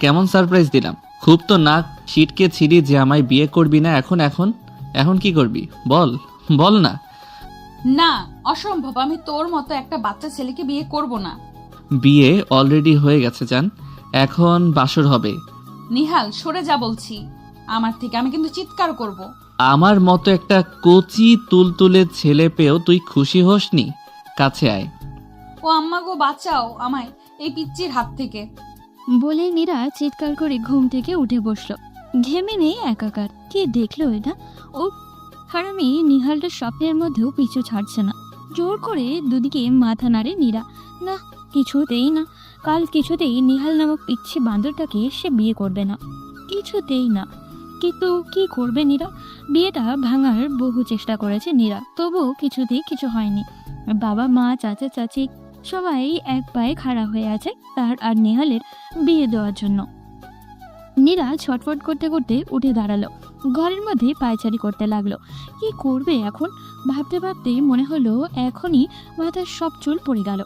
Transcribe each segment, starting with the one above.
কেমন সারপ্রাইজ দিলাম? খুব তো নাক ছিটকে ছিলি যে আমায় বিয়ে করবি না। এখন এখন এখন কি করবি বল, বল না। না, অসম্ভব। আমি তোর মতো একটা বাচ্চা ছেলেকে বিয়ে করব না। বিয়ে অলরেডি হয়ে গেছে জান, এখন বাসর হবে। নিহাল, সরে যা বলছি আমার থেকে। আমি কিন্তু চিৎকার করব। আমার মতো একটা কচি তুলতুলে ছেলে পেয়েও তুই খুশি হোসনি? কাছে আয়। ও আম্মা গো, বাঁচাও আমায় এই পিচ্চির হাত থেকে। বলে নীরা চিৎকার করে ঘুম থেকে উঠে বসলো। ঘেমে নেই একাকার। কি দেখলো এটা? ও হারামি নিহালটা স্বপ্নের মধ্যেও পিছু ছাড়ছে না। জোর করে দুদিকে মাথা নাড়ে নীরা। না, কিছুতেই না। কাল কিছুতেই নিহাল নামক পিচ্ছি বান্দরটাকে সে বিয়ে করবে না, কিছুতেই না। কিন্তু কি করবে নীরা? বিয়েটা ভাঙার বহু চেষ্টা করেছে নীরা, তবুও কিছুতেই কিছু হয়নি। বাবা মা চাচা চাচি সবাই এক পায়ে খাড়া হয়ে আছে তার আর নেহালের বিয়ে দেওয়ার জন্য। নীরা ছটফট করতে করতে উঠে দাঁড়ালো, ঘরের মধ্যে পায়চারি করতে লাগলো। কি করবে এখন? ভাবতে ভাবতে মনে হলো এখনই মাথার সব চুল পড়ে গেল।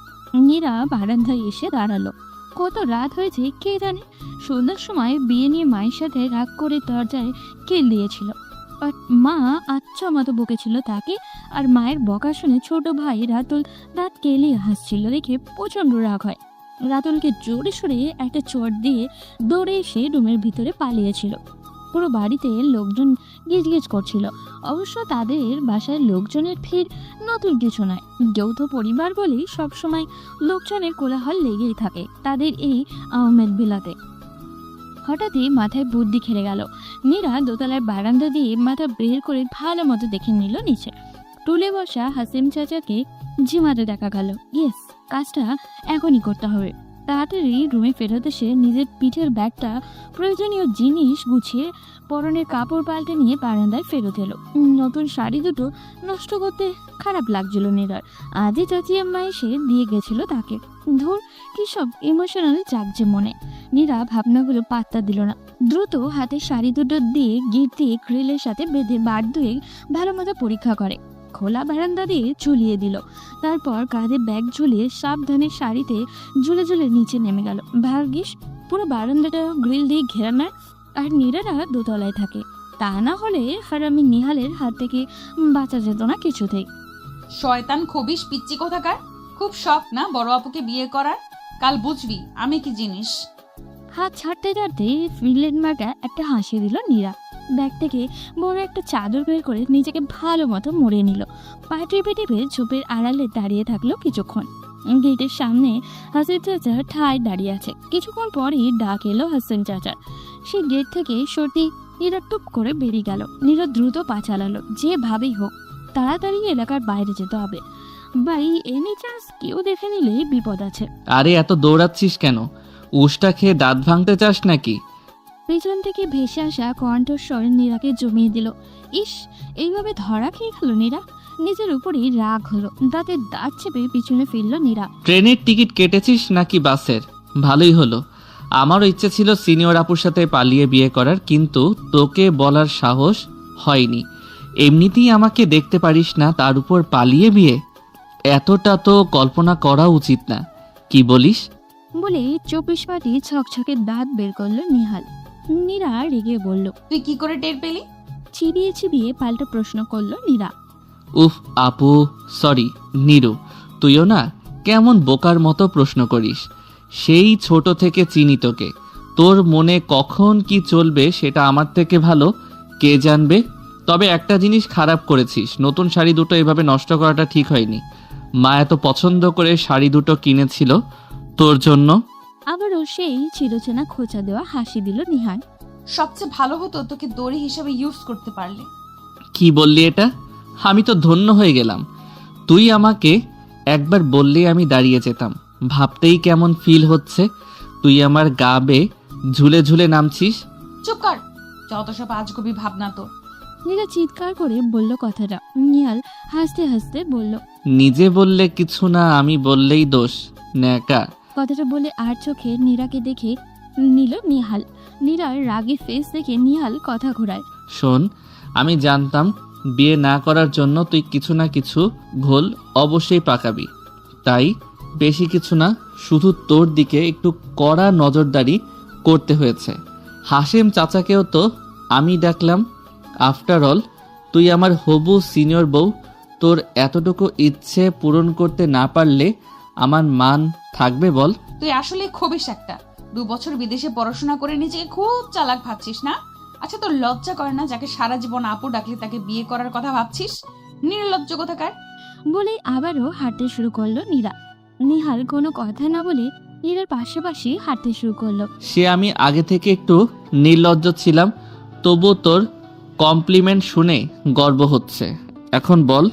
নীরা বারান্দায় এসে দাঁড়ালো। কত রাত হয়েছে কে জানে। সন্ধ্যার সময় বিয়ে নিয়ে মায়ের সাথে রাগ করে দরজায় কিল দিয়েছিল। আর মা আচ্ছা মতো বকেছিল তাকে। আর মায়ের বকা শুনে ছোট ভাই রাতুল দাঁত কেলিয়ে হাসছিল দেখে প্রচণ্ড রাগ হয়। রাতুলকে জোরে সরে একটা চট দিয়ে দৌড়ে এসে রুমের ভিতরে পালিয়েছিল। পুরো বাড়িতে লোকজন গিজগিজ করছিল। অবশ্য তাদের বাসায় লোকজনের ভিড় নতুন কিছু নয়। যৌথ পরিবার বলেই সবসময় লোকজনের কোলাহল লেগেই থাকে তাদের এই আহমেদ বিলাতে। হঠাৎই মাথায় বুদ্ধি খেলে গেল। নীরা দোতলার বারান্দা দিয়ে মাথা বের করে ভালো মতো দেখে নিল নিচে। টুলে বসা হাসিম চাচাকে ঝিমাতে দেখা গেল। ইয়েস, কাজটা এখনই করতে হবে। তাড়াতাড়ি রুমে ফেরত এসে নিজের পিঠের ব্যাগটা প্রয়োজনীয় জিনিস গুছিয়ে পরনের কাপড় পাল্টে নিয়ে বারান্দায় ফেরত এলো। নতুন শাড়ি দুটো নষ্ট করতে খারাপ লাগছিল নীরার। আজই চাচি আম্মা এসে দিয়ে গেছিল তাকে। ধুর, কি সব ইমোশনাল জাগছে মনে। নীরা ভাবনাগুলো পাত্তা দিল না। দ্রুত হাতে শাড়ি দুটো দিয়ে গিট দিয়ে গ্রিলের সাথে বেঁধে বার ধুয়ে ভালো মতো পরীক্ষা করে খোলা বারান্দা দিয়ে ঝুলিয়ে দিল। তারপর কাঁধে ব্যাগ ঝুলিয়ে সাবধানে শাড়িতে ঝুলে ঝুলে নিচে নেমে গেল। ভাগ্যিস পুরো বারান্দাটা গ্রিল দিয়ে ঘেরা নয়, আর নীরারা দোতলায় থাকে। তা না হলে হারামি নিহালের হাত থেকে বাঁচা যেত না কিছুতেই। শয়তান খবিস পিচ্চি কোথাকার। খুব শখ না বড় আপুকে বিয়ে করার? কাল বুঝবি আমি কি জিনিস। হাত ছাড়তে ছাড়তে ফিনল্যান্ড মার্কা একটা হাসি দিল নীরা। ব্যাগ থেকে বড় একটা চাদর বের করে নিজেকে ভালো মতো মুড়ে নিল। পা টিপে টিপে ঝোপের আড়ালে দাঁড়িয়ে থাকলো কিছুক্ষণ। গেটের সামনে হাসিন চাচা ঠায় দাঁড়িয়ে আছে। কিছুক্ষণ পরই ডাক এলো হাসিন চাচার। সে গেট থেকে সত্যি নীরা টুপ করে বেরিয়ে গেল। নীরা দ্রুত পা চালালো। যেভাবেই হোক তাড়াতাড়ি এলাকার বাইরে যেতে হবে। ভাই, এনি চান্স কেউ দেখে নিলে বিপদ আছে। আরে এত দৌড়াচ্ছিস কেন? উষ্টা খেয়ে দাঁত ভাঙতে চাস নাকি? পেছন থেকে ভেসে আসা কণ্ঠস্বর নীরাকে জমিয়ে দিল। ইস, এইভাবে ধরা খেয়ে গেল নীরা। নিজের উপরই রাগ হলো। দাঁতে দাঁত চেপে পিছনে ফিরল নীরা। ট্রেনের টিকিট কেটেছিস নাকি বাসের? ভালোই হলো। আমারও ইচ্ছে ছিল সিনিয়র আপুর সাথে পালিয়ে বিয়ে করার, কিন্তু তোকে বলার সাহস হয়নি। এমনিতেই আমাকে দেখতে পারিস না, তার উপর পালিয়ে বিয়ে? এতটা তো কল্পনা করা উচিত না। কি বলিস? বলে 24 পাটি ছকছকে দাঁত বের করলো নিহাল। নীরা রেগে বলল। তুই কি করে টের পেলি? চিবিয়ে চিবিয়ে পাল্টা প্রশ্ন করলো নীরা। উফ আপু, সরি। নীরু, তুইও না কেমন বোকার মতো প্রশ্ন করিস। সেই ছোট থেকে চিনি তোকে। তোর মনে কখন কি চলবে সেটা আমার থেকে ভালো কে জানবে। তবে একটা জিনিস খারাপ করেছিস, নতুন শাড়ি দুটো এভাবে নষ্ট করাটা ঠিক হয়নি। মা এত পছন্দ করে শাড়ি দুটো কিনেছিল তোর জন্য। আবারও সেই চিরচেনা খোঁচা দেওয়া হাসি দিল নিহাল। সবচেয়ে ভালো হতো তোকে দড়ি হিসেবে ইউজ করতে পারলে। কি বললি এটা? আমি তো ধন্য হয়ে গেলাম। তুই আমাকে একবার বললেই আমি দাঁড়িয়ে যেতাম। ভাবতেই কেমন ফিল হচ্ছে, তুই আমার গা বেয়ে ঝুলে ঝুলে নামছিস। চুপ কর, যত সব আজগুবি ভাবনা তোর। নীরা চিৎকার করে বলল কথাটা। নিহাল হাসতে হাসতে বলল, নিজে বললে কিছু না, আমি বললেই দোষ। ন্যাকা। কথাটা বলে আর চোখে নীরাকে দেখে নিল নিহাল। নীরার রাগে ফেস দেখে নিহাল কথা ঘোরায়। শোন, আমি জানতাম বিয়ে না করার জন্য তুই কিছু না কিছু ঘোল অবশ্যই পাকাবি। তাই বেশি কিছু না, শুধু তোর দিকে একটু কড়া নজরদারি করতে হয়েছে। হাশেম চাচাকেও তো আমি ডাকলাম। আফটার অল তুই আমার হবু সিনিয়র বউ। তোর এতটুকু ইচ্ছে পূরণ করতে না পারলে আমার মান থাকবে বল? তুই আসলে খবিস একটা। 2 বছর বিদেশে পড়াশোনা করে নিজেকে খুব চালাক ভাবছিস না? আচ্ছা, তোর লজ্জা করে না যাকে সারা জীবন আপু ডাকলে তাকে বিয়ে করার কথা ভাবছিস? নির্লজ্জ কোথাকার। বলে আবারও হাঁটতে শুরু করলো নীরা। নিহাল কোনো কথা না বলে নীরার পাশাপাশি হাঁটতে শুরু করলো। সে আমি আগে থেকে একটু নির্লজ্জ ছিলাম, তবু তোর কমপ্লিমেন্ট শুনে গর্ব হচ্ছে। এখন বল,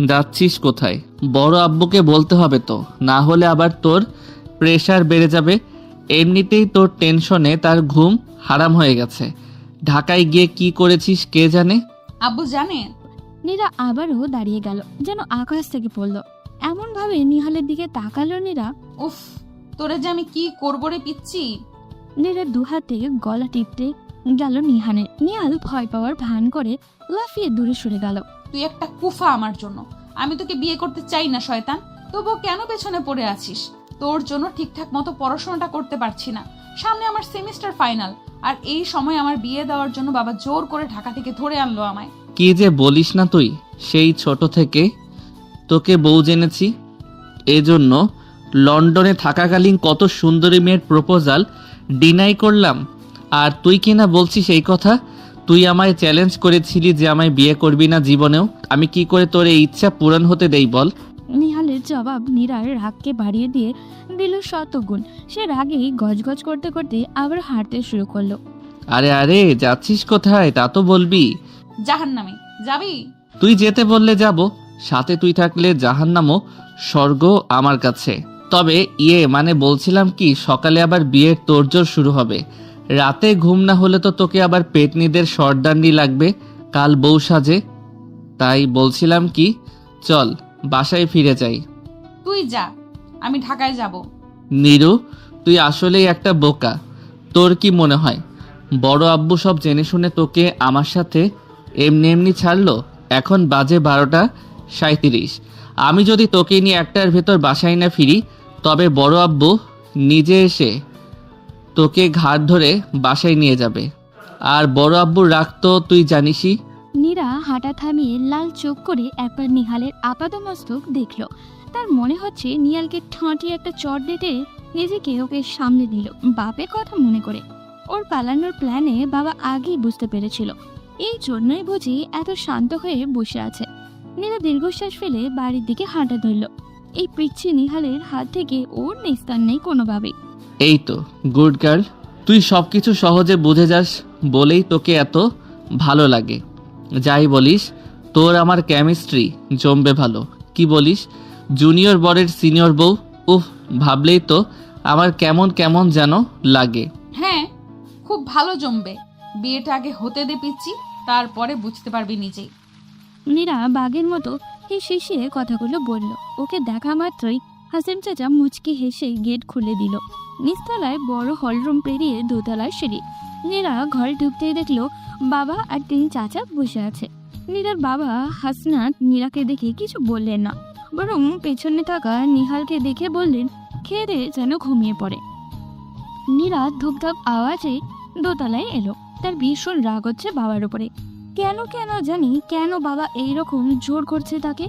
যাচ্ছিস কোথায়? বড় আব্বুকে বলতে হবে তো, না হলে আবার তোর প্রেশার বেড়ে যাবে। এমনিতেই তোর টেনশনে তার ঘুম হারাম হয়ে গেছে। ঢাকায় গিয়ে কি করেছিস কে জানে। আব্বু জানে? নীরা আবারও দাঁড়িয়ে গেল, যেন আকাশ থেকে পড়লো। এমন ভাবে নিহালের দিকে তাকালো নীরা। উফ, তোরে যে আমি কি করবো রে পিচ্ছি। নীরার দুহাতে গলা টিপতে গেল নিহানের। নিহাল ভয় পাওয়ার ভান করে লাফিয়ে দূরে সরে গেল। তুই একটা কুফা আমার জন্য। আমি তোকে বিয়ে করতে চাই না শয়তান, তবুও কেন পেছনে পড়ে আছিস? তোর জন্য ঠিকঠাক মতো পড়াশোনাটা করতে পারছি না। সামনে আমার সেমিস্টার ফাইনাল, আর এই সময় আমার বিয়ে দেওয়ার জন্য বাবা জোর করে ঢাকা থেকে ধরে আনলো আমায়। কি যে বলিস না তুই, সেই ছোট থেকে তোকে বউ জেনেছি। এজন্য লন্ডনে থাকাকালীন কত সুন্দরী মেয়ের প্রপোজাল ডিনাই করলাম, আর তুই কিনা বলছিস এই কথা? তুই আমায় চ্যালেঞ্জ করেছিলি যে আমায় বিয়ে করবি না জীবনেও। আমি কি করে তোর এই ইচ্ছা পূরণ হতে দেই বল? নিহালের জবাব নীরার রাগকে বাড়িয়ে দিয়ে দিল শতগুণ। সে রাগেই গজগজ করতে করতে আবার হাঁটতে শুরু করলো। আরে আরে, যাচ্ছিস কোথায় তা তো বলবি। জাহান্নামে যাবি? তুই যেতে বললে যাব, সাথে তুই থাকলে জাহান্নামও স্বর্গ আমার কাছে। তবে মানে বলছিলাম কি, সকালে আবার বিয়ের তোড়জোড় শুরু হবে। রাতে ঘুম না হলে তো তোকে আবার পেটনিদের শর্টদান্ডি লাগবে কাল বউ সাজে। তাই বলছিলাম কি, চল বাসায় ফিরে যাই। তুই যা, আমি ঢাকায় যাব। নীরু, তুই আসলেই একটা বোকা। তোর কি মনে হয় বড় আব্বু সব জেনে শুনে তোকে আমার সাথে এমনি এমনি ছাড়লো? এখন বাজে 12:37। আমি যদি তোকে নিয়ে একটার ভেতর বাসায় না ফিরি, তবে বড় আব্বু নিজে এসে তোকে ঘাট ধরে বাসায় নিয়ে যাবে। আর বড় আব্বুর রাগ তো তুই জানিসই। নীরা হাঁটা থামিয়ে লাল চোখ করে একবার নিহালের আপাদমস্তক দেখল। তার মনে হচ্ছে নিহালকে ঠাঁটিয়ে একটা চট দিতে নিজেকে ওকে সামনে দিল বাপের কথা মনে করে। ওর পালানোর প্ল্যানে বাবা আগেই বুঝতে পেরেছিল, এই জন্যই বুঝি এত শান্ত হয়ে বসে আছে। নীরা দীর্ঘশ্বাস ফেলে বাড়ির দিকে হাঁটা ধরল। এই পিচ্ছি নিহালের হাত থেকে ওর নিস্তার নেই কোনোভাবেই। এই তো গুড গার্ল, তুই সবকিছু সহজে বুঝে যাস বলেই তোকে এত ভালো লাগে। যাই বলিস, তোর আমার কেমিস্ট্রি জমবে ভালো। কি বলিস? জুনিয়র বরের সিনিয়র বউ, উফ, ভাবলেই তো আমার কেমন কেমন যেন লাগে। হ্যাঁ, খুব ভালো জমবে। বিয়েটা আগে হতে দে পিচ্ছি, তারপরে বুঝতে পারবি নিজেই। নীরা বাঘের মতো হেসে কথাগুলো বলল। ওকে দেখা মাত্রই হাসিম চাচা মুচকি হেসে গেট খুলে দিল। নিচতলায় বড় হলরুম পেরিয়ে দোতলার সিঁড়ি। নীরা ঘরে ঢুকতেই দেখলো বাবা আর 3 চাচা বসে আছে। নীরার বাবা হাসনাত নীরাকে দেখে কিছু বললেন না, বরং পেছনে থাকা নিহালকে দেখে বললেন, খেয়ে দিয়ে যেন ঘুমিয়ে পড়ে। নীরা ধূপধাপ আওয়াজে দোতলায় এলো। তার ভীষণ রাগ হচ্ছে বাবার উপরে। কেন জানি কেন বাবা এইরকম জোর করছে তাকে।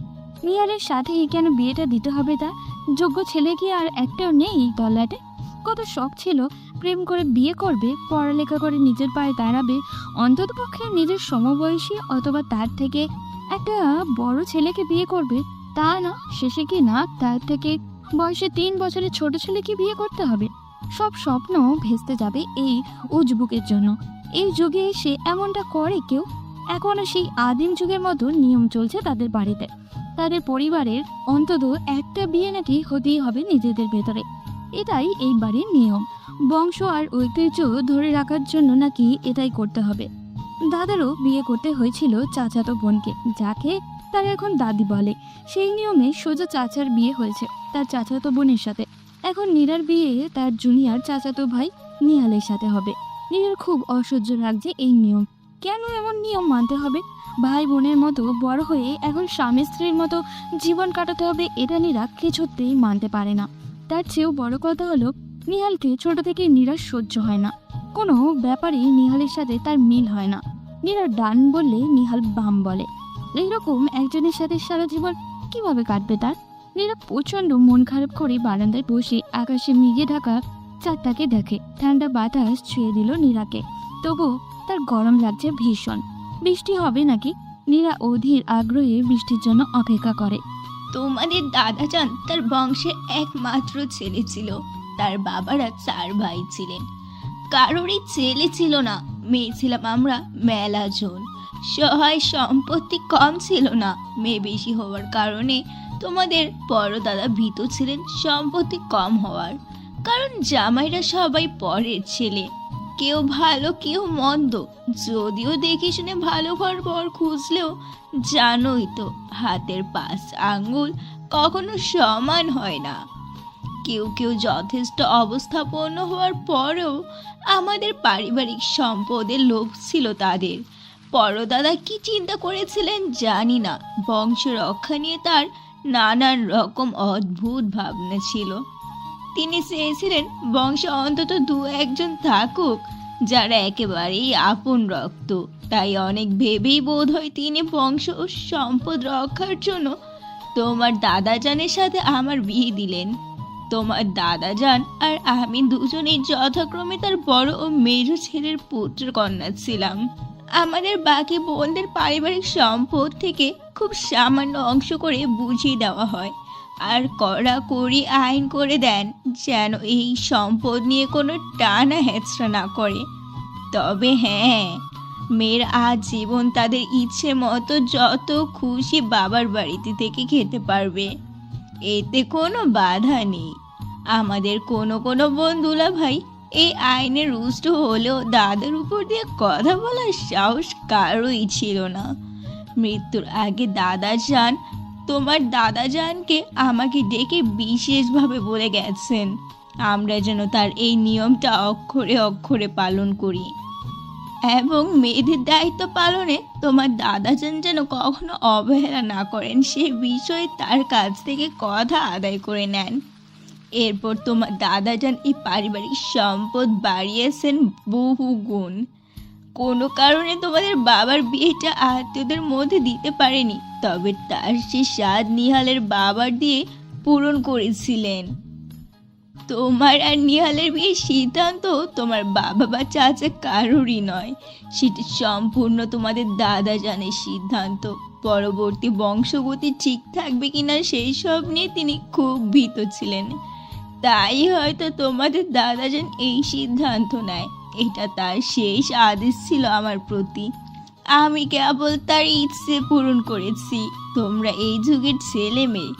নিহালের সাথে কেন বিয়েটা দিতে হবে তার? যোগ্য ছেলে কি আর একটাও নেই এই তল্লাটে? কত শখ ছিল প্রেম করে বিয়ে করবে, পড়ালেখা করে নিজের পায়ে দাঁড়াবে, অন্ততপক্ষে নিজের সমবয়সী অথবা তার থেকে একটা বড় ছেলেকে বিয়ে করবে। তা না, শেষে কি না তার থেকে বয়সে 3 বছরের ছোট ছেলেকে বিয়ে করতে হবে। সব স্বপ্ন ভেস্তে যাবে এই উজবুকের জন্য। এই যুগে এসে এমনটা করে কেউ? এখনো সেই আদিম যুগের মতো নিয়ম চলছে তাদের বাড়িতে। তাদের পরিবারের অন্তত একটা বিয়ে নাকি হতেই হবে নিজেদের ভেতরে। এটাই এই বাড়ির নিয়ম। বংশ আর ঐতিহ্য ধরে রাখার জন্য নাকি এটাই করতে হবে। দাদারও বিয়ে করতে হয়েছিল চাচাতো বোনকে, যাকে তারা এখন দাদি বলে। সেই নিয়মে সোজা চাচার বিয়ে হয়েছে তার চাচাতো বোনের সাথে। এখন নীরার বিয়ে তার জুনিয়র চাচাতো ভাই নিহালের সাথে হবে। নীরার খুব অসহ্য লাগছে এই নিয়ম। কেন এমন নিয়ম মানতে হবে? ভাই বোনের মতো বড় হয়ে এখন স্বামী স্ত্রীর মতো জীবন কাটাতে হবে, এটা নীরা কিছুতেই মানতে পারে না। তার চেয়েও বড় কথা হলো নিহালকে ছোট থেকে নীরার সহ্য হয় না। কোনো ব্যাপারে নিহালের সাথে তার মিল হয় না। নীরা ডান বললে নিহাল বাম বলে। এইরকম একজনের সাথে সারা জীবন কিভাবে কাটবে তার? নীরা প্রচন্ড মন খারাপ করে বারান্দায় বসে আকাশে মেঘে ঢাকা চাঁদটাকে দেখে। ঠান্ডা বাতাস ছুঁয়ে দিল নীরাকে, তবু তার গরম লাগছে ভীষণ। বৃষ্টি হবে নাকি? নীরা অধীর আগ্রহে বৃষ্টির জন্য অপেক্ষা করে। তোমাদের দাদাজান তার বংশের একমাত্র ছেলে ছিল। তার বাবারা 4 ভাই ছিলেন, কারোরই ছেলে ছিল না। মেয়ে ছিলাম আমরা মেলা জন। সহায় সম্পত্তি কম ছিল না। মেয়ে বেশি হওয়ার কারণে তোমাদের বড় দাদা ভীত ছিলেন সম্পত্তি কম হওয়ার, কারণ জামাইরা সবাই পরের ছেলে, কেউ ভালো কেউ মন্দ। যদিও দেখে শুনে ভালো ঘর বর খুঁজলেও জানোই তো হাতের 5 আঙ্গুল কখনো সমান হয় না। কেউ কেউ যথেষ্ট অবস্থাপন্ন হওয়ার পরেও আমাদের পারিবারিক সম্পদের লোভ ছিল তাদের। পরদাদা কি চিন্তা করেছিলেন জানি না, বংশ রক্ষা নিয়ে তার নানান রকম অদ্ভুত ভাবনা ছিল। তিনি চেয়েছিলেন বংশে অন্তত 2-1 জন থাকুক যারা একেবারেই আপন রক্ত। তাই অনেক ভেবেই বোধ হয় তিনি বংশ ও সম্পদ রক্ষার জন্য তোমার দাদাজানের সাথে আমার বিয়ে দিলেন। তোমার দাদাজান আর আমি দুজনেই যথাক্রমে তার বড় ও মেজ ছেলের পুত্র কন্যা ছিলাম। আমাদের বাকি বোনদের পারিবারিক সম্পদ থেকে খুব সামান্য অংশ করে বুঝিয়ে দেওয়া হয়, আর কড়াকড়ি আইন করে দেন যেন এই সম্পদ নিয়ে কোনো টানা হেঁচড়া না করে। তবে হ্যাঁ, মেয়ের আজীবন তাদের ইচ্ছে মতো যত খুশি বাবার বাড়িতে থেকে খেতে পারবে, এতে কোনো বাধা নেই। আমাদের কোনো কোনো বন্ধুলা ভাই এই আইনে রুষ্ট হলেও দাদার উপর দিয়ে কথা বলার সাহস কারোই ছিল না। মৃত্যুর আগে দাদাজান তোমার দাদাজানকে আমাকে ডেকে বিশেষভাবে বলে গেছেন আমরা যেন তার এই নিয়মটা অক্ষরে অক্ষরে পালন করি, এবং মেয়েদের দায়িত্ব পালনে তোমার দাদাজান যেন কখনো অবহেলা না করেন সে বিষয়ে তার কাছ থেকে কথা আদায় করে নেন। এরপর তোমার দাদাজান এই পারিবারিক সম্পদ বাড়িয়েছেন বহু গুণ। কোনো কারণে তোমাদের বাবার বিয়েটা আত্মীয়দের মধ্যে দিতে পারেনি, তবে তার সে স্বাদ নিহালের বাবার দিয়ে পূরণ করেছিলেন। তোমার আর নিহালের বিয়ের সিদ্ধান্ত তোমার বাবা বা চাচা কারোরই নয়, সেটা সম্পূর্ণ তোমাদের দাদাজানের সিদ্ধান্ত। পরবর্তী বংশগতি ঠিক থাকবে কিনা সেই সব নিয়ে তিনি খুব ভীত ছিলেন, তাই হয়তো তোমাদের দাদাজান এই সিদ্ধান্ত নেয়। এটা তার শেষ আদেশ ছিল আমার প্রতি। আমি কেবল তার ইচ্ছে পূরণ করেছি। তোমরা এই যুগের ছেলে মেয়ে,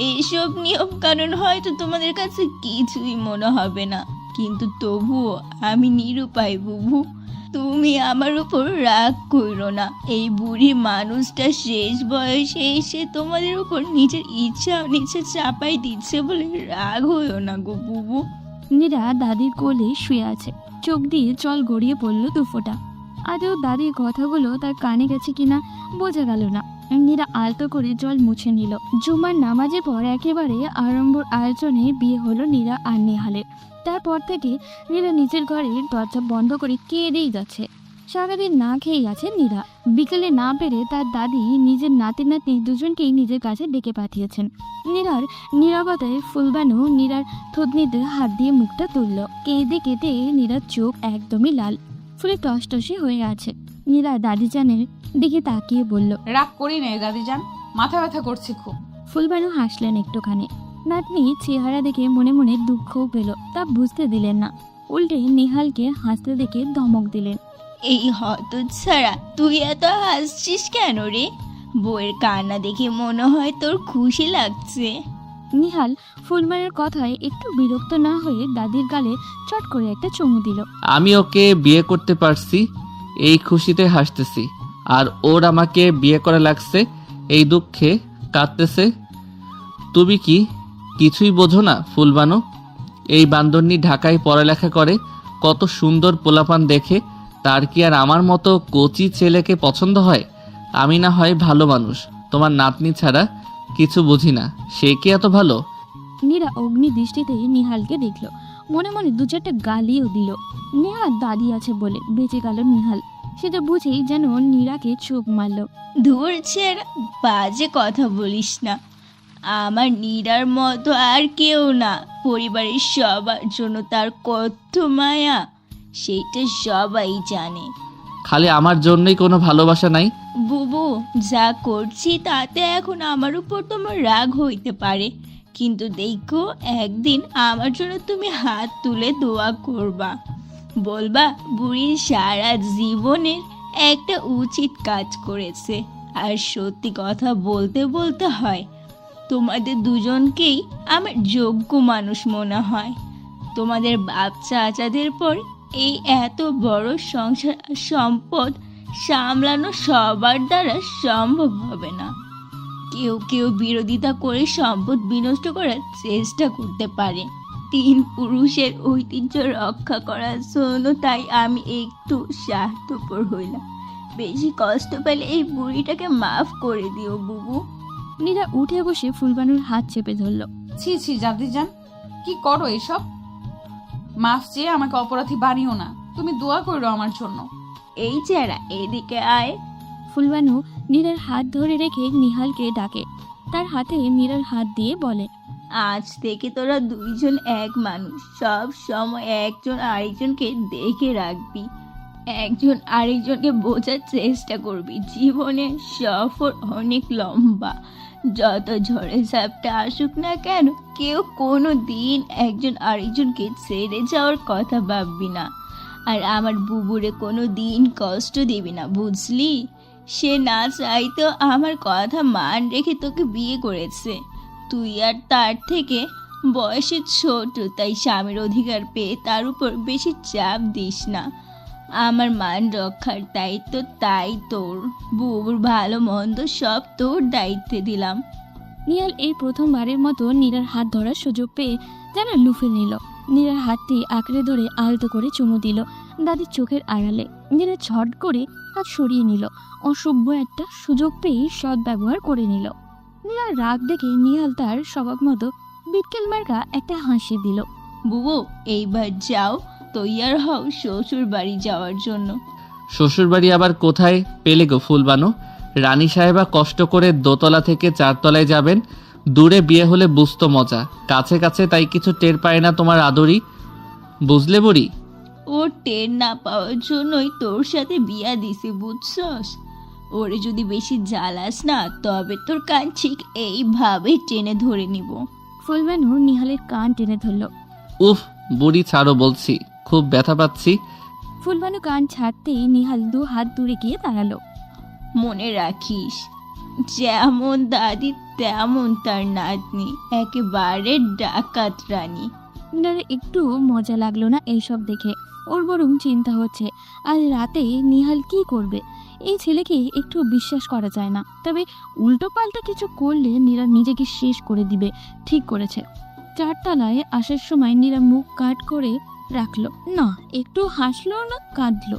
এইসব নিয়ম কানুন হয়তো তোমাদের কাছে কিছুই মনে হবে না, কিন্তু তবুও আমি নিরুপায় বুবু। তুমি আমার উপর রাগ করো না। এই বুড়ি মানুষটা শেষ বয়সে এসে তোমাদের উপর নিজের ইচ্ছা নিচে চাপাই দিচ্ছে বলে রাগ হইও না গো বুবু। নীরা দাদির কোলে শুয়ে আছে, চোখ দিয়ে জল গড়িয়ে পড়ল 2 ফোঁটা। আদৌ দাদির কথাগুলো তার কানে গেছে কিনা বোঝা গেল না। নীরা আলতো করে জল মুছে নিল। জুমার নামাজের পর একেবারে আড়ম্বর আয়োজনে বিয়ে হলো নীরা আর নেহালের। তারপর থেকে নীরা নিজের ঘরের দরজা বন্ধ করে কেঁদেই যাচ্ছে। সারাদিন না খেয়েই আছে নীরা। বিকেলে না পেরে তার দাদি নিজের নাতি নাতনি দুজনকেই নিজের কাছে ডেকে পাঠিয়েছেন। নীরার নীরবতায় ফুলবানু নীরার থুতনিতে হাত দিয়ে মুখটা তুলল। কেঁদে কেঁদে নীরার চোখ একদমই লাল, ফুলে টসটসে হয়ে আছে। নীরা দাদিজানের দিকে তাকিয়ে বলল, রাগ করি না দাদিজান, মাথা ব্যথা করছে খুব। ফুলবানু হাসলেন একটুখানি। নাতনি চেহারা দেখে মনে মনে দুঃখও পেল, তা বুঝতে দিলেন না। উল্টে নিহালকে হাসতে দেখে ধমক দিলেন, এই হতচ্ছাড়া, তুই এত হাসছিস কেন রে? বউয়ের কান্না দেখে মনে হয় তোর খুশি লাগছে। নিহাল ফুলবানুর কথায় একটু বিরক্ত না হয়ে দাদির গালে চট করে একটা চুমু দিল। আমি ওকে বিয়ে করতে পারছি এই খুশিতে হাসতেছি, আর ওর আমাকে বিয়ে করা লাগছে এই দুঃখে কাঁদতেছে। তুমি কি কিছুই বোঝো না ফুলবানু? এই বান্দরনি ঢাকায় পড়ালেখা করে, কত সুন্দর পোলাপান দেখে, তার কি আর আমার মতো কচি ছেলেকে পছন্দ হয়? আমি না হয় ভালো মানুষ, তোমার নাতনি ছাড়া কিছু বুঝি না, সে কি এত ভালো? নীরা অগ্নি দৃষ্টিতে নিহালকে দেখলো, মনে মনে দু চারটা গালিও দিল। নিহাল দাঁড়িয়ে আছে বলে বেঁচে গেল নিহাল, সেটা বুঝেই যেন নীরাকে চোখ মারল। ধুর ছেড়া, বাজে কথা বলিস না। আমার নীরার মতো আর কেউ না। পরিবারের সবার জন্য তার কত মায়া, সেটা সবাই জানে। খালি আমার জন্যই কোনো ভালোবাসা নাই? বুবু, যা করছি তাতে এখন আমার উপর তোমার রাগ হইতে পারে, কিন্তু দেখো একদিন আমার জন্য তুমি হাত তুলে দোয়া করবা, বলবা বুড়ি সারা জীবনের একটা উচিত কাজ করেছে। আর সত্যি কথা বলতে বলতে হয়, তোমাদের দুজনকেই আমার যোগ্য মানুষ মনে হয়। তোমাদের বাপ চাচাদের পর এই এত বড় সংসার আর সম্পদ সামলানো সবার দ্বারা সম্ভব হবে না। কেউ কেউ বিরোধিতা করে সম্পদ বিনষ্ট করার চেষ্টা করতে পারে। 3 পুরুষের ঐতিহ্য রক্ষা করার জন্য তাই আমি একটু স্বার্থপর হইলাম। বেশি কষ্ট পেলে এই বুড়িটাকে মাফ করে দিও বুবু। নীরা উঠে বসে ফুলবানুর হাত চেপে ধরল। ছি ছি জাদিজান, কি করো এসব? মাফ চেয়ে আমাকে অপরাধী বানিও না, তুমি দোয়া করো আমার জন্য। এই চেহারা এদিকে আয়। ফুলবানু নীরার হাত ধরে রেখে নিহালকে ডাকে, তার হাতে নীরার হাত দিয়ে বলে, আজ থেকে তোরা দুইজন এক মানুষ, সব সময় একজন আরেকজনকে দেখে রাখবি, একজন আরেকজনকে বোঝার চেষ্টা করবি। জীবনে সফর অনেক লম্বা, যত ঝড়ে ঝাপটা আসুক না কেন, কেউ কোনো দিন একজন আরেকজনকে ছেড়ে যাওয়ার কথা ভাববি না। আর আমার বুবুরে কোনো দিন কষ্ট দিবি না, বুঝলি? সে না চাইতেও আমার কথা মান রেখে তোকে বিয়ে করেছে। তুই আর তার থেকে বয়সে ছোট, তাই স্বামীর অধিকার পেয়ে তার উপর বেশি চাপ দিস না। আমার মান রক্ষার দায়িত্ব তাই তোর। বুবুর ভালো মন্দ সব তোর দায়িত্বে দিলাম। নিহাল এই প্রথমবারের মতো নীরার হাত ধরার সুযোগ পেয়ে যেন লুফে নিল। নীরার হাতটি আঁকড়ে ধরে আলতো করে চুমু দিল দাদির চোখের আড়ালে। নীরা ঝট করে হাত সরিয়ে নিল, অসভ্য একটা সুযোগ পেয়ে সৎ ব্যবহার করে নিল। নীরার রাগ দেখে নিহাল তার স্বভাব মতো বিটকেল মার্কা একটা হাসি দিল। বুবু, এইবার যাও, তৈয়ার হও শ্বশুর বাড়ি যাওয়ার জন্য। শ্বশুরবাড়ি আবার কোথায় পেলে গো ফুলবানো? রানী সাহেবা কষ্ট করে দোতলা থেকে 4 তলায় যাবেন। দূরে বিয়ে হলে বুঝতো মজা, কাছে কাছে তাই কিছু টের পায় না তোমার আদরি, বুঝলে বুড়ি? ও টের না পাওয়ার জন্যই তোর সাথে বিয়া দিছি, বুঝছস? ওরে যদি বেশি জ্বালাস না, তবে তোর কান ঠিক এইভাবে টেনে ধরে নিব। ফুলবানু নিহালের কান টেনে ধরল। উফ বুড়ি ছাড়ো বলছি, খুব ব্যথা পাচ্ছি। ফুলবানু কান ছাড়তেই নিহাল 2 হাত দূরে গিয়ে দাঁড়ালো। মনে রাখিস, যেমন দাদি তেমন তার নাতনি, একেবারে ডাকাত রানী। নীরার একটু মজা লাগলো না এইসব দেখে, ওর বরং চিন্তা হচ্ছে আজ রাতে নিহাল কি করবে। এই ছেলেকে একটু বিশ্বাস করা যায় না, তবে উল্টো পাল্টা কিছু করলে নীরা নিজেকে শেষ করে দিবে। ঠিক করেছে। 4 তলায় আসার সময় নীরা মুখ কাট করে রাখলো না, একটু হাসলো না কাঁদলো।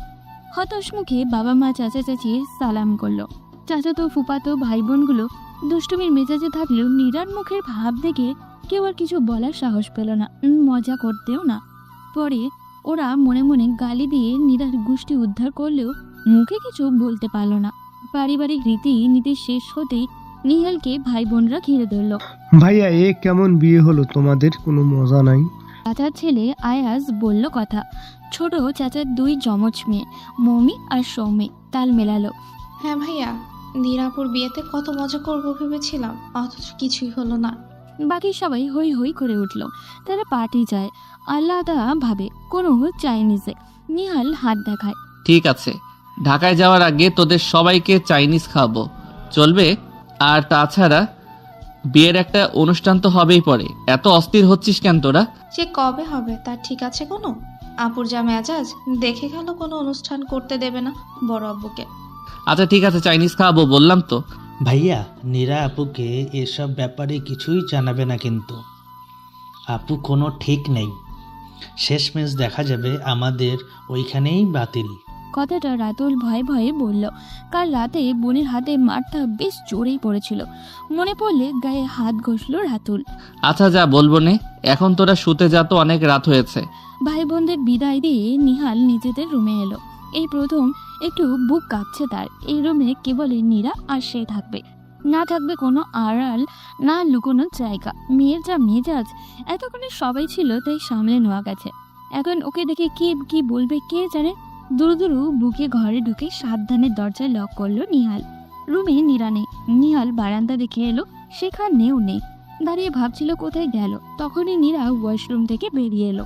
হতাশ মুখে বাবা মা চাচা চাচি সালাম করলো। চাচাতো ফুপাতো ভাই বোনগুলো দুষ্টুমির মেজাজে থাকলেও নীরার মুখের ভাব দেখে কেউ আর কিছু বলার সাহস পেল না, মজা করতেও না। পরে ওরা মনে মনে গালি দিয়ে নীরার গোষ্ঠী উদ্ধার করলেও মুখে কিছু বলতে পারল না। পারিবারিক রীতি শেষ হতেই নিহালকে ভাই বোনরা ঘিরে ধরল। ভাইয়া, এ কেমন বিয়ে হলো তোমাদের? কোনো মজা নাই? চাচার ছেলে আয়াজ বলল কথা। ছোট চাচার 2 যমজ মেয়ে মৌমি আর সৌমি তাল মেলালো। হ্যাঁ ভাইয়া, নীরাপুর বিয়েতে কত মজা করবো ভেবেছিলাম, অথচ কিছুই হলো না। বাকি সবাই হই হই করে উঠল। তারা পার্টি যায় আলাদা ভাবে, কোনো চাইনিজে। নিহাল হাত দেখায়। ঠিক আছে, ঢাকায় যাওয়ার আগে তোদের সবাইকে চাইনিজ খাওয়াবো, চলবে? আর তাছাড়া বিয়ের একটা অনুষ্ঠান তো হবেই পরে, এত অস্থির হচ্ছিস কেন তোরা? যে কবে হবে তার ঠিক আছে কোনো? আপুর যা মেজাজ, দেখে গেল কোনো অনুষ্ঠান করতে দেবে না বড় আব্বুকে। আচ্ছা ঠিক আছে, চাইনিজ খাওয়াবো বললাম তো। ভাইয়া, নীরা আপুকে এসব ব্যাপারে কিছুই জানাবে না, কিন্তু আপু কোনো ঠিক নেই। শেষমেশ দেখা যাবে আমাদের ওইখানেই বাতিল। কথাটা রাতুল ভয়ে ভয়ে বলল। কাল রাতে বোনের হাতে মারটা বেশ জোরেই পড়েছিল। মনে পড়লে গায়ে হাত ঘষল রাতুল। আচ্ছা যা বলবো নে, এখন তোরা শুতে যা, তো অনেক রাত হয়েছে। ভাই বোনদের বিদায় দিয়ে নিহাল নিজেদের রুমে এলো। এই প্রথম একটু বুক কাঁপছে তার। এই রুমে কেবল নীরা আর সে থাকবে, না থাকবে কোনো আড়াল, না লুকোনোর জায়গা। মেয়ের যা মেজাজ, এতক্ষণে সবাই ছিল তাই সামলে নেওয়া গেছে। এখন ওকে দেখে কি বলবে কে জানে। দুরু বুকে ঘরে ঢুকে সাবধানে দরজায় লক করলো নিহাল। রুমে নীরা নেই। নিহাল বারান্দা দেখে এলো, সেখানেও নেই। দাঁড়িয়ে ভাবছিল কোথায় গেল, তখনই নীরা ওয়াশরুম থেকে বেরিয়ে এলো।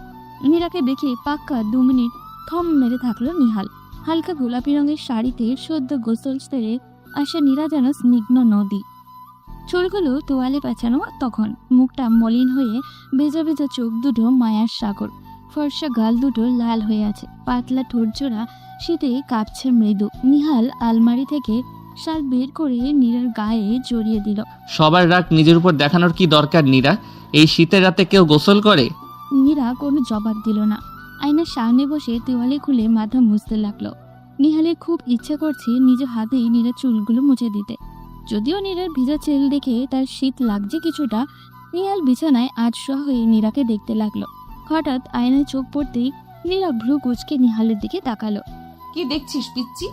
নীরাকে দেখে পাক্কা 2 মিনিট থম মেরে থাকলো নিহাল। হালকা গোলাপি রঙের শাড়িতে সদ্য গোসল সেরে আসা নীরা যেন স্নিগ্ধ নদী। চুলগুলো তোয়ালে পেঁচানো, তখন মুখটা মলিন হয়ে ভেজা ভেজা চোখ দুটো মায়ার সাগর। ফর্সা গাল দুটো লাল হয়ে আছে, পাতলা ঠোঁটজোড়া শীতে কাঁপছে মৃদু। নিহাল আলমারি থেকে শাল বের করে নীরার গায়ে জড়িয়ে দিল। সবার রাগ নিজের উপর দেখানোর কি দরকার নীরা? এই শীতের রাতে কেউ গোসল করে? নীরা কোনো জবাব দিল না। আয়নার সামনে বসে তোয়ালে খুলে মাথা মুছতে লাগলো। নিহালের খুব ইচ্ছে করছে নিজের হাতেই নীরার চুলগুলো মুছে দিতে। যদিও নীরার ভিজা চুল দেখে তার শীত লাগছে কিছুটা। নিহাল বিছানায় আটশোয়া হয়ে নীরাকে দেখতে লাগলো। হঠাৎ আয়নায় চোখ পড়তেই নীরা ভ্রু কুঁচকে নিহালের দিকে তাকালো। কি দেখছিস পিচ্চি?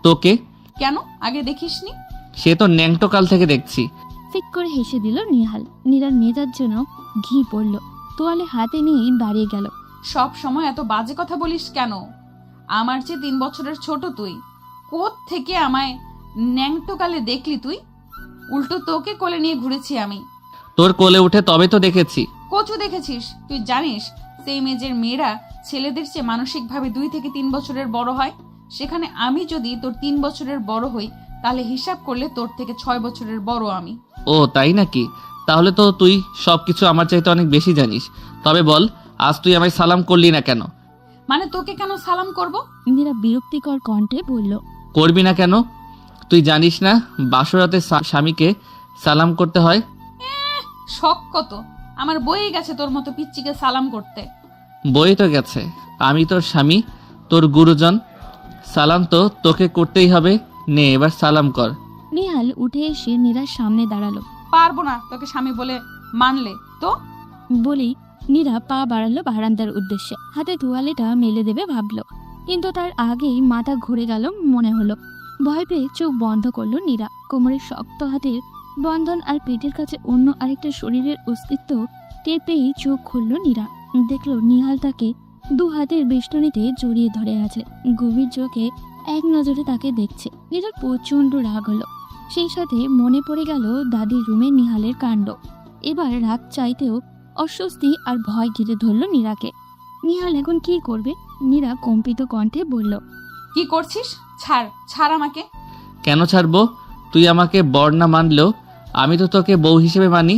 তোকে? কেন আগে দেখিসনি? সে তো ন্যাংটো কাল থেকে দেখছি। ফিক করে হেসে দিল নিহাল। নীরার মেজার জন্য ঘি পড়ল। তোয়ালে হাতে নিয়েই দাঁড়িয়ে গেল। সব সময় এত বাজে কথা বলিস কেন? আমার চেয়ে 3 বছরের ছোট তুই। থেকে আমায় ন্যাংটোকালে দেখলি তুই? উল্টো তোকে কোলে নিয়ে ঘুরেছি আমি। তোর কোলে উঠে তবে তো দেখেছি। কচু দেখেছিস? তুই জানিস সেই মেজের মেয়েরা ছেলেদের চেয়ে মানসিকভাবে 2 থেকে 3 বছরের বড় হয়। সেখানে আমি যদি তোর 3 বছরের বড় হই, তাহলে হিসাব করলে তোর থেকে 6 বছরের বড় আমি। ও তাই নাকি? তাহলে তো তুই সবকিছু আমার চাইতে অনেক বেশি জানিস। তবে বল, আজ তুই আমায় সালাম করলি না কেন? মানে তোকে কেন সালাম করব? নীরা বিরক্তিকর কণ্ঠে বলল। করবি না কেন? তুই জানিস না বাসরাতে স্বামীকে সালাম করতে হয়? শখ কত! আমার বই গেছে তোর মতো পিচ্চিকে সালাম করতে। বই তো গেছে, আমি তোর স্বামী, তোর গুরুজন। সালাম তো তোকে করতেই হবে। নে এবার সালাম কর। নিহাল উঠে এসে নীরার সামনে দাঁড়ালো। পারবো না তোকে স্বামী বলে মানলে তো। বলেই নীরা পা বাড়ালো বারান্দার উদ্দেশ্যে। হাতে তোয়ালেটা মেলে দেবে ভাবলো, কিন্তু তার আগেই মাথা ঘুরে গেল মনে হলো। ভয় পেয়ে চোখ বন্ধ করলো নীরা। কোমরের শক্ত হাতের বন্ধন আর পেটের কাছে অন্য আরেকটা শরীরের অস্তিত্ব টের পেয়েই চোখ খুলল নীরা। দেখলো নিহাল তাকে 2 হাতের বেষ্টনীতে জড়িয়ে ধরে আছে। গভীর চোখে এক নজরে তাকে দেখছে। নীরার প্রচন্ড রাগ হলো। সেই সাথে মনে পড়ে গেল দাদির রুমে নিহালের কাণ্ড। এবার রাগ চাইতেও অস্বস্তি আর ভয় ঘিরে ধরল নীরাকে। নিহাল এখন কি করবে? নীরা কম্পিত কণ্ঠে বলল। কি করছিস? ছাড় ছাড় আমাকে। কেন ছাড়বো? তুই আমাকে বর না মানলেও আমি তো তোকে বউ হিসেবে মানি।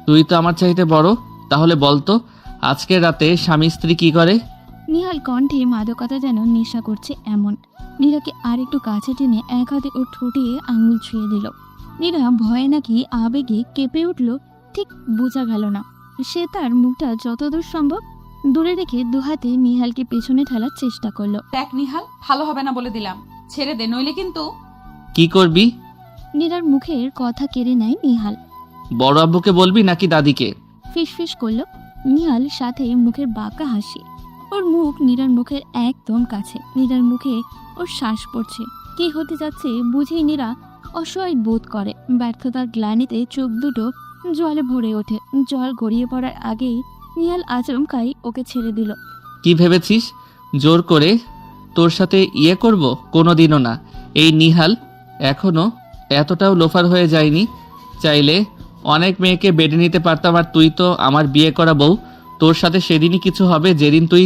তুই তো আমার চাইতে বড়। তাহলে বলতো আজকের রাতে স্বামী স্ত্রী কি করে? নিহাল কণ্ঠে মাদকতা যেন নেশা করছে এমন। নীরাকে আর একটু কাছে টেনে এক হাতে ওর ঠোঁটে আঙুল ছুঁয়ে দিল। নীরা ভয়ে নাকি আবেগে কেঁপে উঠল, ঠিক বোঝা গেল না। সে তার মুখটা যতদূর সম্ভব দূরে রেখে 2 হাতে নিহালকে পেছনে ঠেলার চেষ্টা করলো। দেখ নিহাল, ভালো হবে না বলে দিলাম। ছেড়ে দে, নইলে কিন্তু। কি করবি? নীরার মুখের কথা কেড়ে নেয় নিহাল। বড় আব্বুকে বলবি নাকি দাদিকে? ফিসফিস করলো নিহাল, সাথে মুখের বাঁকা হাসি। ওর মুখ নীরার মুখের একদম কাছে। নীরার মুখে ওর শ্বাস পড়ছে। কি হতে যাচ্ছে বুঝেই নীরা অসহায় বোধ করে। ব্যর্থতার গ্লানিতে চোখ দুটো জলে ভরে ওঠে। জল গড়িয়ে পড়ার আগেই নিহাল আচমকাই ওকে ছেড়ে দিল। কি ভেবেছিস জোর করে তোর সাথে করব? কোনোদিনও না। এই নিহাল এখনো এতটাও লোফার হয়ে যায়নি। চাইলে অনেক মেয়েকে বেডে নিতে পারতাম, আর তুই তো আমার বিয়ে করা বউ। তোর সাথে সেদিনই কিছু হবে যেদিন তুই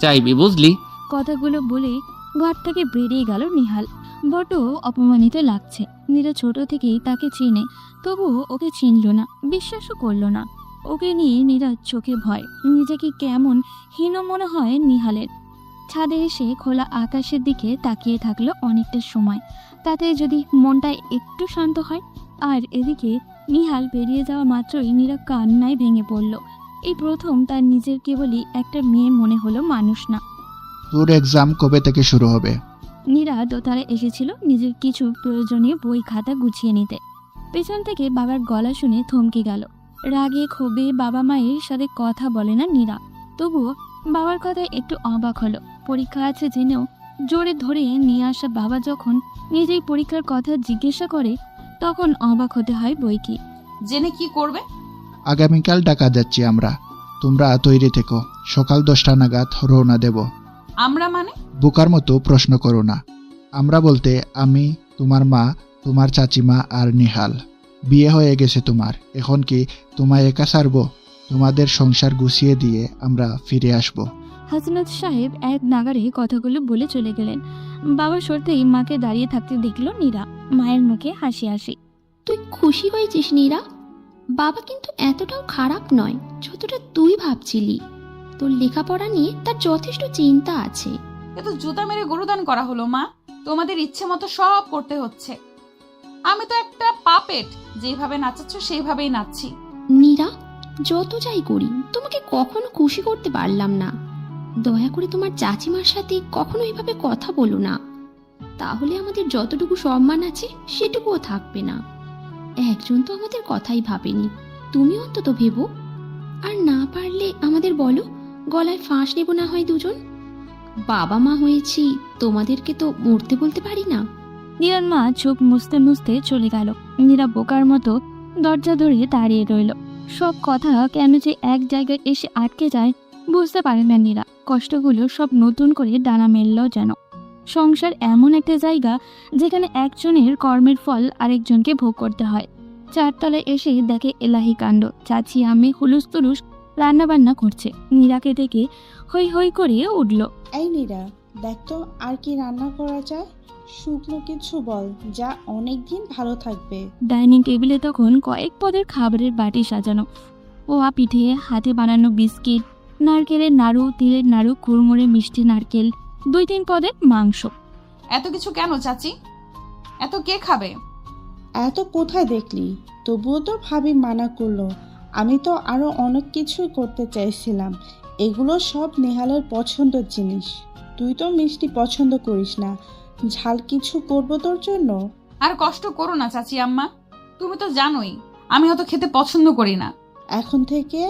চাইবি, বুঝলি? কথাগুলো বলে ঘর থেকে বেরিয়ে গেল নিহাল। বড্ড অপমানিত লাগছে। নীরা ছোট থেকেই তাকে চিনে, তবুও ওকে চিনল না, বিশ্বাসও করলো না। ওকে নিয়ে নীরার চোখে ভয়। নিজেকে কেমন হীন মনে হয় নিহালের। ছাদে এসে খোলা আকাশের দিকে তাকিয়ে থাকলো অনেকটা সময়। তাতে যদি মনটা একটু শান্ত হয়। আর এদিকে নিহাল বেরিয়ে যাওয়া মাত্রই নীরা কান্নায় ভেঙে পড়ল। এই প্রথম তার নিজের কেবলই একটা মেয়ে মনে হলো, মানুষ না। তোর এক্সাম কবে থেকে শুরু হবে? নীরা দোতলায় এসেছিল নিজের কিছু প্রয়োজনীয় বই খাতা গুছিয়ে নিতে। পেছন থেকে বাবার গলা শুনে থমকে গেল। রাগে ক্ষোভে বাবা মায়ের সাথে কথা বলে না নীরা, তবুও বাবার কথায় একটু অবাক হলো। পরীক্ষা আছে জেনেও জোরে ধরে নিয়ে আসা বাবা যখন নিজেই পরীক্ষার কথা জিজ্ঞাসা করে তখন অবাক হতে হয় বই কি। জেনে কি করবে? আগামীকাল ঢাকা যাচ্ছি আমরা, তোমরা তৈরি থেকো। সকাল 10টা নাগাদ রওনা দেব। আমরা মানে? বোকার মতো প্রশ্ন করো না। আমরা বলতে আমি, তোমার মা, তোমার চাচিমা আর নিহাল। বিয়ে হয়ে গেছে তোমার, এখন কি তোমায় একা ছাড়বো? তোমাদের সংসার গুছিয়ে দিয়ে আমরা ফিরে আসব। হাসনাত সাহেব এক নাগারে কথাগুলো বলে চলে গেলেন। বাবা সরতেই মাকে দাঁড়িয়ে থাকতে দেখল নীরা। মায়ের মুখে হাসি হাসি। তুই খুশি হয়েছিস নীরা? বাবা কিন্তু এতটাও খারাপ নয় যতটা তুই ভাবছিলি। তোর লেখাপড়া নিয়ে তার যথেষ্ট চিন্তা আছে। এ তো জুতা মেরে গরুদান করা হলো মা। তোমাদের ইচ্ছে মতো সব করতে হচ্ছে। আমি তো একটা পাপেট, যেভাবে নাচাচ্ছ সেইভাবেই নাচছি। নীরা, যত যাই করি তোমাকে কখনো খুশি করতে পারলাম না। দয়া করে তোমার চাচিমার সাথে কখনো এভাবে কথা বলো না, তাহলে আমাদের যতটুকু সম্মান আছে সেটুকুও থাকবে না। একজন তো আমাদের কথাই ভাবেনি, তুমি অন্তত ভেবো। আর না পারলে আমাদের বলো, গলায় ফাঁস নেব না হয় দুজন। বাবা মা হয়েছি, তোমাদেরকে তো মরতে বলতে পারি না। নীরার মা চোখ মুছতে মুছতে চলে গেল। নীরা বোকার মতো দরজা ধরে দাঁড়িয়ে রইল। সব কথা কেন যে এক জায়গায় এসে আটকে যায় বুঝতে পারে না নীরা। কষ্টগুলো সব নতুন করে ডানা মেলল যেন। সংসার এমন একটা জায়গা যেখানে একজনের কর্মের ফল আরেকজনকে ভোগ করতে হয়। চারতলায় এসে দেখে এলাহি কাণ্ড। চাচি আমি হুলুস তুলুস রান্না বান্না করছে। নীরাকে দেখে হই হই করে উঠল। এই নীরা, দেখ তো আর কি রান্না করা যায়। শুকনো কিছু বল, যা অনেক দিন ভালো থাকবে। ডাইনিং টেবিলে তখন কয়েক পদের খাবারের বাটি সাজানো। পোয়া পিঠে, হাতে বানানো বিস্কিট, নারকেলের নাড়ু, তিলের নাড়ু, কুড়মুড়ে মিষ্টি নারকেল, 2-3 পদের মাংস। এত কিছু কেন চাচি? এত কে খাবে? এত কোথায় দেখলি? তবুও তো ভাবি মানা করলো। আমি তো আরো অনেক কিছুই করতে চাইছিলাম। এগুলো সব নেহালের পছন্দের জিনিস। তুই তো মিষ্টি পছন্দ করিস না, ঝাল কিছু করবো তোর জন্য। আর কষ্ট করো না চাচি আম্মা, তুমি তো জানোই আমি অত খেতে পছন্দ করি না। এখন থেকে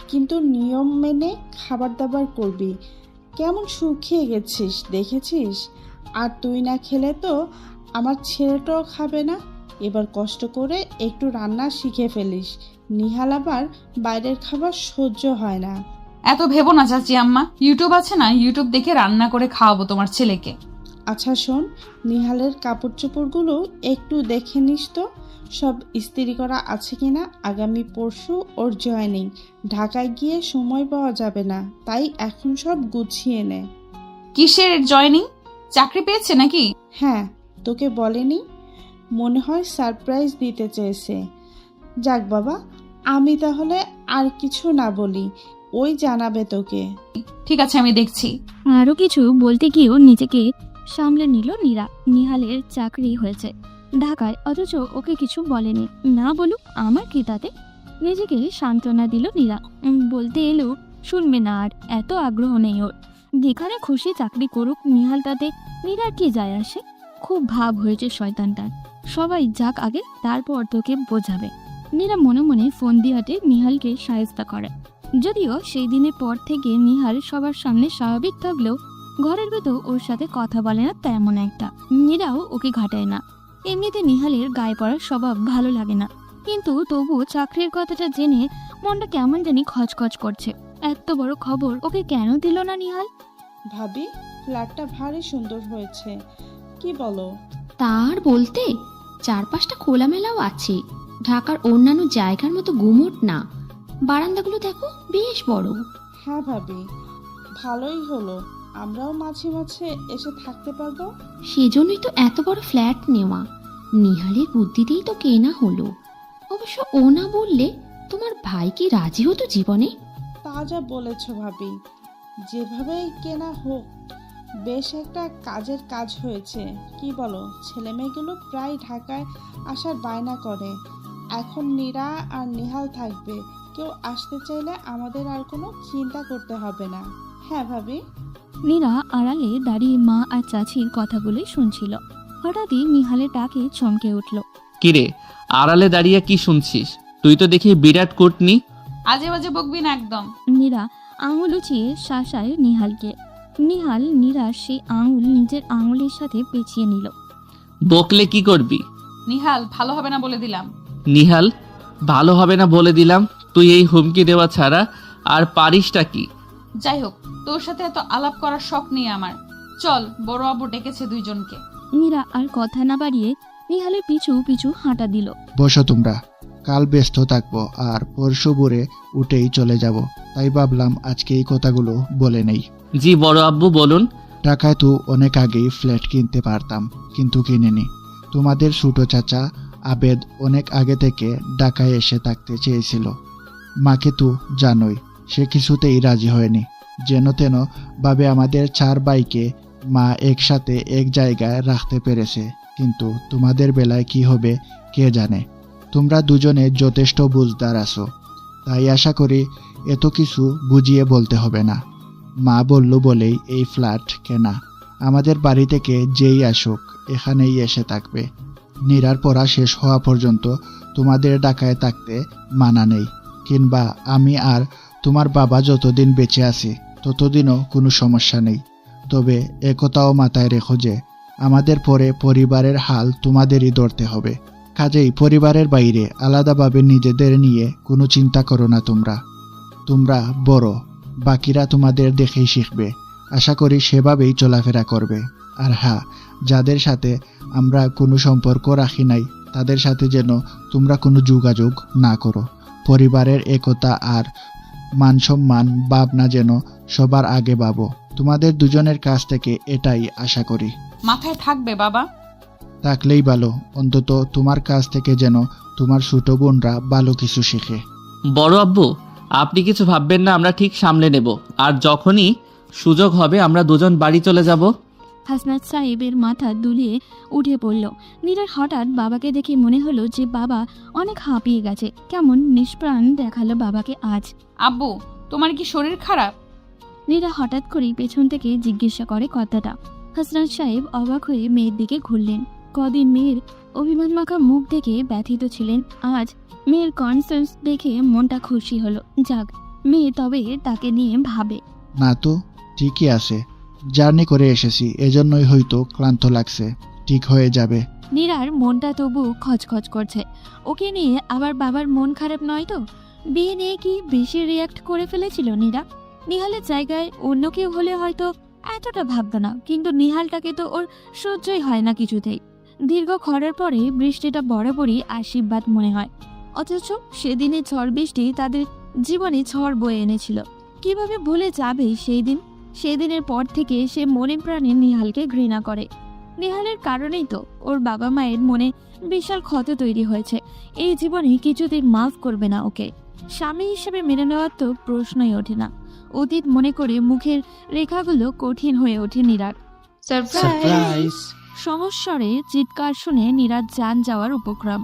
কিন্তু নিয়ম মেনে খাবার দাবার করবি। কেমন শুকিয়ে গেছিস দেখেছিস? আর তুই না খেলে তো আমার ছেলেটাও খাবে না। এবার কষ্ট করে একটু রান্না শিখে ফেলিস। নিহাল আবার বাইরের খাবার সহ্য হয় না। এত ভেবো না চাচি আম্মা, ইউটিউব আছে না, ইউটিউব দেখে রান্না করে খাওয়াবো তোমার ছেলেকে। আচ্ছা শোন, নিহালের কাপড় চোপড়গুলো একটু দেখে নিস তো, সব ইস্ত্রি করা আছে কিনা। আগামী পরশু ওর জয়েনিং, ঢাকায় গিয়ে সময় পাওয়া যাবে না, তাই এখন সব গুছিয়ে নে। কিসের জয়েনিং? চাকরি পেয়েছে নাকি? হ্যাঁ, তোকে বলেনি? মনে হয় সারপ্রাইজ দিতে চেয়েছে। যাক বাবা, আমি তাহলে আর কিছু না বলি, ওই জানাবে তোকে। ঠিক আছে, আমি দেখছি। আরো কিছু বলতে গিয়েও নিজেকে সামলে নিল নীরা। নিহালের চাকরি হয়েছে ঢাকায়, অথচ ওকে কিছু বলেনি। না বলুক, আমার কি তাতে? নিজেকে সান্ত্বনা দিল নীরা। বলতে এলেও শুনবে না, আর এত আগ্রহ নেই ওর। যেখানে খুশি চাকরি করুক নিহাল, তাতে নীরার কি যায় আসে? খুব ভাব হয়েছে শয়তানটার। সবাই যাক আগে, তারপর তোকে বোঝাবে। নীরা মনে মনে ফোন দিয়াতে নিহালকে সায়স্তা করে। যদিও সেই দিনের পর থেকে নিহাল সবার সামনে স্বাভাবিক থাকলেও ঘরের ভেতর ওর সাথে কথা বলে না তেমন একটা। নীরাও ওকে ঘাটায় না। এমনিতে নিহালের গায়ে পড়ার স্বভাব ভালো লাগে না, কিন্তু তবুও চাকরির কথাটা জেনে মনটা কেমন জানি খচখচ করছে। এত বড় খবর ওকে কেন দিল না নিহাল? ভাবি, ফ্ল্যাটটা ভারী সুন্দর হয়েছে, কি বলো? তার বলতে 4-5টা খোলামেলাও আছে। ঢাকার অন্যান্য জায়গার মতো গুমোট না। বারান্দাগুলো দেখো, বেশ বড়। হ্যাঁ ভাবি, ভালোই হলো, আমরাও মাঝে মাঝে এসে থাকতে পারবো। সেজন্যই তো এত বড় ফ্ল্যাট নেওয়া। নিহালের বুদ্ধিতেই তো কেনা হলো। অবশ্য ও না বললে তোমার ভাই কি রাজি হতো জীবনে? তা যা বলেছ ভাবি, যেভাবেই কেনা হোক, বেশ একটা কাজের কাজ হয়েছে। কি বলো? ছেলে মেয়েগুলো প্রায় ঢাকায় আসার বায়না করে। এখন নীরা আর নিহাল থাকবে, কেউ আসতে চাইলে আমাদের আর কোনো চিন্তা করতে হবে না। হ্যাঁ ভাবি। নীরা আড়ালে দাঁড়িয়ে মা আর চাচির কথাগুলোই শুনছিল। হঠাৎই নিহালের ডাকে চমকে উঠল। কিরে, আড়ালে দাঁড়িয়ে কি শুনছিস? তুই তো দেখি বিরাট কুটনি। আজে বাজে বকবি না একদম। নীরা আঙুল উঁচিয়ে শাসায় নিহালকে। নিহাল নীরার সেই আঙুল নিজের আঙুলের সাথে পেঁচিয়ে নিল। বকলে কি করবি? নিহাল, ভালো হবে না বলে দিলাম। নিহাল, ভালো হবে না বলে দিলাম? তুই এই হুমকি দেওয়া ছাড়া আর পারিসটা কি? যাই হোক, তোর সাথে এত আলাপ করার শখ নেই আমার। চল, বড় আব্বু ডেকেছে দুইজনকে। নীরা আর কথা না বাড়িয়ে নিহালের পিছু পিছু হাঁটা দিল। বসো তোমরা, কাল ব্যস্ত থাকবো আর পরশু ভোরে উঠেই চলে যাব, তাই ভাবলাম আজকে এই কথাগুলো বলে নেই। জি বড় আব্বু, বলুন। ঢাকায় তো অনেক আগেই ফ্ল্যাট কিনতে পারতাম, কিন্তু কিনিনি। তোমাদের ছোট চাচা আবেদ অনেক আগে থেকে ঢাকায় এসে থাকতে চেয়েছিল। মাকে তো জানোই, সে কিছুতেই রাজি হয়নি। যেন তেন ভাবে আমাদের 4 ভাইকে মা একসাথে এক জায়গায় রাখতে পেরেছে, কিন্তু তোমাদের বেলায় কি হবে কে জানে। তোমরা দুজনে যথেষ্ট বুঝদার আছো, তাই আশা করি এত কিছু বুঝিয়ে বলতে হবে না। মা বলল বলেই এই ফ্ল্যাট কেনা। আমাদের বাড়ি থেকে যেই আসুক এখানেই এসে থাকবে। নীরার পড়া শেষ হওয়া পর্যন্ত তোমাদের ঢাকায় থাকতে মানা নেই, কিংবা আমি আর তোমার বাবা যতদিন বেঁচে আছি ততদিনও কোনো সমস্যা নেই। তবে একথাও মাথায় রেখো যে আমাদের পরে পরিবারের হাল তোমাদেরই ধরতে হবে। কাজেই পরিবারের বাইরে আলাদাভাবে নিজেদের নিয়ে কোনো চিন্তা করো না। তোমরা বড়, বাকিরা তোমাদের দেখেই শিখবে। আশা করি সেভাবেই চলাফেরা করবে। আর হ্যাঁ, যাদের সাথে আমরা কোনো সম্পর্ক রাখি নাই তাদের সাথে যেন তোমরা কোনো যোগাযোগ না করো। পরিবারের একতা আর মান সম্মান ভাবনা যেন সবার আগে ভাবো। তোমাদের দুজনের কাছ থেকে এটাই আশা করি। মাথায় থাকবে বাবা। থাকলেই ভালো, অন্তত তোমার কাছ থেকে যেন তোমার ছোট বোনরা ভালো কিছু শেখে। বড় আব্বু, আপনি কিছু ভাববেন না, আমরা ঠিক সামলে নেব। আর যখনই সুযোগ হবে আমরা দুজন বাড়ি চলে যাব। হাসনাত সাহেবের মাথা দুলিয়ে উঠে পড়ল। নীরার হঠাৎ বাবাকে দেখে মনে হলো যে বাবা অনেক হাঁপিয়ে গেছে। কেমন নিষ্প্রাণ দেখালো বাবাকে আজ। আব্বু, তোমার কি শরীর খারাপ? নীরা হঠাৎ করেই পেছন থেকে জিজ্ঞাসা করে কথাটা। হাসনাত সাহেব অবাক হয়ে মেয়ের দিকে ঘুরলেন। কদিন মেয়ের অভিমান মাখা মুখ দেখে ব্যথিত ছিলেন, আজ মেয়ের কনসার্স দেখে মনটা খুশি হলো। যাক, মেয়ে তবে তাকে নিয়ে ভাবে না তো, ঠিকই আছে। জার্নি করে এসেছি, এজন্যই হয়তো ক্লান্ত লাগছে। ঠিক হয়ে যাবে। নীরার মনটা তবু খচখচ করছে। ওকে নিয়ে আবার বাবার মন খারাপ নয় তো? বিয়ে নিয়ে কি বেশি রিয়াক্ট করে ফেলেছিল নীরা? নিহালের জায়গায় অন্য কেউ হলে হয়তো এতটা ভাবতো না, কিন্তু নিহালটাকে তো ওর সহ্যই হয় না কিছুতেই। দীর্ঘ খরার পরে বৃষ্টিটা বরাবরই আশীর্বাদ মনে হয়, অথচ সেদিনে ঝড় বৃষ্টি তাদের জীবনে ঝড় বয়ে এনেছিল। কিভাবে ভুলে যাবে সেই দিন? সেদিনের পর থেকে সে মনে প্রাণে নিহালকে ঘৃণা করে। নিহালের কারণেই তো ওর বাবা মায়ের মনে বিশাল ক্ষত তৈরি হয়েছে। এই জীবনে কিছুতেই মাফ করবে না ওকে। স্বামী হিসেবে মেনে নেওয়ার তো প্রশ্নই ওঠে না। অতীত মনে করে মুখের রেখাগুলো কঠিন হয়ে ওঠে নীরার। সারপ্রাইজ! সমস্বরে চিৎকার শুনে নীরার যান যাওয়ার উপক্রম।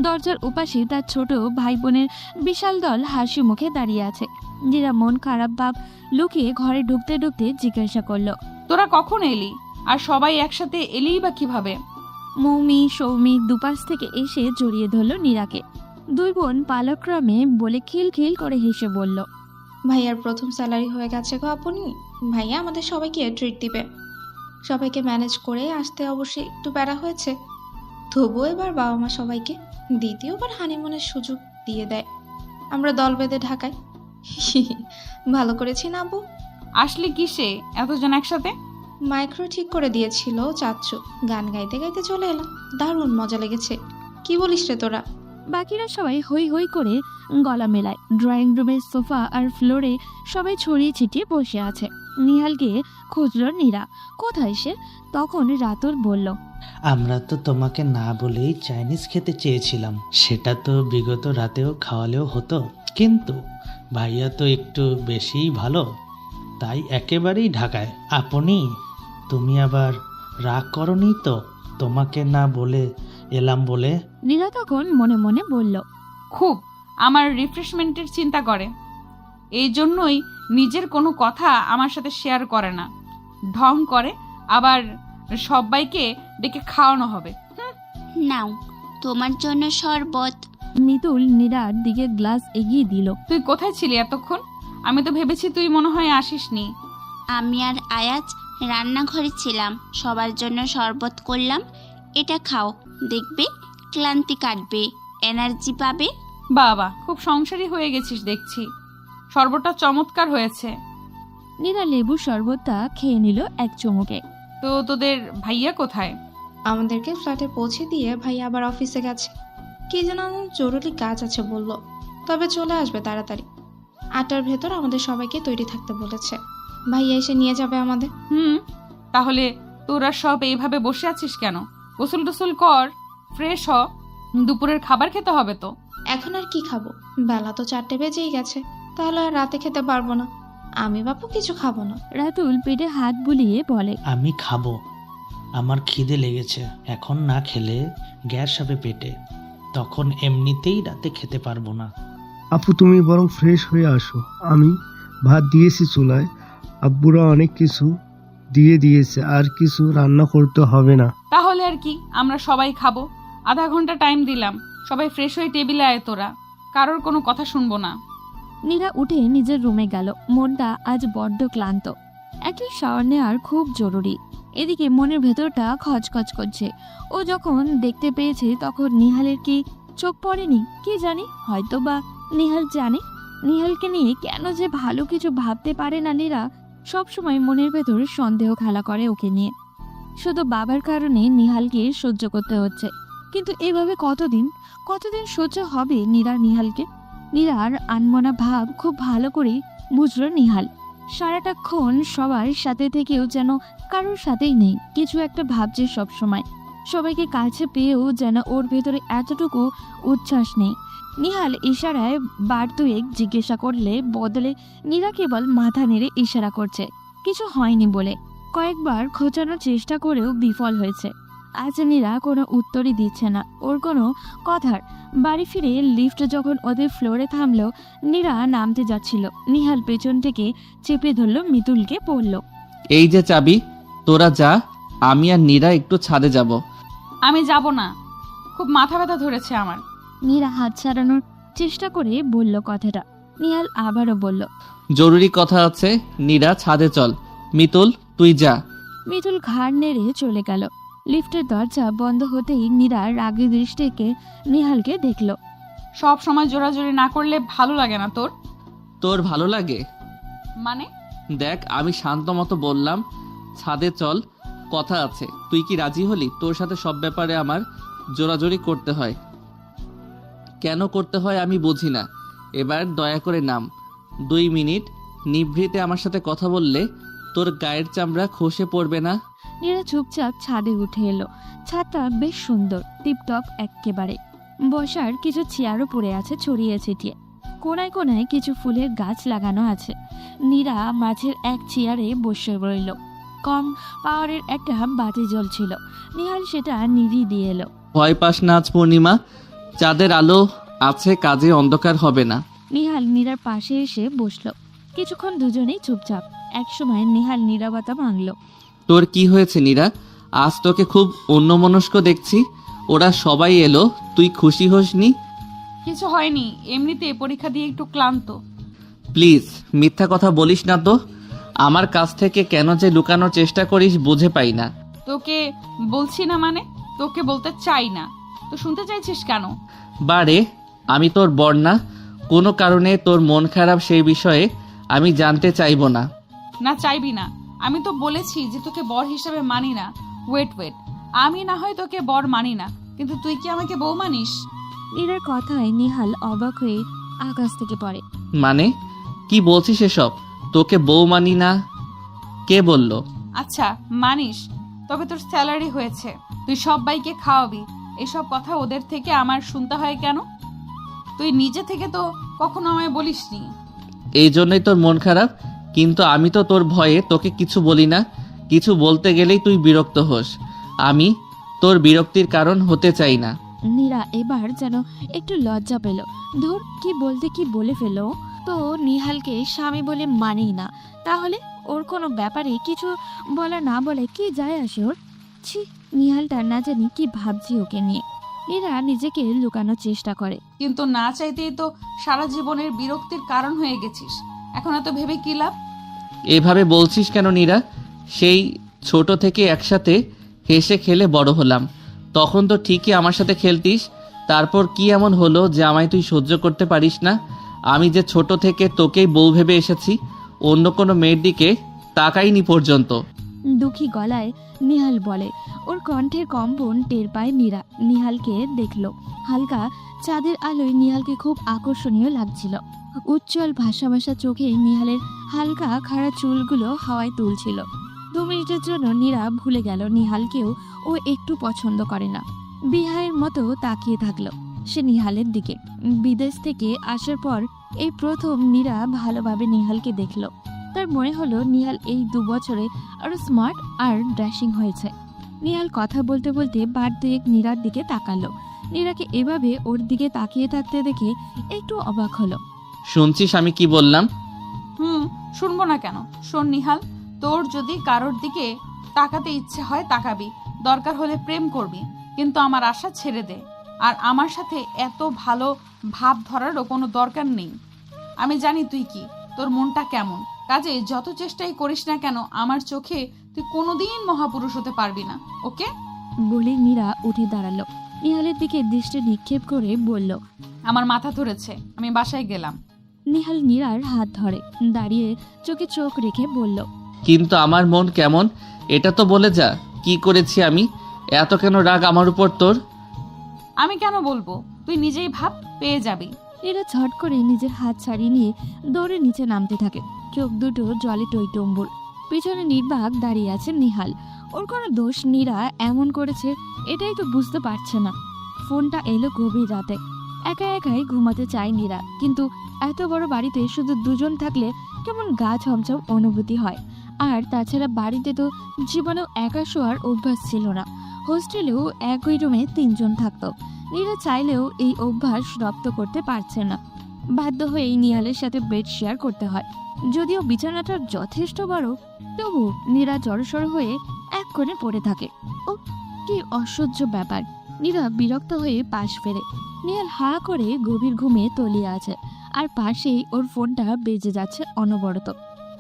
দরজার ওপাশে তার ছোট ভাই বোনের বিশাল দল হাসি মুখে দাঁড়িয়ে আছে। নীরা মন খারাপ ভাব লুকিয়ে ঘরে ঢুকতে ঢুকতে জিজ্ঞাসা করলো, তোরা কখন এলি? আর সবাই একসাথে এলিই বা কিভাবে? মৌমি সৌমি দুপাশ থেকে এসে জড়িয়ে ধরলো নীরাকে। দুই বোন পালক্রমে বলে খিলখিল করে হেসে বলল, ভাইয়ার প্রথম স্যালারি হয়ে গেছে গো আপনি। ভাইয়া আমাদের সবাইকে ট্রিট দিবে। সবাইকে ম্যানেজ করে আসতে অবশ্যই একটু প্যারা হয়েছে, তবুও এবার বাবা মা সবাইকে দ্বিতীয়বার হানিমুনের সুযোগ দিয়ে দেয়। আমরা দল বেঁধে ঢাকায়। ভালো করেছি না আব্বু? আসলে কিসে এতজন একসাথে? মাইক্রো ঠিক করে দিয়েছিল চাচ্ছু, গান গাইতে গাইতে চলে এলাম। দারুণ মজা লেগেছে। কি বলিস রে তোরা? বাকিরা সবাই হই হই করে গলা মেলায়। ড্রয়িং রুমের সোফা আর ফ্লোরে সবাই ছড়িয়ে ছিটিয়ে বসে আছে। নিহালকে খুঁজল নীরা, কোথায় সে? তখন রাতুল বলল, আমরা তো তোমাকে না বলেই চাইনিজ খেতে চেয়েছিলাম, সেটা তো বিগত রাতেও খাওয়ালেও হতো, কিন্তু ভাইয়া তো একটু বেশিই ভালো, তাই একেবারেই ঢাকায়। আপনি তুমি আবার রাগ করনি তো তোমাকে না বলে এলাম বলে? নীরা তখন মনে মনে বলল, খুব আমার রিফ্রেশমেন্টের চিন্তা করে, এই জন্যই নিজের কোনো কথা আমার সাথে শেয়ার করে না। ঢং করে, আবার সবাইকে ডেকে খাওয়ানো হবে। নাও তোমার জন্য শরবত। মিতুল নীরার দিকে গ্লাস এগিয়ে দিল। তুই কোথায় ছিলি এতক্ষণ? আমি তো ভেবেছি তুই মনে হয় আসিসনি। আমি আর আয়াজ রান্নাঘরে ছিলাম, সবার জন্য শরবত করলাম। এটা খাও, দেখবে ক্লান্তি কাটবে, এনার্জি পাবে। বাবা, খুব সংসারী হয়ে গেছিস দেখছি। শরবতটা চমৎকার হয়েছে। নীরা লেবুর শরবতটা খেয়ে নিল এক চুমুকে। তো তোদের ভাইয়া কোথায়? আমাদেরকে ফ্ল্যাটে পৌঁছে দিয়ে ভাইয়া আবার অফিসে গেছে। কি যেন জরুরি কাজ আছে বলল, তবে চলে আসবে তাড়াতাড়ি। 8টার ভেতর আমাদের সবাইকে তৈরি থাকতে বলেছে। ভাইয়া এসে নিয়ে যাবে আমাদের। তাহলে তোরা সব এইভাবে বসে আছিস কেন? গোসল টোসল কর, ফ্রেশ হ, দুপুরের খাবার খেতে হবে তো। এখন আর কি খাবো? বেলা তো 4টে বেজেই গেছে, তাহলে আর রাতে খেতে পারবো না। আমি বাপু কিছু খাবো না। রাতুল পেটে হাত বুলিয়ে বলে, আমি খাবো, আমার খিদে লেগেছে। এখন না খেলে গ্যাস হবে পেটে, তখন এমনিতেই রাতে খেতে পারবো না। আপু তুমি বরং ফ্রেশ হয়ে আসো, আমি ভাত দিয়েছি চুলায়, আব্বুরা অনেক কিছু দিয়ে দিয়েছে, আর কিছু রান্না করতে হবে না। তাহলে আর কি, আমরা সবাই খাবো। আধা ঘন্টা টাইম দিলাম, সবাই ফ্রেশ হয়ে টেবিলে আয় তোরা, কারোর কোনো কথা শুনবো না। নীরা উঠে নিজের রুমে গেল। মনটা আজ বড্ড ক্লান্ত, একটি শাওয়ার নেওয়ার খুব জরুরি। এদিকে মনের ভেতরটা খচখচ করছে। ও যখন দেখতে পেয়েছে তখন নিহালের কি চোখ পড়েনি কি জানি, হয়তো বা নিহাল জানে। নিহালকে নিয়ে কেন যে ভালো কিছু ভাবতে পারে না নীরা, সবসময় মনের ভেতর সন্দেহ খেলা করে ওকে নিয়ে। শুধু বাবার কারণে নিহালকে সহ্য করতে হচ্ছে, কিন্তু এভাবে কতদিন সহ্য হবে নীরার নিহালকে? নীরার আনমনা ভাব খুব ভালো করে বুঝলো নিহাল। সারাটাক্ষণ সবার সাথে থেকেও যেন কারোর সাথেই নেই, কিছু একটা ভাবছে সব সময়। সবাইকে কাছে পেয়েও যেন ওর ভেতরে এতটুকু উচ্ছ্বাস নেই। নিহাল ইশারায় বার দুয়েক জিজ্ঞাসা করলে বদলে নীরা কেবল মাথা নেড়ে ইশারা করছে, কিছু হয়নি বলে। কয়েকবার খোঁচানোর চেষ্টা করেও বিফল হয়েছে। আজ নীরা কোনো উত্তরই দিচ্ছে না ওর কোনো কথার। বাড়ি ফিরে লিফট যখন ওদের ফ্লোরে থামলো, নীরা নামতে যাচ্ছিল। নিহাল পেছন থেকে চেপে ধরল মিতুলকে, পড়ল, এই যে চাবি, তোরা যা, আমি আর নীরা একটু ছাদে যাব। আমি যাব না, খুব মাথা ব্যথা ধরেছে আমার। নীরা হাত ছাড়ানোর চেষ্টা করে বলল কথাটা। নিহাল আবারও বলল, জরুরি কথা আছে, নীরা ছাদে চল। মিতুল তুই যা। মিতুল ঘাড় নেড়ে চলে গেল। লিফটের দরজা বন্ধ হতেই নীরা রাগী দৃষ্টিকে নিহালকে দেখল। সব সময় জোরাজোরি না করলে ভালো লাগে না তোর? তোর ভালো লাগে মানে? দেখ, আমি শান্ত মতো বললাম ছাদে চল, কথা আছে। তুই কি রাজি হলি? তোর সাথে সব ব্যাপারে আমার জোরাজোরি করতে হয়। কেন করতে হয় আমি বুঝি না। এবার দয়া করে নাম। 2 মিনিট নিভৃতে আমার সাথে কথা বললে তোর গায়ের চামড়া খসে পড়বে না? নীরা চুপচাপ ছাদে উঠে এলো। ছাদটা বেশ সুন্দর, টিপটপ একেবারে। বসার কিছু চেয়ারও পড়ে আছে ছড়িয়ে ছিটিয়ে। কোনায় কোনায় কিছু ফুলের গাছ লাগানো আছে। নীরা মাঝের এক চেয়ারে বসে রইল। কম পাওয়ারের একটা বাতি জ্বলছিল। নিহাল সেটা নিভিয়ে দিয়ে এলো। ভয় পাস না, আজ পূর্ণিমা, চাঁদের আলো আছে, কাজে অন্ধকার হবে না। নিহাল নীরার পাশে এসে বসলো। কিছুক্ষণ দুজনেই চুপচাপ। একসময় নিহাল নীরবতা ভাঙল। তোর কি হয়েছে নীরা? আজ তোকে খুব অন্যমনস্ক দেখছি। ওরা সবাই এলো, তুই খুশি হোসনি? কিছু হয়নি, এমনিতে পরীক্ষা দিয়ে একটু ক্লান্ত। প্লিজ মিথ্যা কথা বলিস না তো। আমার কাছ থেকে কেন যে লুকানোর চেষ্টা করিস বুঝে পাই না। তোকে বলছি না মানে? তোকে বলতে চাই না তো শুনতে চাইছিস কেন? বারে, আমি তোর বর না, কোনো কারণে তোর মন খারাপ সেই বিষয়ে আমি জানতে চাইবো না। না চাইবি না? আমি তো বলেছি যে তোকে বর হিসাবে মানি না। ওয়েট, আমি না হয় তোকে বর মানি না, কিন্তু তুই কি আমাকে বউ মানিস? নীরার কথায় নিহাল অবাক হয়ে আকাশ থেকে পড়ে। মানে কি বলছিস এসব? তোকে বউ মানি না কে বলল? আচ্ছা মানিস, তবে তোর স্যালারি হয়েছে, তুই সবাইকে খাওয়াবি, এসব কথা ওদের থেকে আমার শুনতে হয় কেন? তুই নিজে থেকে তো কখনো আমায় বলিসনি। এই জন্যই তোর মন খারাপ? কিন্তু আমি তো তোর ভয়ে তোকে কিছু বলি না। কিছু বলতে গেলেই তুই বিরক্ত হোস। আমি তোর বিরক্তির কারণ হতে চাই না। নীরা এবার যেন একটু লজ্জা পেল। ধুর, কি বলতে কি বলে ফেলো। তো নিহালকে স্বামী বলে মানেই না, তাহলে ওর কোনো ব্যাপারে কিছু বলা না বলে কি যায় আসে ওর। ছি, নিহালটা না জানি কি ভাবছি ওকে নিয়ে। নীরা নিজেকে লুকানোর চেষ্টা করে। কিন্তু না চাইতেই তো সারা জীবনের বিরক্তির কারণ হয়ে গেছিস, এখন এত ভেবে কি লাভ? এভাবে বলছিস কেন নীরা? সেই ছোট থেকে একসাথে হেসে খেলে বড় হলাম, তখন তো ঠিকই আমার সাথে খেলতিস। তারপর কি এমন হলো যে আমায় তুই সহ্য করতে পারিস না? আমি যে ছোট থেকে তোকেই বউ ভেবে এসেছি, অন্য কোনো মেয়ের দিকে তাকাইনি পর্যন্ত। দুঃখী গলায় নিহাল বলে। ওর কণ্ঠের কম্পন টের পায় নীরা। নিহালকে দেখলো। হালকা চাঁদের আলোয় নিহালকে খুব আকর্ষণীয় লাগছিল। উজ্জ্বল ভাসা ভাসা চোখে নিহালের হালকা খাড়া চুলগুলো হাওয়ায় তুলছিল। 2 মিনিটের জন্য নীরা ভুলে গেল নিহালকেও ও একটু পছন্দ করে না। বিহায়ের মতো তাকিয়ে থাকলো সে নিহালের দিকে। বিদেশ থেকে আসার পর এই প্রথম নীরা ভালোভাবে নিহালকে দেখলো। তার মনে হলো নিহাল এই 2 বছরে আরো স্মার্ট আর ড্যাশিং হয়েছে। নিহাল কথা বলতে বলতে বার দুয়েক নীরার দিকে তাকালো। নীরাকে এভাবে ওর দিকে তাকিয়ে থাকতে দেখে একটু অবাক হলো। শুনছিস আমি কি বললাম? শুনবো না কেন? শোন নিহাল, তোর যদি কারোর দিকে তাকাতে ইচ্ছে হয় তাকাবি, দরকার হলে প্রেম করবি, কিন্তু আমার আশা ছেড়ে দে। আর আমার সাথে এত ভালো ভাব ধরারও কোনো দরকার নেই। আমি জানি তুই কি, তোর মনটা কেমন। কাজে যত চেষ্টাই করিস না কেন, আমার চোখে তুই কোনোদিন মহাপুরুষ হতে পারবি না, ওকে? বলে নীরা উঠে দাঁড়ালো। নিহালের দিকে দৃষ্টি নিক্ষেপ করে বলল, আমার মাথা ধরেছে, আমি বাসায় গেলাম। নিহাল নীরার হাত ধরে দাঁড়িয়ে চোখে চোখ রেখে বলল, কিন্তু আমার মন কেমন এটা তো বলে যা। কি করেছি আমি? এত কেন রাগ আমার উপর তোর? আমি কেন বলবো? তুই নিজেই ভাব, পেয়ে যাবি। নীরা ঝট করে নিজের হাত ছাড়িয়ে নিয়ে দৌড়ে নিচে নামতে থাকে। চোখ দুটো জলে টইটম্বুর। পিছনে নির্বাক দাঁড়িয়ে আছে নিহাল। ওর কোনো দোষ নীরা এমন করেছে এটাই তো বুঝতে পারছে না। ফোনটা এলো গভীর রাতে। একা একাই ঘুমাতে চায় নীরা, কিন্তু এত বড় বাড়িতে শুধু 2 জন থাকলে কেমন গা ছমছম অনুভূতি হয়। আর তাছাড়া বাড়িতে তো জীবনেও একা শোয়ার অভ্যাস ছিল না। হোস্টেলেও একই রুমে 3 জন থাকতো। নীরা চাইলেও এই অভ্যাস রপ্ত করতে পারছে না। বাধ্য হয়ে নিহালের সাথে বেড শেয়ার করতে হয়। যদিও বিছানাটা যথেষ্ট বড়, তবু নীরা জড়সড় হয়ে এক কোণে পড়ে থাকে। ও কি অসহ্য ব্যাপার! নীরা বিরক্ত হয়ে পাশ ফেরে। নিহাল হা করে গভীর ঘুমে তলিয়ে আছে, আর পাশেই ওর ফোনটা বেজে যাচ্ছে অনবরত।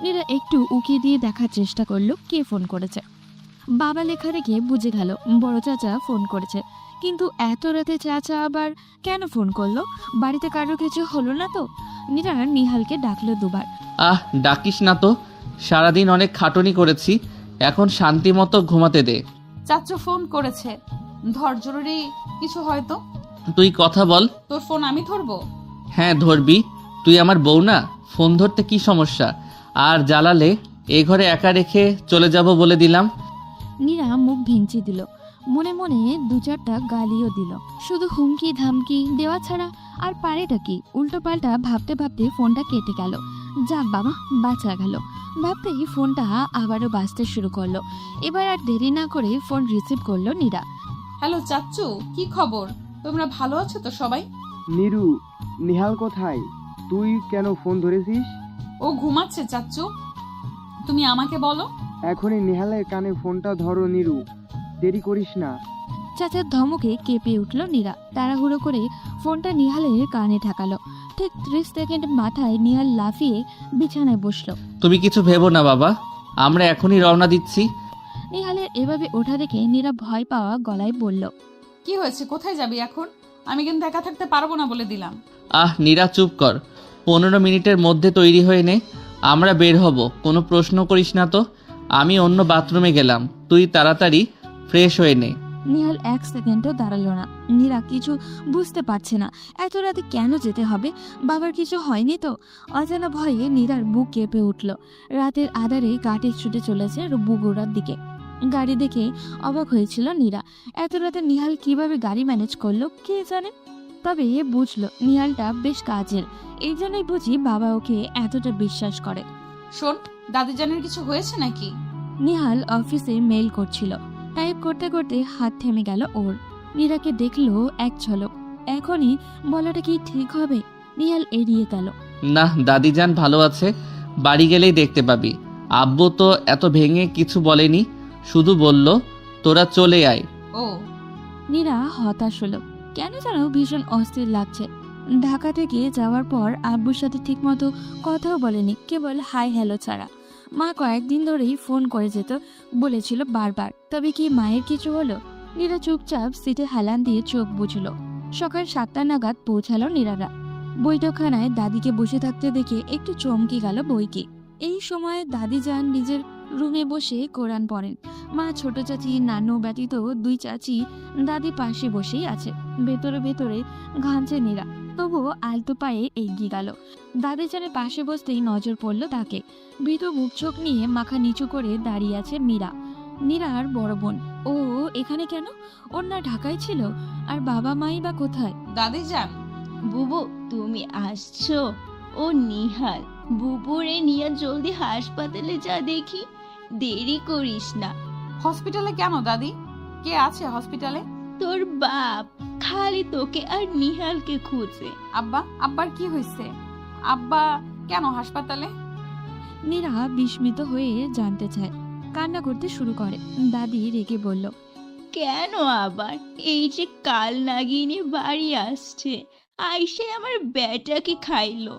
নীরা একটু উকিয়ে দিয়ে দেখার চেষ্টা করলো কে ফোন করেছে। বাবা লেখা রেখে বুঝে গেল বড় চাচা ফোন করেছে। কিন্তু এত রাতে চাচা আবার কেন ফোন করলো? বাড়িতে কারো কিছু হলো না তো? নীরা নিহালকে ডাকলো 2 বার। ডাকিস না তো, সারাদিন অনেক খাটুনি করেছি, এখন শান্তি মতো ঘুমাতে দে। চাচু ফোন করেছে, ধর, জরুরি কিছু হয়তো। তুই কথা বল। তোর ফোন আমি ধরবো? হ্যাঁ ধরবি, তুই আমার বউ না? ফোন ধরতে কি সমস্যা? আর জ্বালালে এ ঘরে একা রেখে চলে যাব বলে দিলাম। নীরা মুখ ভেঙচি দিল, মনে মনে 2-4টা গালিও দিল। শুধু হুমকি ধামকি দেওয়া ছাড়া আর পারেটা কি? উল্টো পাল্টা ভাবতে ভাবতে ফোনটা কেটে গেল। যাক বাবা, বাঁচা গেল ভাবতেই ফোনটা আবারও বাজতে শুরু করলো। এবার আর দেরি না করে ফোন রিসিভ করলো নীরা। হ্যালো চাচু, কি খবর? তোমরা ভালো আছো তো সবাই? নীরু, নিহাল কোথায়? তুই কেন ফোন ধরেছিস? ও ঘুমাচ্ছে চাচু, তুমি আমাকে বলো। এখনই নিহালের কানে ফোনটা ধরো নীরু, দেরি করিস না। চাচার ধমকে কেঁপে উঠল নীরা। তাড়াহুড়ো করে ফোনটা নিহালের কানে ঠেকালো। ঠিক 30 সেকেন্ড মাথায় নিহাল লাফিয়ে বিছানায় বসলো। তুমি কিছু ভেবো না বাবা, আমরা এখনই রওনা দিচ্ছি। নিহালের এভাবে ওঠা দেখে নীরা ভয় পাওয়া গলায় বলল, কি হয়েছে? কোথায় যাবি এখন? আমি কিন্তু একা থাকতে পারবো না বলে দিলাম। নীরা চুপ কর, 15 মিনিটের মধ্যে তৈরি হয়ে নে, আমরা বের হব। কোনো প্রশ্ন করিস না তো। আমি অন্য বাথরুমে গেলাম, তুই তাড়াতাড়ি ফ্রেশ হয়ে নে। নিহাল 1 সেকেন্ডও দাঁড়ালো না। নীরা কিছু বুঝতে পারছে না এত রাতে কেন যেতে হবে। বাবার কিছু হয়নি তো? অজানা ভয়ে নীরার বুক কেঁপে উঠল। রাতের আধারে গাড়ি ছুটে চলেছে বগুড়ার দিকে। গাড়ি দেখে অবাক হয়েছিল নীরা। এত রাতে নিহাল কিভাবে গাড়ি ম্যানেজ করলো কে জানে। তবে বুঝলো নিহালটা বেশ কাজের, এই জন্যই বুঝি বাবা ওকে এতটা বিশ্বাস করে। শোন, দাদিজানের কিছু হয়েছে নাকি? নিহাল অফিসে মেইল করছিল। টাইপ করতে করতে হাত থেমে গেল ওর। নীরাকে দেখলো এক ঝলক। এখনই বলাটা কি ঠিক হবে? নিহাল এড়িয়ে গেল। না, দাদিজান ভালো আছে, বাড়ি গেলেই দেখতে পাবি। আব্বু তো এত ভেঙে কিছু বলেনি, শুধু বলল তোরা চলে আয়। ও নীরা হতাশ হলো, কেন যেন ভীষণ অস্থির লাগছে। ঢাকা থেকে যাওয়ার পর আব্বুর সাথে ঠিকমতো কথাও বলেনি, কেবল হাই হ্যালো ছাড়া। মা কয়েকদিন ধরেই ফোন করে যেত বলেছিল বারবার, তবে কি মায়ের কিছু হলো? নীরা চুপচাপ সিটে হেলান দিয়ে চোখ বুঝল। সকাল 7টা নাগাদ পৌঁছালো নীরারা। বৈঠকখানায় দাদিকে বসে থাকতে দেখে একটু চমকে গেল বইকে। এই সময় দাদি যান নিজের রুমে বসে কোরআন পড়েন। মা, ছোট চাচি, নানু ব্যতীত 2 চাচি দাদি পাশে বসেই আছে। ভেতরে ভেতরে ঘামছে নীরা, তবুও আলতো পায়ে এগিয়ে গেল। দাদি জানের পাশে বসতেই নজর পড়ল তাকে। ভীত মুখ চোখ নিয়ে মাথা নিচু করে দাঁড়িয়ে আছে মীরা, নীরার বড় বোন। ও এখানে কেন? ওর না ঢাকায় ছিল? আর বাবা মাই বা কোথায়? দাদি যান। বুবু, তুমি আসছো? ও নিহাল, বুবুরে নিয়ে জলদি হাসপাতালে যা দেখি, দেরি করিস না। হসপিটালে কেন দাদি? কে আছে হসপিটালে? তোর বাপ খালি তোকে আর নিহালকে খুঁজে। আব্বার কি হয়েছে? আব্বা কেন হাসপাতালে? নীরা বিস্মিত হয়ে জানতে চায়, কান্না করতে শুরু করে। দাদি রেগে বলল, কেন আবার? এই যে কাল নাগিনী বাড়ি আসছে, আইসে আমার ব্যাটাকে খাইলো।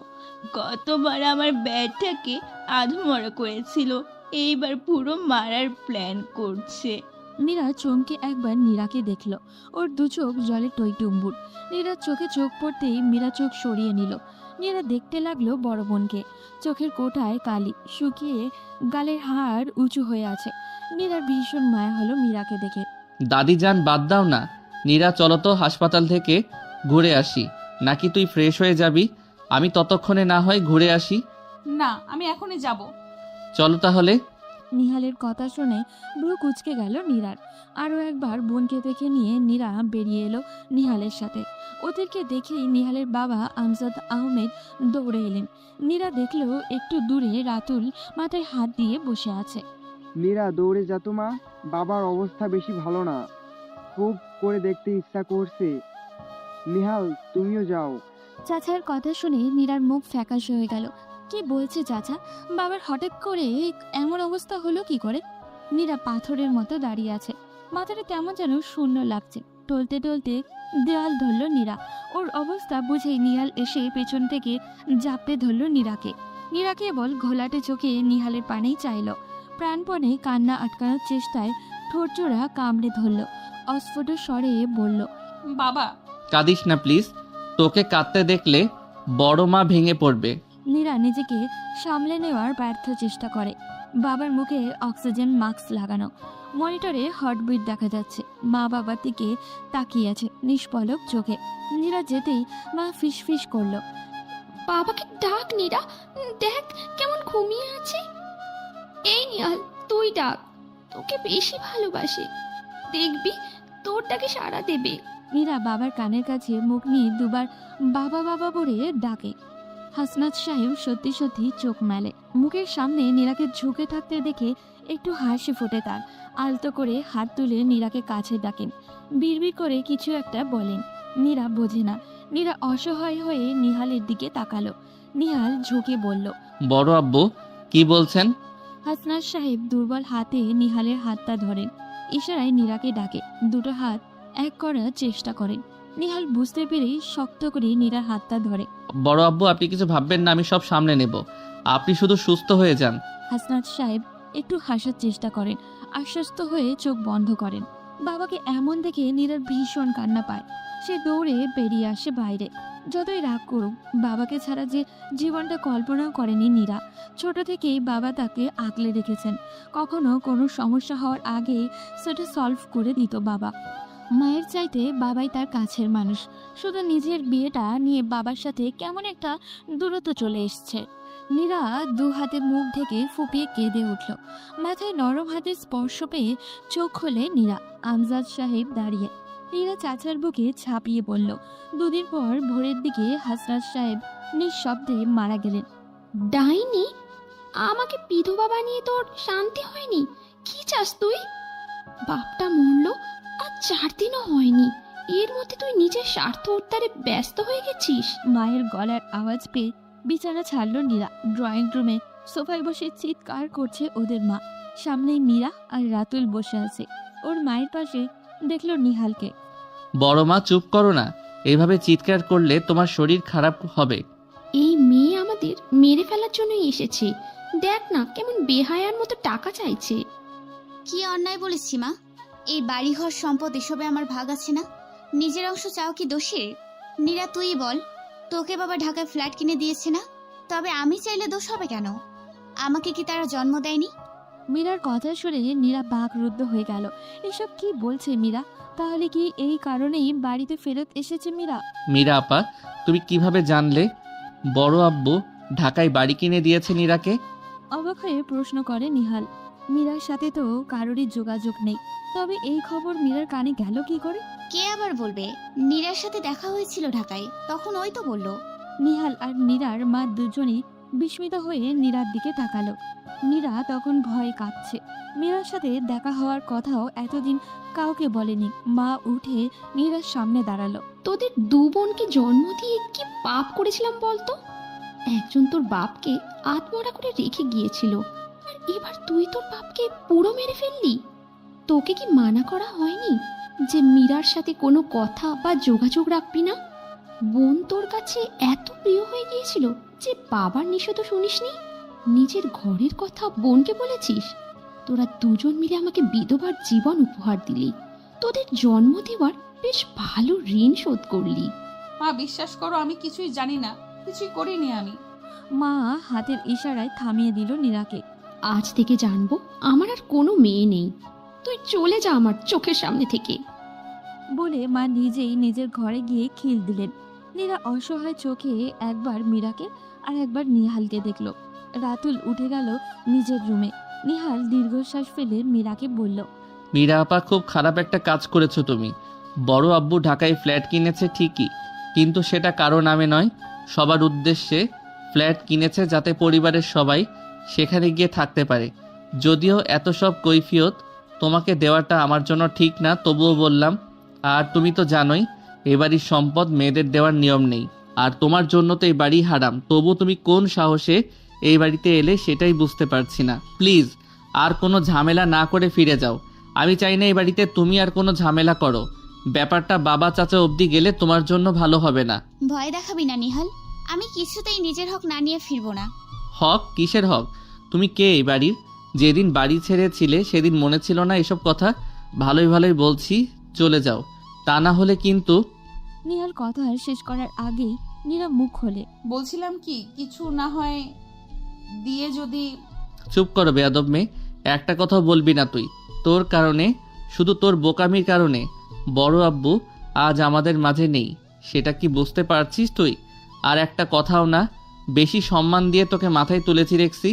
গতবার আমার ব্যাটাকে আধমরা করেছিল, এইবার পুরো মারার প্ল্যান করছে। নীরা চমকে একবার নীরাকে দেখল। ওর 2 চোখ জলে টইটুম্বুর। নীরার চোখে চোখ পড়তেই মীরা চোখ সরিয়ে নিল। নীরা দেখতে লাগলো বড় বোনকে। চোখের কোঠায় কালি, শুকিয়ে গালের হাড় উঁচু হয়ে আছে। নীরার ভীষণ মায়া হলো মীরাকে দেখে। দাদি যান, বাদ দাও না। নীরা, চলো তো হাসপাতাল থেকে ঘুরে আসি। নাকি তুই ফ্রেশ হয়ে যাবি? আমি ততক্ষণে না হয় ঘুরে আসি। না, আমি এখনই যাব। চলো তাহলে। নিহালের কথা শুনে ব্রু কুচকে গেল নীরার। আরও একবার বোনকে দেখে নিয়ে নীরা বেরিয়ে এলো নিহালের সাথে। ওদেরকে দেখেই নিহালের বাবা আমজাদ আহমেদ দৌড়ে এলেন। নীরা দেখলো একটু দূরে রাতুল মাথায় হাত দিয়ে বসে আছে। মীরা, দৌড়ে যা তো মা, বাবার অবস্থা বেশি ভালো না, খুব করে দেখতে ইচ্ছা করছে। নিহাল, তুমিও যাও। চাচার কথা শুনে নীরার মুখ ফ্যাকাশ হয়ে গেল। কি বলছে চাচা? বাবার হঠাৎ করে এমন অবস্থা হলো কি করে? নীরা পাথরের মতো দাঁড়িয়ে আছে, মাথাটা কেমন যেন শূন্য লাগছে। টলতে টলতে দেওয়াল ধরল নীরা। ওর অবস্থা বুঝেই নিহাল এসে পেছন থেকে জাপটে ধরল নীরাকে। নীরা কেবল ঘোলাটে চোখে নিহালের পানেই চাইল। প্রাণপণে কান্না আটকানোর চেষ্টায় ঠোঁটজোড়া কামড়ে ধরল। অস্ফুট স্বরে বলল, বাবা। কাঁদিস না প্লিজ, তোকে কাঁদতে দেখলে বড় মা ভেঙে পড়বে। নীরা নিজেকে সামলে নেওয়ার ব্যর্থ চেষ্টা করে। বাবার মুখে অক্সিজেন মাস্ক লাগানো, মনিটরে হার্টবিট দেখা যাচ্ছে। মা বাবার দিকে তাকিয়ে আছে নিষ্পলক চোখে। নীরা যেতেই মা ফিসফিস করলো, বাবাকে ডাক নীরা, দেখ কেমন ঘুমিয়ে আছে। এই নিহাল, তুই ডাক, তোকে বেশি ভালোবাসে, দেখবি তোর ডাকে সাড়া দেবে। নীরা বাবার কানের কাছে মুখ নিয়ে দুবার বাবা বাবা বলে ডাকে। হাসনাত সাহেব সত্যি সত্যি চোখ মেলে। মুখের সামনে নীরাকে ঝুঁকে থাকতে দেখে একটু হাসি ফোটে তার। আলতো করে হাত তুলে নীরাকে কাছে ডাকেন, বিড়বিড় করে কিছু একটা বলেন। নীরা বোঝে না। নীরা অসহায় হয়ে নিহালের দিকে তাকালো। নিহাল ঝুঁকে বলল, বড় আব্বু কি বলছেন? হাসনাত সাহেব দুর্বল হাতে নিহালের হাতটা ধরেন। ইশারায় নীরাকে ডাকে, 2টো হাত এক করার চেষ্টা করেন। নিহাল বুঝতে পেরেই শক্ত করে নীরার হাতটা ধরে। বড় আব্বু, আপনি কিছু ভাববেন না, আমি সব সামলে নেব। আপনি শুধু সুস্থ হয়ে যান। হাসনাত সাহেব একটু হাসার চেষ্টা করেন, আশ্বস্ত হয়ে চোখ বন্ধ করেন। বাবাকে এমন দেখে নীরার ভীষণ কান্না পায়। সে দৌড়ে বেরিয়ে আসে বাইরে। যতই রাগ করুক, বাবাকে ছাড়া যে জীবনটা কল্পনাও করেনি নীরা। ছোট থেকেই বাবা তাকে আগলে রেখেছেন। কখনো কোনো সমস্যা হওয়ার আগে সেটা সলভ করে দিত বাবা। মায়ের চাইতে বাবাই তার কাছের মানুষ। শুধু নিজের বিয়েটা নিয়ে বাবার সাথে কেমন একটা দূরত্ব চলে এসছে। নীরা 2 হাতে মুখ ঢেকে ফুপিয়ে কেঁদে উঠল। মাথায় নরম হাতের স্পর্শ পেয়ে চোখ খুলে নীরা। আমজাদ সাহেব দাঁড়িয়ে। নীরা চাচার বুকে ঝাঁপিয়ে পড়ল। 2 দিন পর ভোরের দিকে হাসনাত সাহেব নিঃশব্দে মারা গেলেন। ডাইনি, আমাকে বিধবা বানিয়ে তোর শান্তি হয়নি? কি চাস তুই? বাপটা মরলো আর 4 দিনও হয়নি, এর মধ্যে তুই নিজের স্বার্থ উদ্ধারে ব্যস্ত হয়ে গেছিস। মায়ের গলার আওয়াজ পেয়ে বিছানা ছাড়ল নীরা। ড্রয়িং রুমে সোফায় বসে চিৎকার করছে ওদের মা। সামনেই মীরা আর রাতুল বসে আছে। ওর মায়ের পাশে দেখলো নিহালকে। বড় মা চুপ করো না, এইভাবে চিৎকার করলে তোমার শরীর খারাপ হবে। এই মেয়ে আমাদের মেরে ফেলার জন্যই এসেছে। দেখ না কেমন বেহায়ার মতো টাকা চাইছে। কি অন্যায় বলেছি মা? এই বাড়িঘর সম্পদ এসবে আমার ভাগ আছে না? নিজের অংশ চাও কি দোষের? নীরা তুই বল, তোকে বাবা ঢাকায় ফ্ল্যাট কিনে দিয়েছে না? তবে আমি চাইলে দোষ হবে কেন? আমাকে কি তারা জন্ম দেয়নি? মীরার কথা শুনে নীরা বাকরুদ্ধ হয়ে গেল। এসব কি বলছে মীরা? তাহলে কি এই কারণেই বাড়িতে ফেরত এসেছে মীরা? মীরা আপা, তুমি কিভাবে জানলে বড় আব্বু ঢাকায় বাড়ি কিনে দিয়েছে নীরাকে? অবাক হয়ে প্রশ্ন করে নিহাল। মীরার সাথে তো কারোরই যোগাযোগ নেই, তবে এই খবর মীরার কানে গেল কি করে? কে আবার বলবে? নীরার সাথে দেখা হয়েছিল ঢাকায়, তখন ওই তো বলল। নিহাল আর নীরার মা দুজনেই বিস্মিত হয়ে নীরার দিকে তাকালো। নীরা তখন ভয়ে কাঁপছে। মীরার সাথে দেখা হওয়ার কথাও এতদিন কাউকে বলেনি। মা উঠে নীরার সামনে দাঁড়ালো। তোদের দু বোনকে জন্ম দিয়ে কি পাপ করেছিলাম বলতো? একজন তোর বাপকে আত্মহত্যা করে রেখে গিয়েছিল, আর এবার তুই তোর বাপকে পুরো মেরে ফেললি। তোকে কি মানা করা হয়নি যে মীরার সাথে কোনো কথা বা যোগাযোগ রাখবি না? বোন তোর কাছে এত প্রিয় হয়ে গিয়েছিল যে বাবার নিষেধও শুনিসনি। নিজের ঘরের কথা বোনকে বলেছিস। তোরা দুজন মিলে আমাকে বিধবার জীবন উপহার দিলি। তোদের জন্ম দেওয়ার বেশ ভালো ঋণ শোধ করলি। মা বিশ্বাস করো, আমি কিছুই জানি না, কিছুই করিনি আমি। মা হাতের ইশারায় থামিয়ে দিল নীরাকে। আজ থেকে জানবো আমার আর কোনো মেয়ে নেই। তুই চলে যা আমার চোখের সামনে থেকে। বলে মা নিজেই নিজের ঘরে গিয়ে খিল দিলেন। নীরা অসহায় চোখে একবার মীরাকে আর একবার নিহালকে দেখল। রাতুল উঠে গেল নিজের রুমে। নিহাল দীর্ঘশ্বাস ফেলে মীরাকে বলল, মীরা আপা, খুব খারাপ একটা কাজ করেছো তুমি। বড় আব্বু ঢাকায় ফ্ল্যাট কিনেছে ঠিকই, কিন্তু সেটা কারো নামে নয়, সবার উদ্দেশ্যে ফ্ল্যাট কিনেছে যাতে পরিবারের সবাই সেখানে গিয়ে থাকতে পারে। যদিও এত সব কৈফিয়ত তোমাকে দেওয়াটা আমার জন্য ঠিক না, তবুও বললাম। আর তুমি তো জানোই এ বাড়ির সম্পদ মেয়েদের দেওয়ার নিয়ম নেই, আর তোমার জন্য তো এই বাড়ি হারাম। তবু তুমি কোন সাহসে এই বাড়িতে এলে সেটাই বুঝতে পারছি না। প্লিজ আর কোনো ঝামেলা না করে ফিরে যাও। আমি চাই না এই বাড়িতে তুমি আর কোনো ঝামেলা করো। ব্যাপারটা বাবা চাচা অবধি গেলে তোমার জন্য ভালো হবে না। ভয় দেখাবি না নিহাল, আমি কিছুতেই নিজের হক না নিয়ে ফিরবো না। হক? কিসের হক? তুমি কে এই বাড়ির? যেদিন বাড়ি ছেড়েছিলে সেদিন মনে ছিল না এসব কথা? ভালোই ভালোই বলছি, চলে যাও, তা না হলে কিন্তু। নিহাল কথা শেষ করার আগেই নীরা মুখ খোলে। বলছিলাম কি, কিছু না হয় দিয়ে যদি। চুপ করো বেয়াদব মেয়ে, একটা কথাও বলবি না তুই। তোর কারণে, শুধু তোর বোকামির কারণে বড় আব্বু আজ আমাদের মাঝে নেই, সেটা কি বুঝতে পারছিস তুই? আর একটা কথাও না, বেশি সম্মান দিয়ে তোকে মাথায় তুলেছি রেখছি।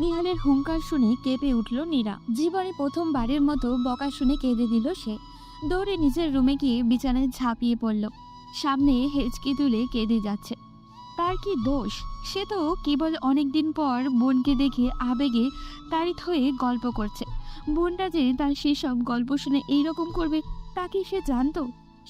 নিহালের হুঙ্কার শুনে কেঁপে উঠল নীরা। জীবনে প্রথমবারের মতো বকা শুনে কেঁদে দিল সে। দৌড়ে নিজের রুমে গিয়ে বিছানায় ঝাঁপিয়ে পড়ল। সামনে হেঁচকি তুলে কেঁদে যাচ্ছে। তার কি দোষ? সে তো কেবল অনেকদিন পর বোনকে দেখে আবেগে তাড়িত হয়ে গল্প করছে। বোনটা যে তার সেসব গল্প শুনে এইরকম করবে তা কি সে জানতো?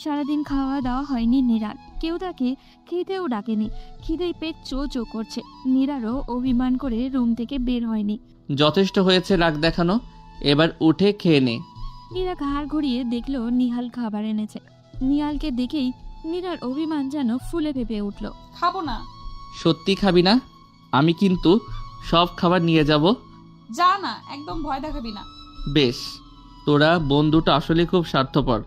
সারাদিন খাওয়া দাওয়া হয়নি নীরার, কেউ তাকে খেতেও ডাকেনি। খিদেই পেট চো চো করছে। নীরারও অভিমান করে রুম থেকে বের হয়নি। যথেষ্ট হয়েছে রাগ দেখানো, এবার উঠে খেয়ে নে। নীরা ঘাড় ঘুরিয়ে দেখলো নিহাল খাবার এনেছে। নিহালকে দেখেই নীরার অভিমান যেন ফুলে ফেপে উঠল। খাবো না। সত্যি খাবি না? আমি কিন্তু সব খাবার নিয়ে যাব। যা না, একদম ভয় দেখাবি না। বেশ, তোরা বোন দুটো আসলে খুব স্বার্থপর।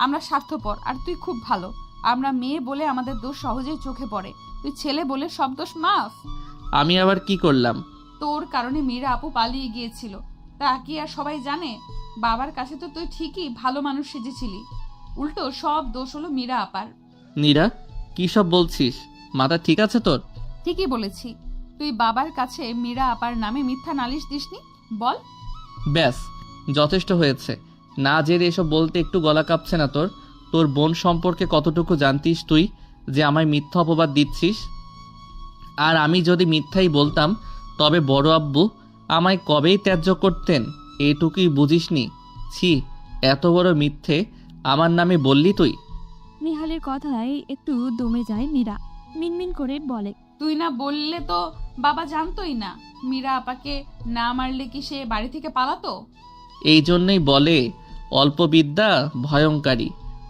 আমরা স্বার্থপর আর তুই খুব ভালো। আমরা মেয়ে বলে আমাদের দোষ সহজেই চোখে পড়ে, তুই ছেলে বলে সব দোষ মাফ। আমি আবার কি করলাম? তোর কারণে মীরা আপু পালিয়ে গিয়েছিল, তা কি আর সবাই জানে? বাবার কাছে তো তুই ঠিকই ভালো মানুষ সেজেছিলি, উল্টো সব দোষ হলো মীরা আপার। নীরা, কি সব বলছিস? মাথা ঠিক আছে তোর? ঠিকই বলেছি। তুই বাবার কাছে মীরা আপার নামে মিথ্যা নালিশ দিসনি? বল। ব্যাস, যথেষ্ট হয়েছে। না জেনে এসব বলতে একটু গলা কাঁপছে না তোর? তোর বোন সম্পর্কে কতটুকু জানতিস তুই যে আমায় মিথ্যা অপবাদ দিচ্ছিস? আর আমি যদি মিথ্যাই বলতাম তবে বড় আব্বু আমায় কবেই ত্যায্য করতেন, এটুকুই বুঝিসনি? ছি, এত বড় মিথ্যে আমার নামে বললি তুই? নিহালের কথায় একটু দমে যায় নীরা। মিনমিন করে বলে, তুই না বললে তো বাবা জানতোই না। মীরা আপাকে না মারলে কি সে বাড়ি থেকে পালাতো? এই জন্যই বলে অল্প বিদ্যা ভয়ঙ্করী।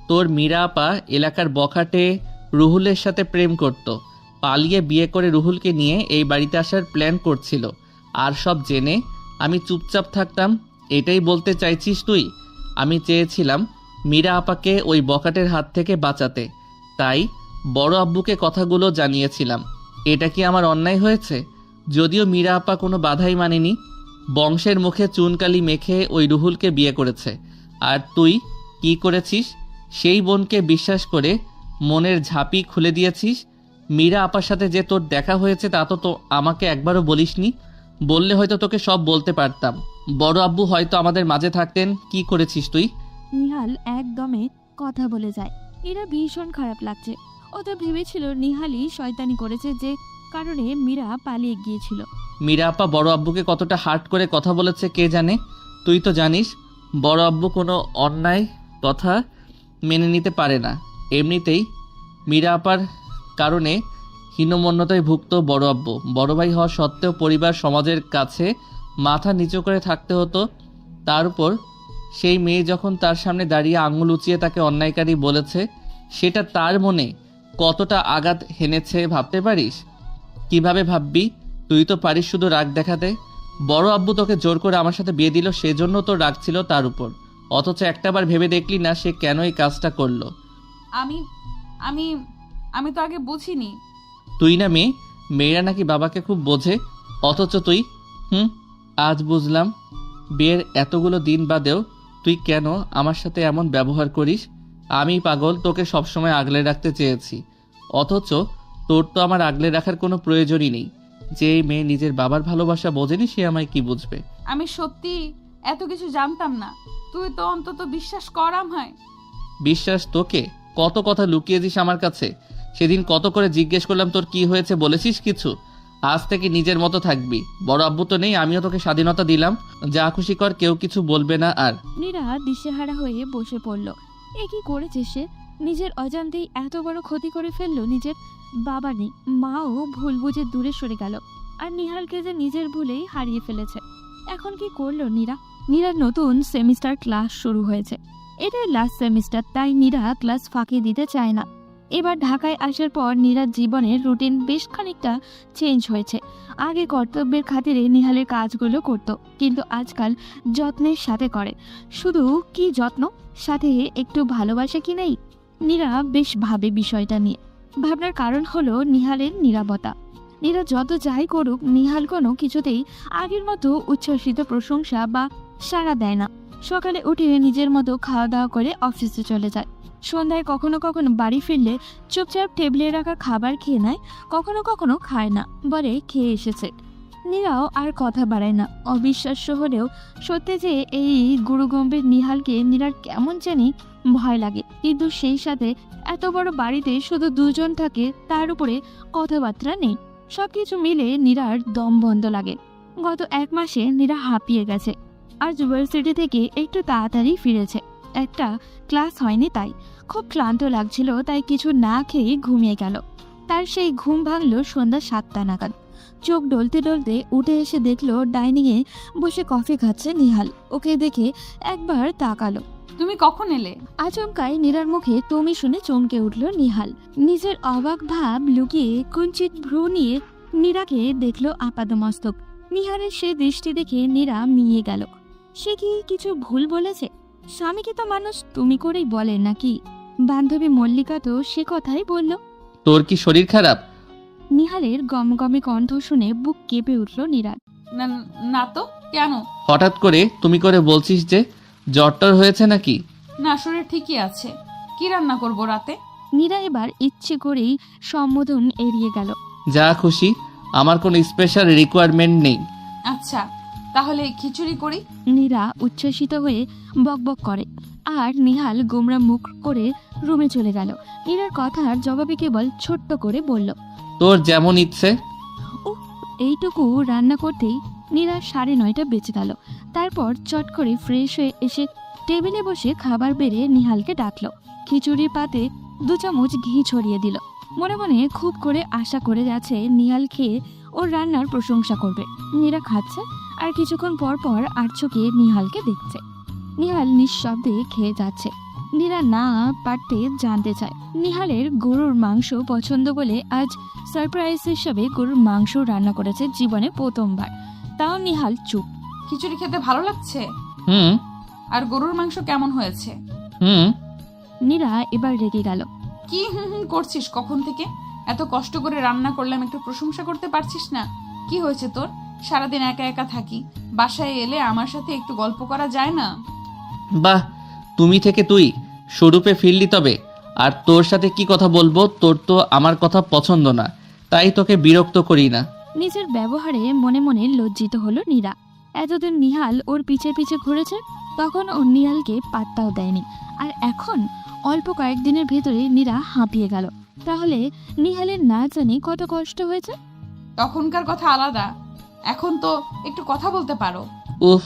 তোর মীরা আপা এলাকার বখাটে রুহুলের সাথে প্রেম করত, পালিয়ে বিয়ে করে রুহুলকে নিয়ে এই বাড়িতে আসার প্ল্যান করছিল। আর সব জেনে আমি চুপচাপ থাকতাম, এটাই বলতে চাইছিস তুই? আমি চেয়েছিলাম মীরা আপাকে ওই বখাটের হাত থেকে বাঁচাতে, তাই বড় আব্বুকে কথাগুলো জানিয়েছিলাম। এটা কি আমার অন্যায় হয়েছে? যদিও মীরা আপা কোনো বাধাই মানেনি, বংশের মুখে চুনকালি মেখে ওই রুহুলকে বিয়ে করেছে। আর তুই কি করেছিস? সেই বোনকে বিশ্বাস করে মনের ঝাঁপি খুলে দিয়েছিস। মীরা আপার সাথে যে তোর দেখা হয়েছে তা তো আমাকে একবারও বলিসনি। বললে হয়তো তোকে সব বলতে পারতাম। বড় আব্বু হয়তো আমাদের মাঝে থাকতেন। কি করেছিস তুই? নিহাল একদমে কথা বলে যায়। এরা ভীষণ খারাপ লাগছে। ও তো ভেবেছিল নিহালই শয়তানি করেছে, যে কারণে মীরা পালিয়ে গিয়েছিল। মীরা আপা বড় আব্বুকে কতটা হার্ট করে কথা বলেছে কে জানে। তুই তো জানিস বড় আব্বু কোনো অন্যায় কথা মেনে নিতে পারে না। এমনিতেই মীরা আপার কারণে হীনমন্যতায় ভুগত বড় আব্বু। বড় ভাই হওয়া সত্ত্বেও পরিবার সমাজের কাছে মাথা নিচু করে থাকতে হতো। তার উপর সেই মেয়ে যখন তার সামনে দাঁড়িয়ে আঙুল উঁচিয়ে তাকে অন্যায়কারী বলেছে, সেটা তার মনে কতটা আঘাত হেনেছে ভাবতে পারিস? কিভাবে ভাববি? তুই তো পারিস শুধু রাগ দেখাতে। বড় আব্বু তোকে জোর করে আমার সাথে বিয়ে দিল, সেজন্য তোর রাগ ছিল তার উপর। অথচ একটাবার ভেবে দেখলি না সে কেন এই কাজটা করলো? আমি আমি আমি তো আগে বুঝিনি। তুই না মেয়ে, মেয়েরা নাকি বাবাকে খুব বোঝে, অথচ তুই আজ বুঝলাম। বিয়ের এতগুলো দিন বাদেও তুই কেন আমার সাথে এমন ব্যবহার করিস। আমি পাগল, তোকে সবসময় আগলে রাখতে চেয়েছি, অথচ তোর তো আমার আগলে রাখার কোনো প্রয়োজনই নেই। যে এই মেয়ে নিজের বাবার ভালোবাসা বোঝেনি, সে আমায় কি বুঝবে? আমি সত্যি এত কিছু জানতাম না। তুই তো অন্তত বিশ্বাস কর আমায়। বিশ্বাস তোকে? কত কথা লুকিয়েছিস আমার কাছে। সেদিন কত করে জিজ্ঞেস করলাম তোর কি হয়েছে, বলেছিস কিছু? আজ থেকে নিজের মতো থাকবি। বড় আব্বু তো নেই, আমিও তোকে স্বাধীনতা দিলাম, যা খুশি কর, কেউ কিছু বলবে না আর। নীরা দিশেহারা হয়ে বসে পড়ল। এ কি করেছে সে? নিজের অজান্তেই এত বড় ক্ষতি করে ফেললো। নিজের বাবা নেই, মাও ভুল বুঝে দূরে সরে গেল, আর নিহালকে যে নিজের ভুলেই হারিয়ে ফেলেছে। এখন কি করলো নীরা? নীরার নতুন সেমিস্টার ক্লাস শুরু হয়েছে। এটাই লাস্ট সেমিস্টার, তাই নীরা ক্লাস ফাঁকি দিতে চায় না। এবার ঢাকায় আসার পর নীরার জীবনের রুটিন বেশ খানিকটা চেঞ্জ হয়েছে। আগে কর্তব্যের খাতিরে নিহালের কাজগুলো করত, কিন্তু আজকাল যত্নের সাথে করে। শুধু কি যত্ন, সাথে একটু ভালোবাসা কি নেই? নীরা বেশ ভাবে বিষয়টা নিয়ে। ভাবনার কারণ হলো নিহালের নীরবতা। নীরা যত যাই করুক, নিহাল কোনো কিছুতেই আগের মতো উচ্ছ্বসিত প্রশংসা বা সাড়া দেয় না। সকালে উঠে নিজের মতো খাওয়া দাওয়া করে অফিসে চলে যায়। সন্ধ্যায় কখনো কখনো বাড়ি ফিরলে চুপচাপ টেবিলে রাখা খাবার খেয়ে নেয়, কখনো কখনো খায় না, বলে খেয়ে এসেছে। নীরাও আর কথা বাড়ায় না। অবিশ্বাস্য হলেও সত্যি যে এই গুরুগম্ভীর নিহালকে নীরার কেমন জানি ভয় লাগে। কিন্তু সেই সাথে এত বড় বাড়িতে শুধু দুজন থাকে, তার উপরে কথাবার্তা নেই। সবকিছু মিলে নীরার দম বন্ধ লাগে। গত 1 মাসে নীরা হাঁপিয়ে গেছে। আজ ইউনিভার্সিটি থেকে একটু তাড়াতাড়ি ফিরেছে। একটা ক্লাস হয়নি, তাই খুব ক্লান্ত লাগছিল, তাই কিছু না খেয়ে ঘুমিয়ে গেল। তার সেই ঘুম ভাঙল সন্ধ্যা 7টা নাগাদ। চোখ ডলতে ডলতে উঠে এসে দেখলো ডাইনিংয়ে বসে কফি খাচ্ছে নিহাল। ওকে দেখে একবার তাকালো। তুমি কখন এলে? আচমকাই নীরার মুখে তুমি শুনে চমকে উঠল নিহাল। নিজের অবাক ভাব লুকিয়ে কুঞ্চিত ভ্রু নিয়ে নীরাকে দেখলো আপাদমস্তক। নিহালের সে দৃষ্টি দেখে নীরা মিয়ে গেল। সে কি কিছু ভুল বলেছে? স্বামীকে তো মানুষ তুমি করেই বলে নাকি? বান্ধবী মল্লিকা তো সে কথাই বলল। তোর কি শরীর খারাপ? নিহালের গমগমে কণ্ঠ শুনে বুক কেঁপে উঠল নীরার। না না তো, কেন? হঠাৎ করে তুমি করে বলছিস যে জ্বরটর হয়েছে নাকি? না, শরীর ঠিকই আছে। কি রান্না করব রাতে? নীরা এবার ইচ্ছে করেই সম্বোধন এড়িয়ে গেল। যা খুশি, আমার কোনো স্পেশাল রিকোয়ারমেন্ট নেই। আচ্ছা, তাহলে খিচুড়ি করি। নীরা উচ্ছ্বসিত হয়ে বকবক করে, আর নিহাল গোমরা মুখ করে রুমে চলে গেল। নীরার কথার জবাবে কেবল ছোট্ট করে বলল, তোর যেমন ইচ্ছে। এইটুকু রান্না করতেই নীরা 9:30 বেজে গেল। তারপর চট করে ফ্রেশ হয়ে এসে টেবিলে বসে খাবার বেড়ে নিহালকে ডাকলো। খিচুড়ির পাতে 2 চামচ ঘি ছড়িয়ে দিল। মনে মনে খুব করে আশা করে যাচ্ছে নিহাল খেয়ে ওর রান্নার প্রশংসা করবে। নীরা খাচ্ছে আর কিছুক্ষণ পর পর আর চোখে নিহালকে দেখছে। নিহাল নিঃশব্দে খেয়ে যাচ্ছে। নীরা না পারতে জানতে চায় নিহালের গরুর মাংস পছন্দ বলে আজ সারপ্রাইজ হিসেবে গরুর মাংস রান্না করেছে জীবনে প্রথমবার। তাও নিহাল চুপ। খিচুড়ি খেতে ভালো লাগছে? হুম আর গরুর মাংস কেমন হয়েছে? হুম নীরা এবার রেগে গেল। কি হুম হুম করছিস কখন থেকে? এত কষ্ট করে রান্না করলাম, একটু প্রশংসা করতে পারছিস না? কি হয়েছে তোর? সারাদিন একা একা থাকি, বাসায় এলে আমার সাথে একটু গল্প করা যায় না? বাহ, তুমি থেকে তুই স্বরূপে ফিরলি তবে। আর তোর সাথে কি কথা বলবো? তোর তো আমার কথা পছন্দ না, তাই তোকে বিরক্ত করি না। নিজের ব্যবহারে মনে মনে লজ্জিত হলো নীরা। এতদিন নিহাল ওর পিছে পিছে ঘুরেছে, তখন ও নিহালকে পাত্তাও দেয়নি। আর এখন অল্প কয়েকদিনের ভেতরে নীরা হাঁপিয়ে গেল। তাহলে নিহালের না জানি কত কষ্ট হয়েছে। তখনকার কথা আলাদা, এখন তো একটু কথা বলতে পারো। উফ,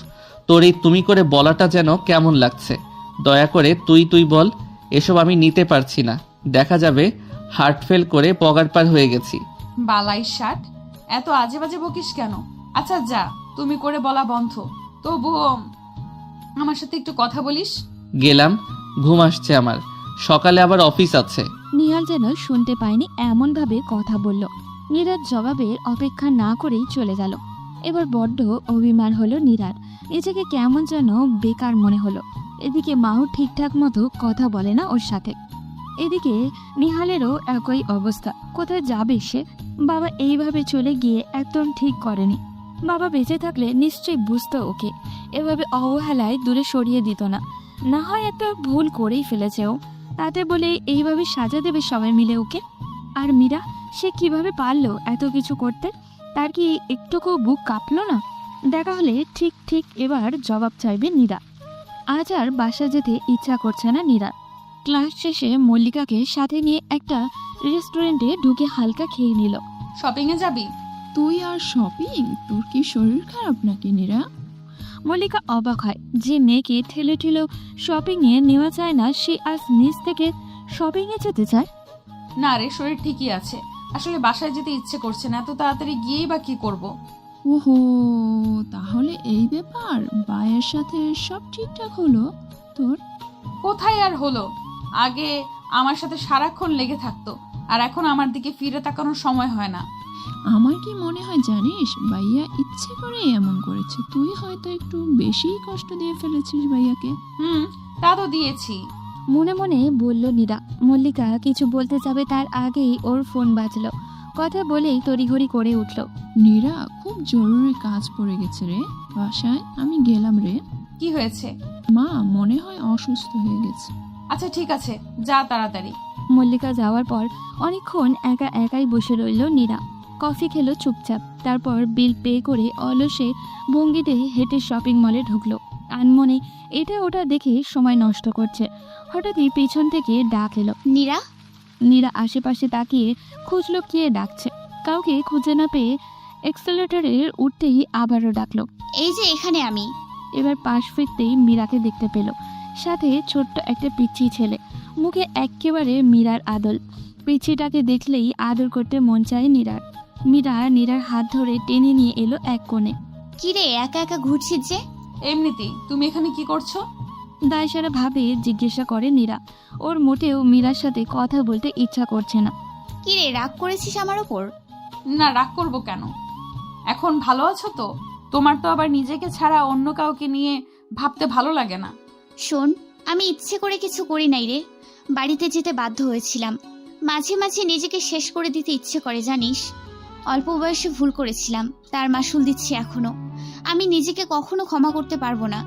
তোর এই তুমি করে বলাটা যেন কেমন লাগছে। দয়া করে তুই বল, এসব আমি নিতে পারছি না। দেখা যাবে হার্ট ফেল করে পগার পার হয়ে গেছি। বালাই শার্ট, এত আজে বাজে বকিস কেন? আচ্ছা যা, তুমি করে বলা বন্ধ। তবুও আমার সাথে একটু কথা বলিস। গেলাম, ঘুম আসছে আমার, সকালে আবার অফিস আছে। নিহাল যেন শুনতে পায়নি এমন ভাবে কথা বলল। নীরার জবাবের অপেক্ষা না করেই চলে গেল। এবার বড্ড অভিমান হলো নীরার, নিজেকে কেমন যেন বেকার মনে হলো। এদিকে মাও ঠিকঠাক মতো কথা বলে না ওর সাথে। এদিকে নিহালেরও একই অবস্থা, কোথায় যাবে সে? বাবা এইভাবে চলে গিয়ে একদম ঠিক করেনি। বাবা বেঁচে থাকলে নিশ্চয়ই বুঝতো ওকে, এভাবে অবহেলায় দূরে সরিয়ে দিত না। না হয় একটা ভুল করেই ফেলেছে ও, তাতে বলে এইভাবে সাজা দেবে সবাই মিলে ওকে? আর মীরা, সে কিভাবে পারলো এত কিছু করতে? তার কি একটুকু বুক কাঁপলো না? দেখা হলে ঠিক ঠিক এবার জবাব চাইবে নীরা। আজ আর বাসা যেতে ইচ্ছা করছে না নীরার। ক্লাস শেষে মল্লিকাকে সাথে নিয়ে একটা রেস্টুরেন্টে ঢুকে হালকা খেয়ে নিল। শপিং এ যাবি? তুই আর শপিং? তোর কি শরীর খারাপ নাকি নীরা? মল্লিকা অবাক হয়, যে মেয়েকে ঠেলে ঠেলে শপিং এ নেওয়া যায় না, সে আজ নিজ থেকে শপিং এ যেতে চায়। না রে, শরীর ঠিকই আছে, আসলে বাসায় যেতে ইচ্ছে করছে না। এত তাড়াতাড়ি গিয়েই বা কি করব? ওহো, তাহলে এই ব্যাপার। ভাইয়ের সাথে সব ঠিকঠাক হলো তোর? কোথায় আর হলো? আগে আমার সাথে সারাক্ষণ লেগে থাকতো, আর এখন আমার দিকে ফিরে তাকানোর সময় হয় না। আমার কি মনে হয় জানিস, ভাইয়া ইচ্ছে করে এমন করেছে। তুই হয়তো একটু বেশিই কষ্ট দিয়ে ফেলেছিস ভাইয়াকে। তা তো দিয়েছি। মনে মনে বলল নীরা। মল্লিকা কিছু বলতে যাবে তার আগেই ওর ফোন বাজলো। কথা বলেই তড়িঘড়ি করে উঠল। নীরা, খুব জরুরি কাজ পড়ে গেছে রে বাসায়, আমি গেলাম রে। কি হয়েছে? মা মনে হয় অসুস্থ হয়ে গেছে। আচ্ছা ঠিক আছে, যা তাড়াতাড়ি। মল্লিকা যাওয়ার পর অনেকক্ষণ একা একাই বসে রইল নীরা। কফি খেলো চুপচাপ, তারপর বিল পে করে অলসে ভঙ্গিতে হেঁটে শপিং মলে ঢুকলো। আনমনে এটা ওটা দেখে সময় নষ্ট করছে। হঠাৎই পেছন থেকে ডাক এলো, নীরা। নীরা আশেপাশে তাকিয়ে খুঁজলো কে ডাকছে। কাউকে খুঁজে না পেয়ে এক্সেলেটরের উঠতেই আবারও ডাকলো, এই যে এখানে আমি। এবার পাশ ফিরতেই মীরাকে দেখতে পেল, সাথে ছোট্ট একটা পিচ্ছি ছেলে, মুখে একেবারে মীরার আদল। পিচ্ছিটাকে দেখলেই আদর করতে মন চায় নীরার। মীরা নীরার হাত ধরে টেনে নিয়ে এলো এক কোণে। কি রে, একা একা ঘুরছিস যে? এমনিতেই। তুমি এখানে কি করছো? দায়সারা ভাবে জিজ্ঞাসা করে নীরা। ওর মোটেও মীরার সাথে কথা বলতে ইচ্ছা করছে না। কি রে, রাগ করেছিস আমার ওপর? না, রাগ করবো কেন? এখন ভালো আছো তো? তোমার তো আবার নিজেকে ছাড়া অন্য কাউকে নিয়ে ভাবতে ভালো লাগে না? শোন, আমি ইচ্ছে করে কিছু করি নাই রে। বাড়িতে যেতে বাধ্য হয়েছিলাম। মাঝে মাঝে নিজেকে শেষ করে দিতে ইচ্ছে করে জানিস। অল্প বয়সে ভুল করেছিলাম, তার মাসুল দিচ্ছি এখনো। আমি নিজেকে কখনো ক্ষমা করতে পারবো না।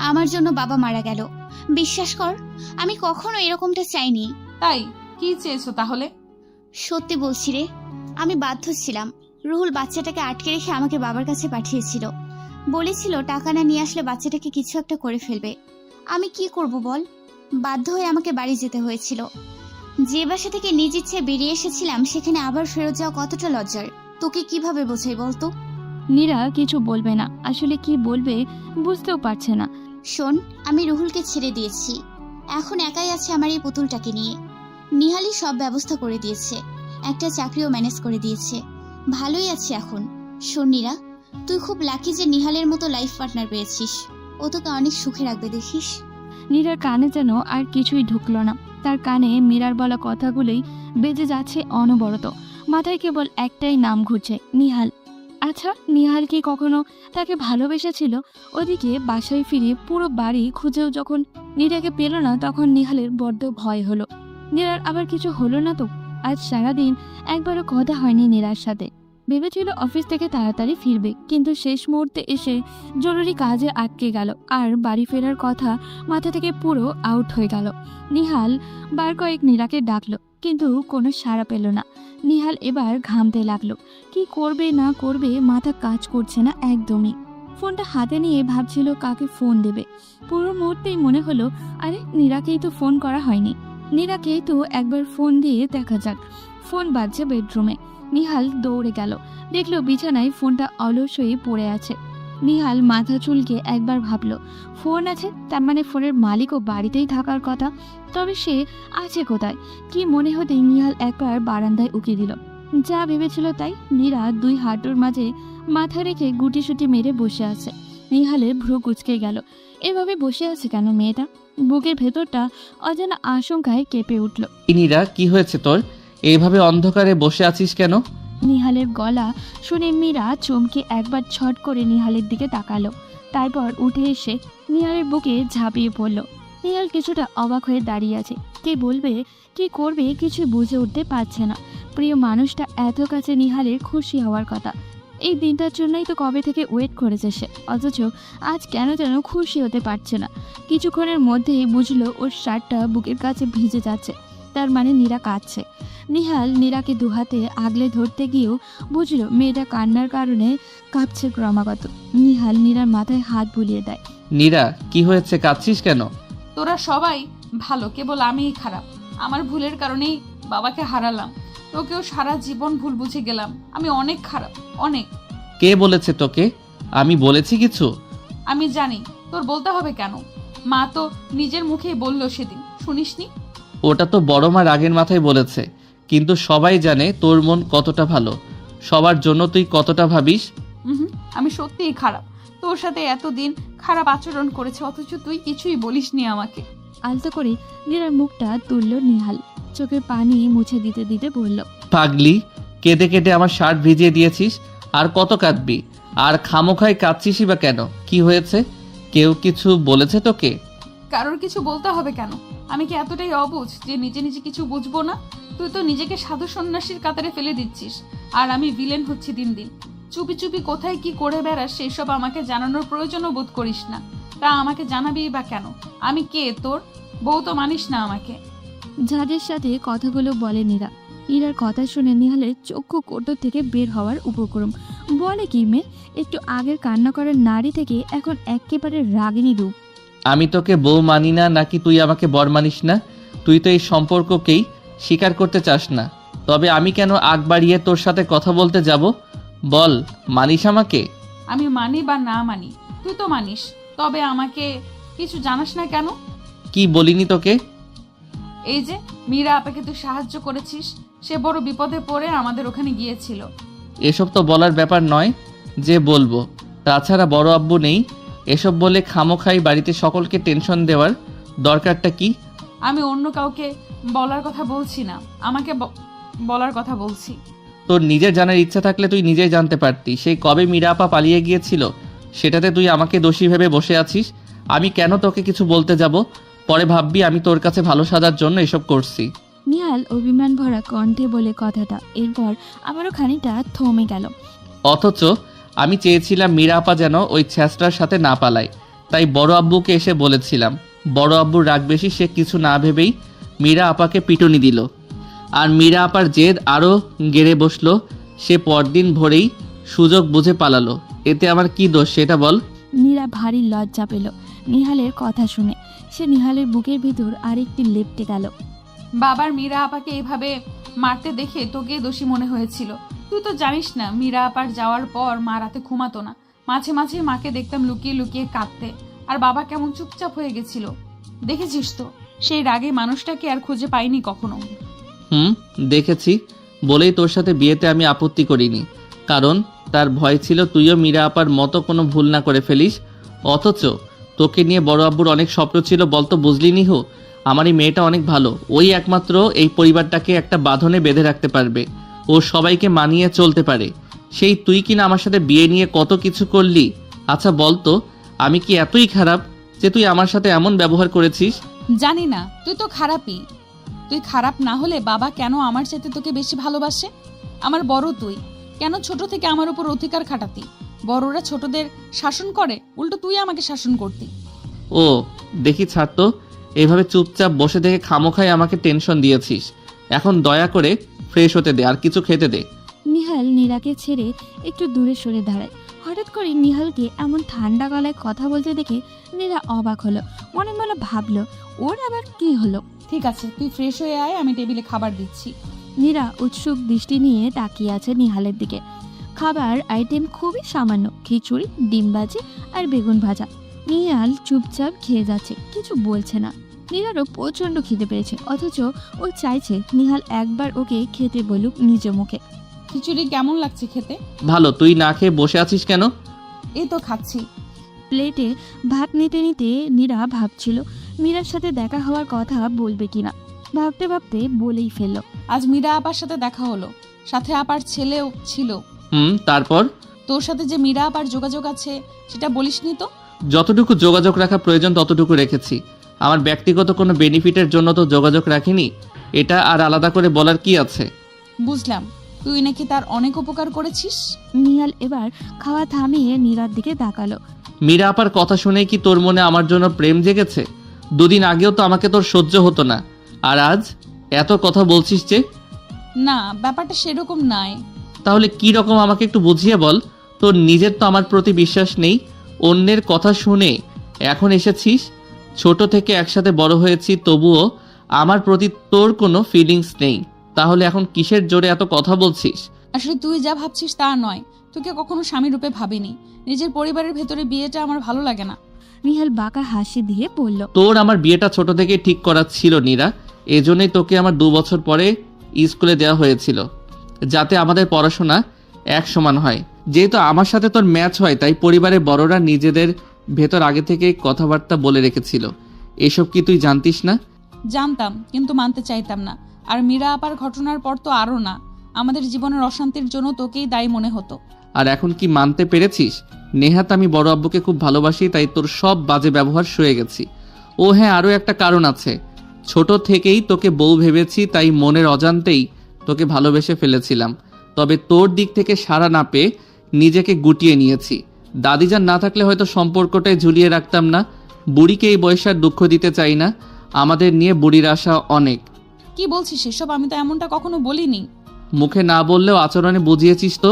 আমার জন্য বাবা মারা গেল। বিশ্বাস কর, আমি কখনো এরকমটা চাইনি। তাই কি চেয়েছো তাহলে? সত্যি বলছি রে, আমি বাধ্য ছিলাম। রুহুল বাচ্চাটাকে আটকে রেখে আমাকে বাবার কাছে পাঠিয়েছিল। বলেছিল টাকা না নিয়ে আসলে বাচ্চাটাকে কিছু একটা করে ফেলবে। আমি কি করব বল? বাধ্য হয়ে আমাকে বাড়ি যেতে হয়েছিল। যে বাসা থেকে নিজ ইচ্ছে বেরিয়ে এসেছিলাম, সেখানে আবার ফেরত যাওয়া কতটা লজ্জার। তোকে কিভাবে বোঝাই বলতো? নীরা কিছু বলবে না, আসলে কি বলবে বুঝতেও পারছে না। শোন, আমি রুহুলকে ছেড়ে দিয়েছি। এখন একাই আছে আমার এই পুতুলটাকে নিয়ে। নিহালি সব ব্যবস্থা করে দিয়েছে। একটা চাকরিও ম্যানেজ করে দিয়েছে, ভালোই আছে এখন। শোন নীরা, তুই খুব লাকি যে নিহালের মতো লাইফ পার্টনার পেয়েছিস। ও তোকে অনেক সুখে রাখবে দেখিস। নীরার কানে যেন আর কিছুই ঢুকলো না। তার কানে মীরার বলা কথাগুলোই বেজে যাচ্ছে অনবরত। মাথায় কেবল একটাই নাম ঘুরছে, নিহাল। আচ্ছা, নিহাল কি কখনো তাকে ভালোবেসেছিল? ওদিকে বাসায় ফিরে পুরো বাড়ি খুঁজেও যখন নীরাকে পেল না, তখন নিহালের বড্ড ভয় হলো। নীরার আবার কিছু হলো না তো? আজ সারাদিন একবারও কথা হয়নি নীরার সাথে। ভেবেছিল অফিস থেকে তাড়াতাড়ি ফিরবে, কিন্তু শেষ মুহূর্তে এসে জরুরি কাজে আটকে গেল, আর বাড়ি ফেরার কথা মাথা থেকে পুরো আউট হয়ে গেল। নিহাল বার কয়েক নীরাকে ডাকলো, কিন্তু কোনো সাড়া পেল না। নিহাল এবার ঘামতে লাগলো। কি করবে না করবে মাথা কাজ করছে না একদমই। ফোনটা হাতে নিয়ে ভাবছিল কাকে ফোন দেবে। পুরো মুহূর্তেই মনে হলো, আরে নীরাকেই তো ফোন করা হয়নি, নীরাকেই তো একবার ফোন দিয়ে দেখা যাক। ফোন বাজছে বেডরুমে। নিহাল দৌড়ে গেল, দেখলো বিছানায় ফোনটা অলস হয়ে পড়ে আছে। নিহাল মাথা চুলকে একবার ভাবলো, ফোন আছে তার মানে ফোনের মালিকও বাড়িতেই থাকার কথা। তবে সে আছে কোথায়? কি মনে হতেই নিহাল একবার বারান্দায় উকি দিল। যা ভেবেছিল তাই, নীরা দুই হাঁটুর মাঝে মাথা রেখে গুটিসুটি মেরে বসে আছে। নিহালের ভ্রু কুঁচকে গেল। এভাবে বসে আছে কেন মেয়েটা? বুকের ভেতরটা অজানা আশঙ্কায় কেঁপে উঠল। নীরা, কি হয়েছে তোর? এইভাবে অন্ধকারে বসে আছিস কেন? নিহালের গলা শুনে মীরা চমকে একবার ছট করে নিহালের দিকে তাকালো। তারপর উঠে এসে নিহালের বুকে ঝাঁপিয়ে পড়ল। নিহাল কিছুটা অবাক হয়ে দাঁড়িয়ে আছে। কে বলবে, কি করবে কিছু বুঝে উঠতে পারছে না। প্রিয় মানুষটা এত কাছে, নিহালের খুশি হওয়ার কথা। এই দিনটার জন্যই তো কবে থেকে ওয়েট করেছে সে, অথচ আজ কেন যেন খুশি হতে পারছে না। কিছুক্ষণের মধ্যেই বুঝলো ওর শার্টটা বুকের কাছে ভিজে যাচ্ছে, তার মানে নীরা কাঁদছে। নিহাল নীরাকে দুহাতে আগলে ধরতে গিয়েও বুঝলো মেয়েটা কান্নার কারণে কাঁপছে ক্রমাগত। নিহাল নীরার মাথায় হাত বুলিয়ে দেয়। নীরা, কি হয়েছে, কাঁদছিস কেন? তোরা সবাই ভালো, কেবল আমিই খারাপ। আমার ভুলের কারণেই বাবাকে হারালাম, তোকেও সারা জীবন ভুল বুঝে গেলাম। আমি অনেক খারাপ, অনেক। কে বলেছে তোকে? আমি বলেছি কিছু? আমি জানি, তোর বলতে হবে কেন? মা তো নিজের মুখেই বলল সেদিন, শুনিসনি? ওটা তো বড় মা রাগের মাথায় বলেছে, কিন্তু সবাই জানে তোর মন কতটা ভালো, সবার জন্য তুই কতটা ভাবিস। আমি সত্যিই খারাপ। তোর সাথে এতদিন খারাপ আচরণ করেছে, অথচ তুই কিছুই বলিসনি আমাকে। আলতো করে নীরার মুখটা তুলল নিহাল। চোখের পানি মুছে দিতে দিতে বলল, পাগলি, কেঁদে কেটে আমার শার্ট ভিজিয়ে দিয়েছিস, আর কত কাঁদবি? আর খামোখায় কাঁদছিসই বা কেন? কি হয়েছে? কেউ কিছু বলেছে তোকে? কারোর কিছু বলতে হবে কেন? আমি কি এতটাই অবুঝ যে নিজে নিজে কিছু বুঝবো না? তুই তো নিজেকে সাধু সন্ন্যাসীর কাতারে ফেলে দিচ্ছিস, আর আমি ভিলেন হচ্ছি দিন দিন। চুপি চুপি কোথায় কি করে বেড়াস সেসব আমাকে জানানোর প্রয়োজনও বোধ করিস না। তা আমাকে জানাবি বা কেন? আমি কে তোর বউ? তো মানিস না আমাকে। ঝাঁজের সাথে কথাগুলো বলে নীরা। নীরার কথা শুনে নিহালের চক্ষু কোটর থেকে বের হওয়ার উপক্রম। বলে কি মেয়ে, একটু আগের কান্না করার নারী থেকে এখন একেবারে রাগিনী রূপ। আমি তোকে বউ মানি না নাকি তুই আমাকে বর মানিস না? তুই তো এই সম্পর্ককেই স্বীকার করতে চাস না। তবে আমি কেন আগ বাড়িয়ে তোর সাথে কথা বলতে যাব? বল, মানিস আমাকে? আমি মানি বা না মানি, তুই তো মানিস। তবে আমাকে কিছু জানাস না কেন? কি বলিনি তোকে? এই যে মীরা আপাকে তুই সাহায্য করেছিস, সে বড় বিপদে পড়ে আমাদের ওখানে গিয়েছিল। এসব তো বলার ব্যাপার নয় যে বলবো। তাছাড়া বড় আব্বু নেই, এসব বলে খামোখাই বাড়িতে সকলকে টেনশন দেওয়ার দরকারটা কি? আমি অন্য কাউকে বলার কথা বলছি না, আমাকে বলার কথা বলছি। তোর নিজের জানার ইচ্ছা থাকলে তুই নিজেই জানতে পারতি। সেই কবে মীরা আপা পালিয়ে গিয়েছিল, সেটাতে তুই আমাকে দোষী ভেবে বসে আছিস। আমি কেন তোকে কিছু বলতে যাব? পরে ভাববি আমি তোর কাছে ভালো সাজার জন্য এসব করছি। নিহাল অভিমান ভরা কণ্ঠে বলে কথাটা, এরপর আবারও খানিকটা থমে গেল। অথচ আমি চেয়েছিলাম মীরা আপা যেন ওই ছ্যাঁচড়ার সাথে না পালায়, তাই বড় আব্বুকে এসে বলেছিলাম। বড় আব্বুর রাগ বেশি, সে কিছু না ভেবেই মীরা আপাকে পিটুনি দিল। আর মীরা আপার জেদ আরও গেড়ে বসলো। সে পরদিন ভোরেই সুযোগ বুঝে পালালো। এতে আমার কি দোষ সেটা বল? নীরা ভারী লজ্জা পেল নিহালের কথা শুনে। সে নিহালের বুকের ভিতর আরেকটি লেপ্টে গেল। বাবার মীরা আপাকে এভাবে মারতে দেখে তোকে দোষী মনে হয়েছিল। তুই তো জানিস না, মীরা আপার যাওয়ার পর মা রাতে ঘুমাতো না। মাঝে মাঝে মাকে দেখতাম লুকিয়ে লুকিয়ে কাঁদতে, আর বাবা কেমন চুপচাপ হয়ে গেছিল। দেখেছিস তো, সেই রাগে মানুষটাকে আর খুঁজে পাইনি কখনো। দেখেছি। বলেই তোর সাথে বিয়েতে আমি আপত্তি করিনি, কারণ তার ভয় ছিল তুইও মীরা আপার মতো কোনো ভুল না করে ফেলিস। অথচ তোকে নিয়ে বড় আব্বুর অনেক স্বপ্ন ছিল, বলতো বুঝলি নিহু, আমার এই মেয়েটা অনেক ভালো, ওই একমাত্র এই পরিবারটাকে একটা বাঁধনে বেঁধে রাখতে পারবে, ও সবাইকে মানিয়ে চলতে পারে। সেই তুই কিনা আমার সাথে বিয়ে নিয়ে কত কিছু করলি। আচ্ছা বলতো, আমি কি এতই খারাপ যে তুই আমার সাথে এমন ব্যবহার করেছিস? জানি না, তুই তো খারাপই। তুই খারাপ না হলে বাবা কেন আমার সাথে তোকে বেশি ভালোবাসে? আমার বড় তুই, কেন ছোট থেকে আমার উপর অধিকার খাটাতি? বড়রা ছোটদের শাসন করে, উল্টো তুই আমাকে শাসন করতি। ও দেখি ছাড় তো, এইভাবে চুপচাপ বসে থেকে খামোখায় আমাকে টেনশন দিয়েছিস। এখন দয়া করে ফ্রেশ হতে দে, আর কিছু খেতে দে। নিহাল নীরাকে ছেড়ে একটু দূরে সরে দাঁড়ায়। হঠাৎ করে নিহালকে এমন ঠান্ডা গলায় কথা বলতে দেখে নীরা অবাক হলো। মনে মনে ভাবলো, ওর আবার কি হলো। ঠিক আছে, তুই ফ্রেশ হয়ে আয়, আমি টেবিলে খাবার দিচ্ছি। নীরা উৎসুক দৃষ্টি নিয়ে তাকিয়ে আছে নিহালের দিকে। খাবার আইটেম খুবই সামান্য, খিচুড়ি, ডিম ভাজি আর বেগুন ভাজা। নিহাল চুপচাপ খেয়ে যাচ্ছে, কিছু বলছে না। নীরারও প্রচণ্ড খিদে পেয়েছে, অথচ ও চাইছে নিহাল একবার ওকে খেতে বলুক নিজ মুখে। খিচুড়ি কেমন লাগছে খেতে? ভালো, তুই না খেয়ে বসে আছিস কেন? এই তো খাচ্ছি। প্লেটে ভাত নিতে নিতে নীরা ভাবছিল মীরার সাথে দেখা হওয়ার কথা বলবে কিনা। ভাবতে ভাবতে বলেই ফেলল, আজ মীরা আপার সাথে দেখা হলো, সাথে আপার ছেলেও ছিল। তারপর? তোর সাথে যে মীরা আপার যোগাযোগ আছে সেটা বলিসনি তো? যতটুকু যোগাযোগ রাখা প্রয়োজন ততটুকু রেখেছি। আমার ব্যক্তিগত কোনো বেনিফিটের জন্য তো যোগাযোগ রাখিনি, এটা আর আলাদা করে বলার কি আছে? বুঝলাম, তুই নাকি তার অনেক উপকার করেছিস। নিহাল এবার খাওয়া থামিয়ে নীরার দিকে তাকালো। মীরা আপার কথা শুনেই কি তোর মনে আমার জন্য প্রেম জেগেছে? দুদিন আগেও তো আমাকে তোর সহ্য হতো না, আর আজ এত কথা বলছিস যে? না, ব্যাপারটা সেরকম নয়। তাহলে কি রকম আমাকে একটু বুঝিয়ে বল। তোর নিজের তো আমার প্রতি বিশ্বাস নেই, অন্যের কথা শুনে এখন এসেছিস। ছোট থেকে একসাথে বড় হয়েছি, তবুও আমার প্রতি তোর কোনো ফিলিংস নেই, তাহলে এখন কিসের জোরে এত কথা বলছিস? আসলে তুই যা ভাবছিস তা নয়, তোকে কখনো স্বামী রূপে ভাবিনি। নিজের পরিবারের ভেতরে বিয়েটা আমার ভালো লাগে না। নিহাল বাঁকা হাসি দিয়ে বলল, তোর আমার বিয়েটা ছোট থেকে ঠিক করা ছিল নীরা, এজন্যই তোকে আমার 2 বছর পরে স্কুলে দেওয়া হয়েছিল, যাতে আমাদের পড়াশোনা এক সমান হয়। যেহেতু আমার সাথে তোর ম্যাচ হয়, তাই পরিবারের বড়রা নিজেদের ভেতর আগে থেকেই কথাবার্তা বলে রেখেছিল। এসব কি তুই জানতিস না? জানতাম, কিন্তু মানতে চাইতাম না। আর মীরা আপার ঘটনার পর তো আরও না, আমাদের জীবনের অশান্তির জন্য তোকেই দায়ী মনে হতো। আর এখন কি মানতে পেরেছিস? নেহাত আমি বড় আব্বুকে খুব ভালোবাসি, তাই তোর সব বাজে ব্যবহার সয়ে গেছি। ও হ্যাঁ, আরও একটা কারণ আছে, ছোট থেকেই তোকে বউ ভেবেছি, তাই মনের অজান্তেই তোকে ভালোবেসে ফেলেছিলাম। তবে তোর দিক থেকে সাড়া না পেয়ে নিজেকে গুটিয়ে নিয়েছি। দাদিজান না থাকলে হয়তো সম্পর্কটাই ঝুলিয়ে রাখতাম না। বুড়িকে এই বয়সে আর দুঃখ দিতে চাই না, আমাদের নিয়ে বুড়ির আশা অনেক। কি বলছিস এসব? আমি তো এমনটা কখনো বলিনি। মুখে না বললেও আচরণে বুঝিয়েছিস তো।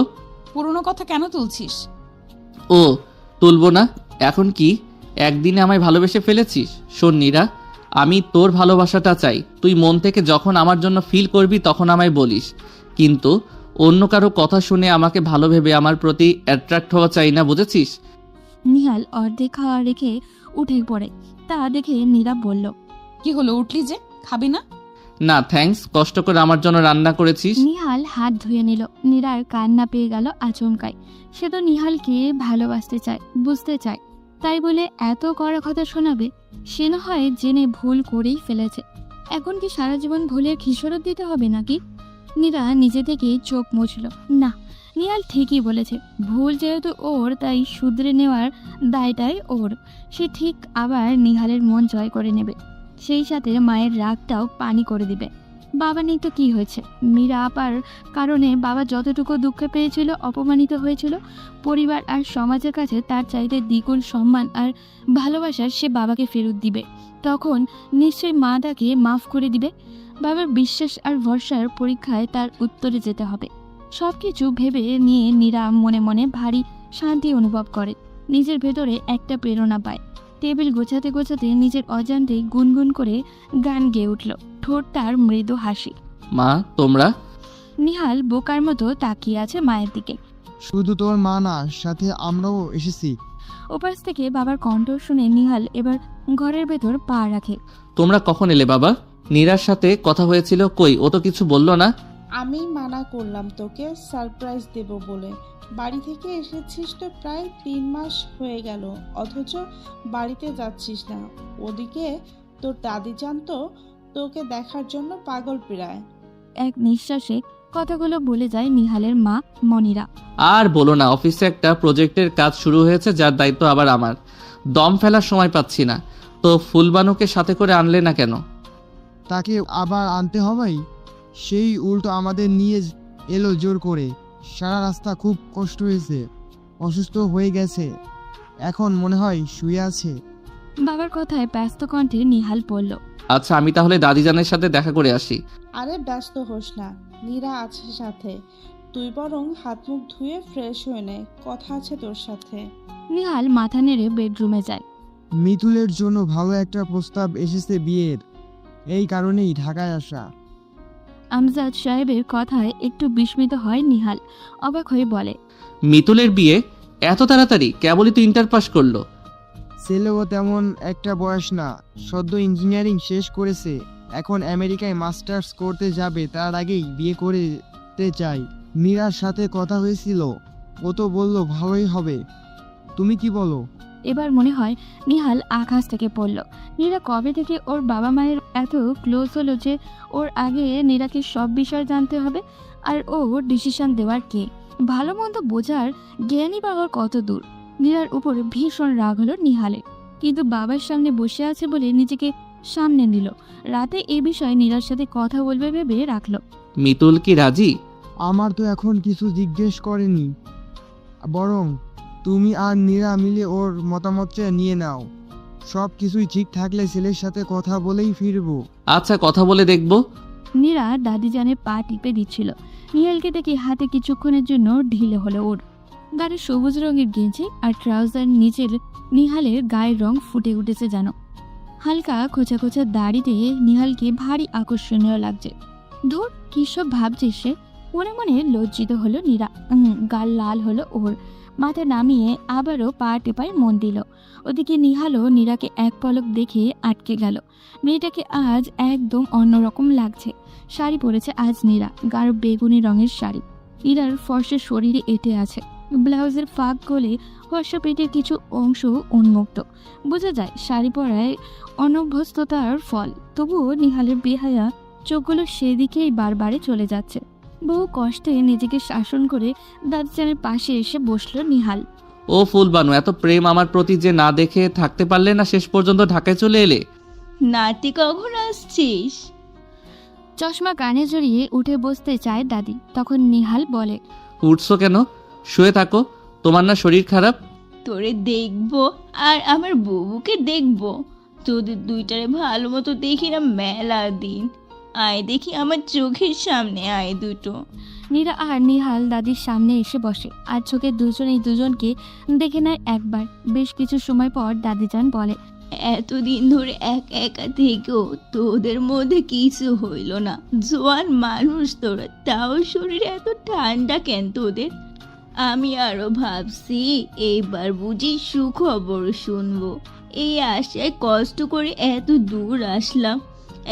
পুরনো কথা কেন তুলছিস? ও তুলবো না? এখন কি একদিনে আমায় ভালোবেসে ফেলেছিস? শোন নীরা, আমি তোর ভালোবাসাটা চাই। তুই মন থেকে যখন আমার জন্য ফিল করবি তখন আমায় বলিস, কিন্তু অন্য কারো কথা শুনে আমাকে ভালো ভেবে আমার প্রতি অ্যাট্রাক্ট হওয়া চাই না, বুঝেছিস? নিহাল অর্ধেক খাওয়া রেখে উঠে পড়ে। তা দেখে নীরা বলল, কি হলো, উঠলি যে? খাবি না? না থ্যাঙ্কস, কষ্ট করে আমার জন্য রান্না করেছিস। নিহাল হাত ধুয়ে নিল। নীরার কান্না পেয়ে গেল আচমকায়। সে তো নিহালকে ভালোবাসতে চায়, বুঝতে চায়, তাই বলে এত কড়া কথা শোনাবে? সে না হয় জেনে ভুল করেই ফেলেছে, এখন কি সারা জীবন ভুলের খিসরত দিতে হবে নাকি? নীরা নিজে থেকেই চোখ মুছল। না, নিহাল ঠিকই বলেছে, ভুল যেহেতু ওর, তাই শুধরে নেওয়ার দায়টাই ওর। সে ঠিক আবার নিহালের মন জয় করে নেবে, সেই সাথে মায়ের রাগটাও পানি করে দিবে। বাবা নেই তো কি হয়েছে? মীরা আপার কারণে বাবা যতটুকু দুঃখ পেয়েছিল, অপমানিত হয়েছিল, পরিবার আর সমাজের কাছে তার চাইতে দ্বিগুণ সম্মান আর ভালোবাসা সে বাবাকে ফেরত দিবে। তখন নিশ্চয়ই মা তাকে মাফ করে দিবে। বাবার বিশ্বাস আর ভরসার পরীক্ষায় তার উত্তরে যেতে হবে। সব কিছু ভেবে নিয়ে নীরা মনে মনে ভারী শান্তি অনুভব করে। নিজের ভেতরে একটা প্রেরণা পায়। টেবিল গোছাতে গোছাতে নিজের অজান্তেই গুনগুন করে গান গেয়ে উঠল, ঠোঁট তার মৃদু হাসি। মা তোমরা? নিহাল বোকার মতো তাকিয়ে আছে মায়ের দিকে। শুধু তোর মা না, সাথে আমরাও এসেছি। ওপাশ থেকে বাবার কণ্ঠ শুনে নিহাল এবার ঘরের ভেতর পা রাখে। তোমরা কখন এলে বাবা? নীরার সাথে কথা হয়েছিল, কই ও তো কিছু বললো না। আমি মানা করলাম তোকে সারপ্রাইজ দেব বলে। বাড়ি থেকে এসেছিস তো প্রায় 3 মাস হয়ে গেল, অথচ বাড়িতে যাচ্ছিস না। ওদিকে তোর দাদি জানতো তোকে দেখার জন্য পাগল প্রায়। এক নিঃশ্বাসে কথাগুলো বলে যায় নিহালের মা মনিরা। আর বলো না, অফিসে একটা প্রজেক্টের কাজ শুরু হয়েছে যার দায়িত্ব আবার আমার। দম ফেলার সময় পাচ্ছি না। তো ফুলবানুকে সাথে করে আনলে না কেন? তাকে আবার আনতে হবেই, সেই উল্টো আমাদের নিয়ে এলো জোর করে। সারা রাস্তা খুব কষ্ট হয়েছে, অসুস্থ হয়ে গেছে, এখন মনে হয় শুয়ে আছে। বাবার কথায় ব্যস্ত কণ্ঠে নিহাল বলল, আচ্ছা, আমি তাহলে দাদিজানের সাথে দেখা করে আসি। আরে ব্যস্ত হোস না, নীরা আছে সাথে। তুই বরং হাত মুখ ধুয়ে ফ্রেশ হয়ে নে, কথা আছে তোর সাথে। নিহাল মাথা নেড়ে বেডরুমে যায়। মিতুলের জন্য ভালো একটা প্রস্তাব এসেছে বিয়ের, এই কারণেই ঢাকায় আসা। আমজাদ সাহেবের কথায় একটু বিস্মিত হয় নিহাল, অবাক হয়ে বলে, মিতুলের বিয়ে এত তাড়াতাড়ি? কেবলই তো ইন্টার পাস করলো। ছেলেও তেমন একটা বয়স না, সদ্য ইঞ্জিনিয়ারিং শেষ করেছে, এখন আমেরিকায় মাস্টার্স করতে যাবে, তার আগেই বিয়ে করতে চাই। মীরার সাথে কথা হয়েছিল, ও তো বললো ভালোই হবে। তুমি কি বলো? এবার মনে হয় নিহাল আকাশ থেকে পড়ল। নীরা কবে থেকে ওর বাবা মায়ের এত ক্লোজ হলো যে ওর আগে নীরাকে সব বিষয় জানতে হবে, আর ও ডিসিশন দেওয়ার কে? ভালো মন্দ বোঝার জ্ঞানী বাবার কত দূর। নীরার উপরে ভীষণ রাগ হলো নিহালের, কিন্তু বাবার সামনে বসে আছে বলে নিজেকে সামনে নিল। রাতে এ বিষয়ে নীরার সাথে কথা বলবে ভেবে রাখলো। মিতুল কি রাজি? আমার তো এখন কিছু জিজ্ঞেস করেনি, বরং তুমি আর নীরা মিলে ওর মতামতটা নিয়ে নাও। সব কিছুই ঠিক থাকলে ছেলের সাথে কথা বলেই ফিরবো। আচ্ছা, কথা বলে দেখবো। নীরা দাদিজানের পা টিপে দিচ্ছিল। নিহালকে দেখে হাতে কিছুক্ষণের জন্য ঢিলে হলো ওর। গায়ে সবুজ রঙের গেঞ্জি আর ট্রাউজার নিচের নিহালের গায়ের রং ফুটে উঠেছে যেন। হালকা খোঁচা খোঁচা দাড়িতে নিহালকে ভারী আকর্ষণীয় লাগছে। ধুর, কি সব ভাবছে সে? মনে মনে লজ্জিত হলো নীরা। গাল লাল হলো ওর। মাথা নামিয়ে আবারও পা টেপায় মন দিল। ওদিকে নিহালও নীরাকে এক পলক দেখে আটকে গেল। মেয়েটাকে আজ একদম অন্যরকম লাগছে। শাড়ি পরেছে আজ নীরা, গাঢ় বেগুনি রঙের শাড়ি। নীরার ফর্সা শরীরে এঁটে আছে, ব্লাউজের ফাঁক গলে ফর্সা পেটের কিছু অংশ উন্মুক্ত। বোঝা যায় শাড়ি পরায় অনভ্যস্ততার ফল। তবুও নিহালের বেহায়া চোখগুলো সেদিকেই বারবারে চলে যাচ্ছে। বহু কষ্টে নিজেকে শাসন করে দাদিজানের পাশে এসে বসলো নিহাল। ও ফুলবানু, এত প্রেম আমার প্রতি যে না দেখে থাকতে পারলে না, শেষ পর্যন্ত ঢাকায় চলে এলে। নাতি কখন আসছিস? চশমা কানে জড়িয়ে উঠে বসতে চায় দাদি, তখন নিহাল বলে, উঠছো কেন? শুয়ে থাকো, তোমার না শরীর খারাপ? তোরে দেখবো আর আমার বুবুকে দেখবো, তোদের দুইটারে ভালো মতো দেখি না মেলা দিন। আয় দেখি আমার চোখের সামনে, আয় দুটো। নীরা আর নিহাল দাদির সামনে এসে বসে আর চোখে দুজনেই দুজনকে দেখে নেয় একবার। বেশ কিছু সময় পর দাদিজান বলে, এতদিন ধরে একা থেকেও তোদের মধ্যে কিছু হইল না। জোয়ান মানুষ তোরা, তাও শরীরে এত ঠান্ডা কেন তোদের? আমি আরো ভাবছি এইবার বুঝি সুখবর শুনবো, এই আশায় কষ্ট করে এত দূর আসলাম।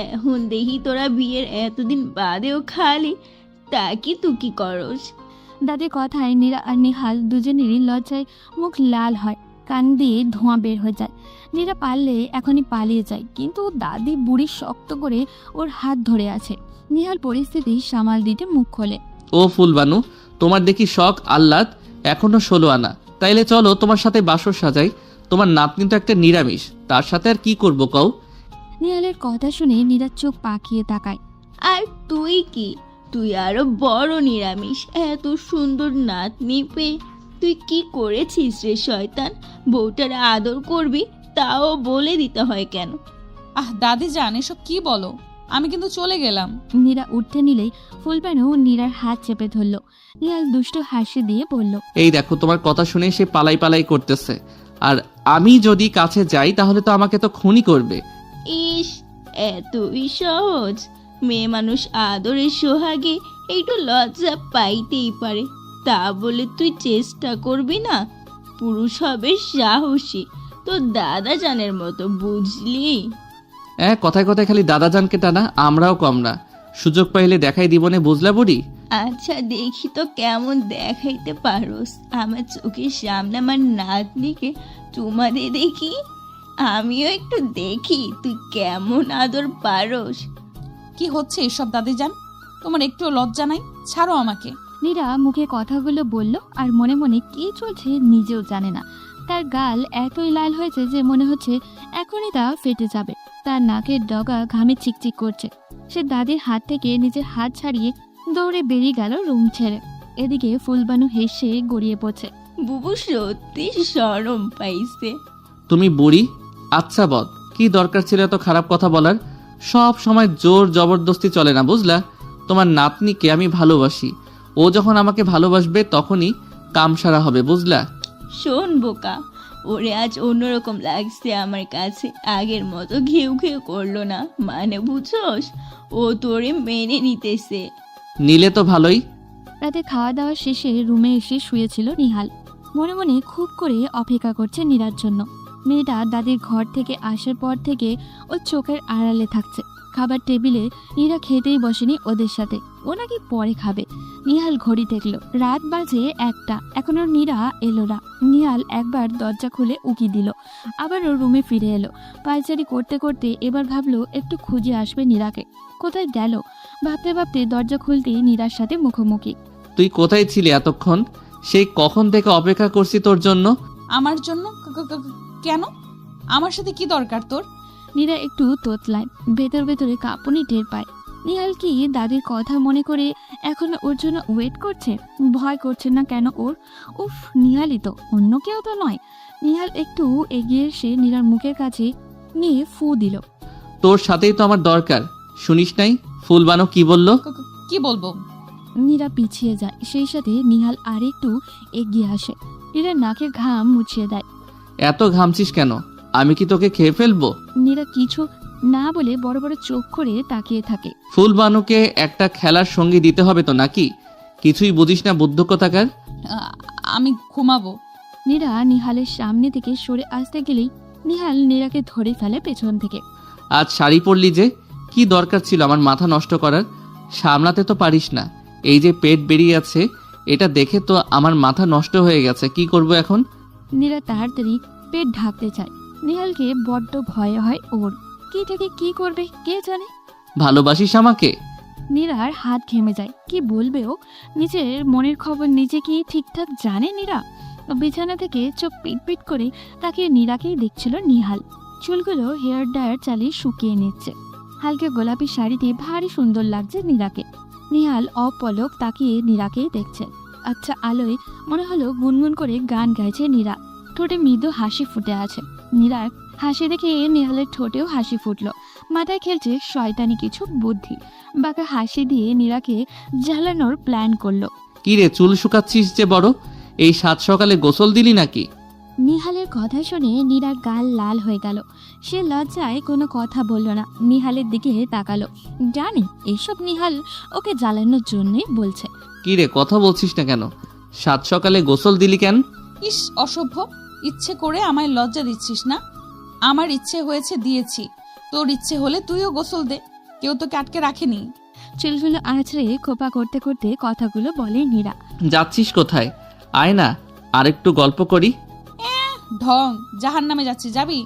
এখন দেখি তোরা বিয়ের এতদিন বাদেও খালি তাকি তুকি করস। দাদির কথায় নীরা আর নিহাল দুজনেরই লজ্জায় মুখ লাল হয়, কান দিয়ে ধোঁয়া বের হয়ে যায়। নীরা পারলে এখনই পালিয়ে যায়, কিন্তু দাদি বুড়ি শক্ত করে ওর হাত ধরে আছে। নিহাল পরিস্থিতি সামাল দিতে মুখ খোলে, ও ফুলবানু, তোমার দেখি শখ আহ্লাদ এখনো 16 আনা। তাইলে চলো তোমার সাথে বাসর সাজাই। তোমার নাতনি তো একটা নিরামিষ, তার সাথে আর কি করবো কও? নিহালের কথা শুনে নীরা চোখ পাকিয়ে তাকায়। আর তুই কি? তুই আরো বড় নিরামিষ। এত সুন্দর নাতনি পেয়ে তুই কি করেছিস রে শয়তান? বউটার আদর করবি, তাও বলে দিতে হয় কেন? দাদিজান, এসব কি বলো? আমি কিন্তু চলে গেলাম। নীরা উঠতে নিলেই ফুলবানু নীরার হাত চেপে ধরল। নিহাল দুষ্ট হাসি দিয়ে বলল, এই দেখো, তোমার কথা শুনে সে পালাই পালাই করতেছে, আর আমি যদি কাছে যাই তাহলে তো আমাকে তো খুনই করবে। ইস, এতই সহজ? মেয়ে মানুষ আদরের সোহাগে একটু লজ্জা পাইতেই পারে, তা বলে তুই চেষ্টা করবি না? পুরুষ হবে সাহসী, তো দাদাজানের মতো, বুঝলি? কথায় কথায় খালি দাদাজানকে টানা, আমরাও কম না। সুযোগ পাইলে দেখাই দিবনে, বুঝলা বুড়ি? আচ্ছা দেখি তো কেমন দেখাইতে পারোস। আমার চোখের সামনে আমার নাতনিকে চুমা দে দেখি, আমিও একটু দেখি তুই কেমন আদর পারোস। কি হচ্ছে এসব দাদিজান? তোমার একটু লজ্জা নাই? ছাড়ো আমাকে। নীরা মুখে কথাগুলো বলল আর মনে মনে কি চলছে নিজেও জানে না। তার গাল এতই লাল হয়েছে যে মনে হচ্ছে এখনই তা ফেটে যাবে। তার নাকের ডগা ঘামে চিকচিক করছে। সে দাদির হাত থেকে নিজের হাত ছাড়িয়ে দৌড়ে বেরিয়ে গেল রুম ছেড়ে। এদিকে ফুলবানু হেসে গড়িয়ে পড়ছে। বুবু সত্যি শরম পাইছে। তুমি বুড়ি? আচ্ছা বল, কি দরকার ছিল এত খারাপ কথা বলার? সব সময় জোর জবরদস্তি চলে না, বুঝলা? তোমার নাতনিকে আমি ভালোবাসি, ও যখন আমাকে ভালোবাসবে তখনই কাম সারা হবে, বুঝলা? শোন বোকা, ওরে আজ অন্যরকম লাগছে আমার কাছে, আগের মতো ঘেউ ঘেউ করলো না, মানে বুঝোস? ও তোরে মেনে নিতেছে। নিলে তো ভালোই। রাতে খাওয়া দাওয়া শেষে রুমে এসে শুয়েছিল নিহাল। মনে মনে খুব করে অপেক্ষা করছে নীরার জন্য। মেয়েটা দাদির ঘর থেকে আসার পর থেকে ও চোখের আড়ালে থাকছে। খাবার টেবিলে নীরা খেতেই বসেনি ওদের সাথে, ও নাকি পরে খাবে। নিহাল ঘড়ি দেখলো, রাত বাজে 1টা, এখনো নীরা এলো না। নিহাল একবার দরজা খুলে উকি দিল, আবার ওর রুমে ফিরে এলো। পায়চারি করতে করতে এবার ভাবলো একটু খুঁজে আসবে নীরাকে। কোথায় গেল ভাবতে ভাবতে দরজা খুলতেই নীরার সাথে মুখোমুখি। তুই কোথায় ছিলি এতক্ষণ? সেই কখন থেকে অপেক্ষা করছি তোর জন্য। আমার জন্য? কেন? আমার সাথে কি দরকার তোর? নীরা একটু তোতলায়, ভেতর ভেতরে কাঁপুনি টের পায়। নিহাল কি দাদির কথা মনে করে এখন ওর জন্য ওয়েট করছে? ভয় করছে না কেন ওর? উফ, নিহালই তো, অন্য কেউ তো নয়। নিহাল একটু এগিয়ে এসে নীরার মুখের কাছে নিয়ে ফু দিল। তোর সাথেই তো আমার দরকার, শুনিস নাই ফুলবানো কি বলল? কি বলবো? নীরা পিছিয়ে যায়, সেই সাথে নিহাল আরেকটু এগিয়ে আসে। নীরার নাকের ঘাম মুছিয়ে দেয়। এত ঘামছিস কেন? আমি কি তোকে খেয়ে ফেলবো? নীরা কিছু না বলে বড় বড় চোখ করে তাকিয়ে থাকে। ফুলবানুকে একটা খেলার সঙ্গী দিতে হবে তো নাকি? কিছুই বুঝিস না বুদ্ধ কথাকার। আমি ঘুমাবো। নীরা নিহালের সামনে থেকে সরে আসতে গেলেই নিহাল নীরাকে ধরে ফেলে পেছন থেকে। আজ শাড়ি পরলি যে, কি দরকার ছিল আমার মাথা নষ্ট করার? সামলাতে তো পারিস না। এই যে পেট বেরিয়ে আছে, এটা দেখে তো আমার মাথা নষ্ট হয়ে গেছে। কি করব এখন? নীরা তাড়াতাড়ি পেট ঢাকতে চায়। নিহালকে বড্ড ভয় হয় ওর। কি থেকে কি করবে কে জানে। ভালোবাসিস আমাকে? নীরার হাত ঘেমে যায়। কি বলবে ও? নিজের মনের খবর নিজে কি ঠিকঠাক জানে নীরা? বিছানা থেকে চোখ পিটপিট করে তাকে নীরাকেই দেখছিল নিহাল। চুলগুলো হেয়ার ড্রায়ার চালিয়ে শুকিয়ে নিচ্ছে। হালকা গোলাপি শাড়িতে ভারী সুন্দর লাগছে নীরাকে। নিহাল অপলক তাকিয়ে নীরাকেই দেখছে। আচ্ছা আলোয় মনে হলো গুনগুন করে গান গাইছে নীরা। ঠোঁটে মৃদু হাসি ফুটে আছে। নীরার হাসি দেখে নিহালের ঠোঁটেও হাসি ফুটলো। মাথায় খেলছে শয়তানি কিছু বুদ্ধি। বাঁকা হাসি দিয়ে নীরাকে জ্বালানোর প্ল্যান করলো। কি রে, চুল শুকাচ্ছিস যে বড়? এই সাত সকালে গোসল দিলি নাকি? নিহালের কথা শুনে নীরার গাল লাল হয়ে গেল। সে লজ্জায় কোনো কথা বলল না, নিহালের দিকে তাকালো। জানি এইসব নিহাল ওকে জ্বালানোর জন্যই বলছে। কি রে, কথা বলছিস না কেন? সাত সকালে গোসল দিলি কেন? ইস অসভ্য, ইচ্ছে করে আমায় লজ্জা দিচ্ছিস না? আমার ইচ্ছে হয়েছে দিয়েছি, তোর ইচ্ছে হলে তুইও গোসল দে, কেউ তোকে আটকে রাখেনি। চুলগুলো আছড়ে খোপা করতে করতে কথাগুলো বলে নীরা। যাচ্ছিস কোথায়? আয় না, আরেকটু গল্প করি। ঢং, জাহান নামে যাচ্ছি, যাবি?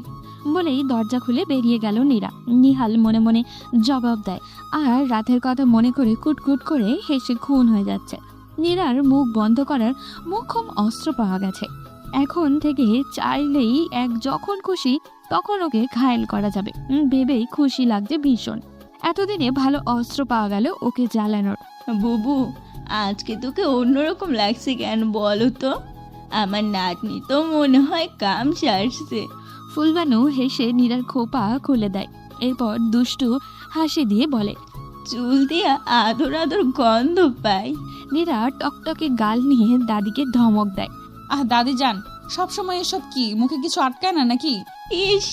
বলেই দরজা খুলে বেরিয়ে গেল নীরা। নিহাল মনে মনে জবাব দেয়, আর রাতের কথা মনে করে কুটকুট করে হেসে খুন হয়ে যাচ্ছে। নীরার মুখ বন্ধ করার মোক্ষম অস্ত্র পাওয়া গেছে। এখন থেকে চাইলেই যখন খুশি তখন ওকে ঘায়েল করা যাবে ভেবেই খুশি লাগছে ভীষণ। এতদিনে ভালো অস্ত্র পাওয়া গেল ওকে জ্বালানোর। বুবু, আজকে তোকে অন্যরকম লাগছে কেন বলো তো? আমার নাতনি তো মনে হয় কাম সারছে। ফুলবানু হেসে নীরার খোপা খুলে দেয়, এরপর দুষ্টু হাসি দিয়ে বলে, চুল দিয়ে আদর আদর গন্ধ পাই। নীরা টকটকে গাল নিয়ে দাদিকে ধমক দেয়। দাদি যান, সবসময় এসব কি? মুখে কিছু আটকায় না নাকি? ইস,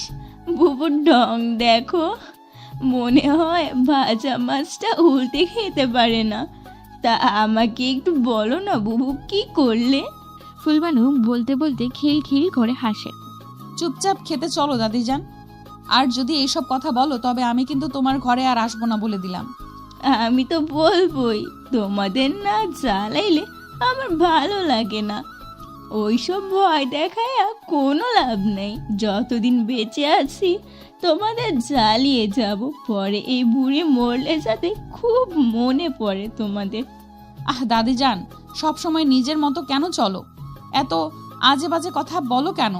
বুবুর ঢং দেখো, মনে হয় ভাজা মাছটা উল্টে খেতে পারে না। তা আমাকে একটু বলো না বুবু, কি করলে? ফুলবানু বলতে বলতে খিল খিল করে হাসে। চুপচাপ খেতে চলো দাদি যান, আর যদি এইসব কথা বলো তবে আমি কিন্তু তোমার ঘরে আর আসবো না বলে দিলাম। আমি তো বলবোই, তোমাদের না জ্বালাইলে আমার ভালো লাগে না। ওইসব ভয় দেখায় কোনো লাভ নেই। যতদিন বেঁচে আছি তোমাদের জ্বালিয়ে যাব, পরে এই বুড়ি মরলে যাতে খুব মনে পড়ে তোমাদের। দাদি যান, সব সময় নিজের মতো কেন চলো? এত আজে বাজে কথা বলো কেন?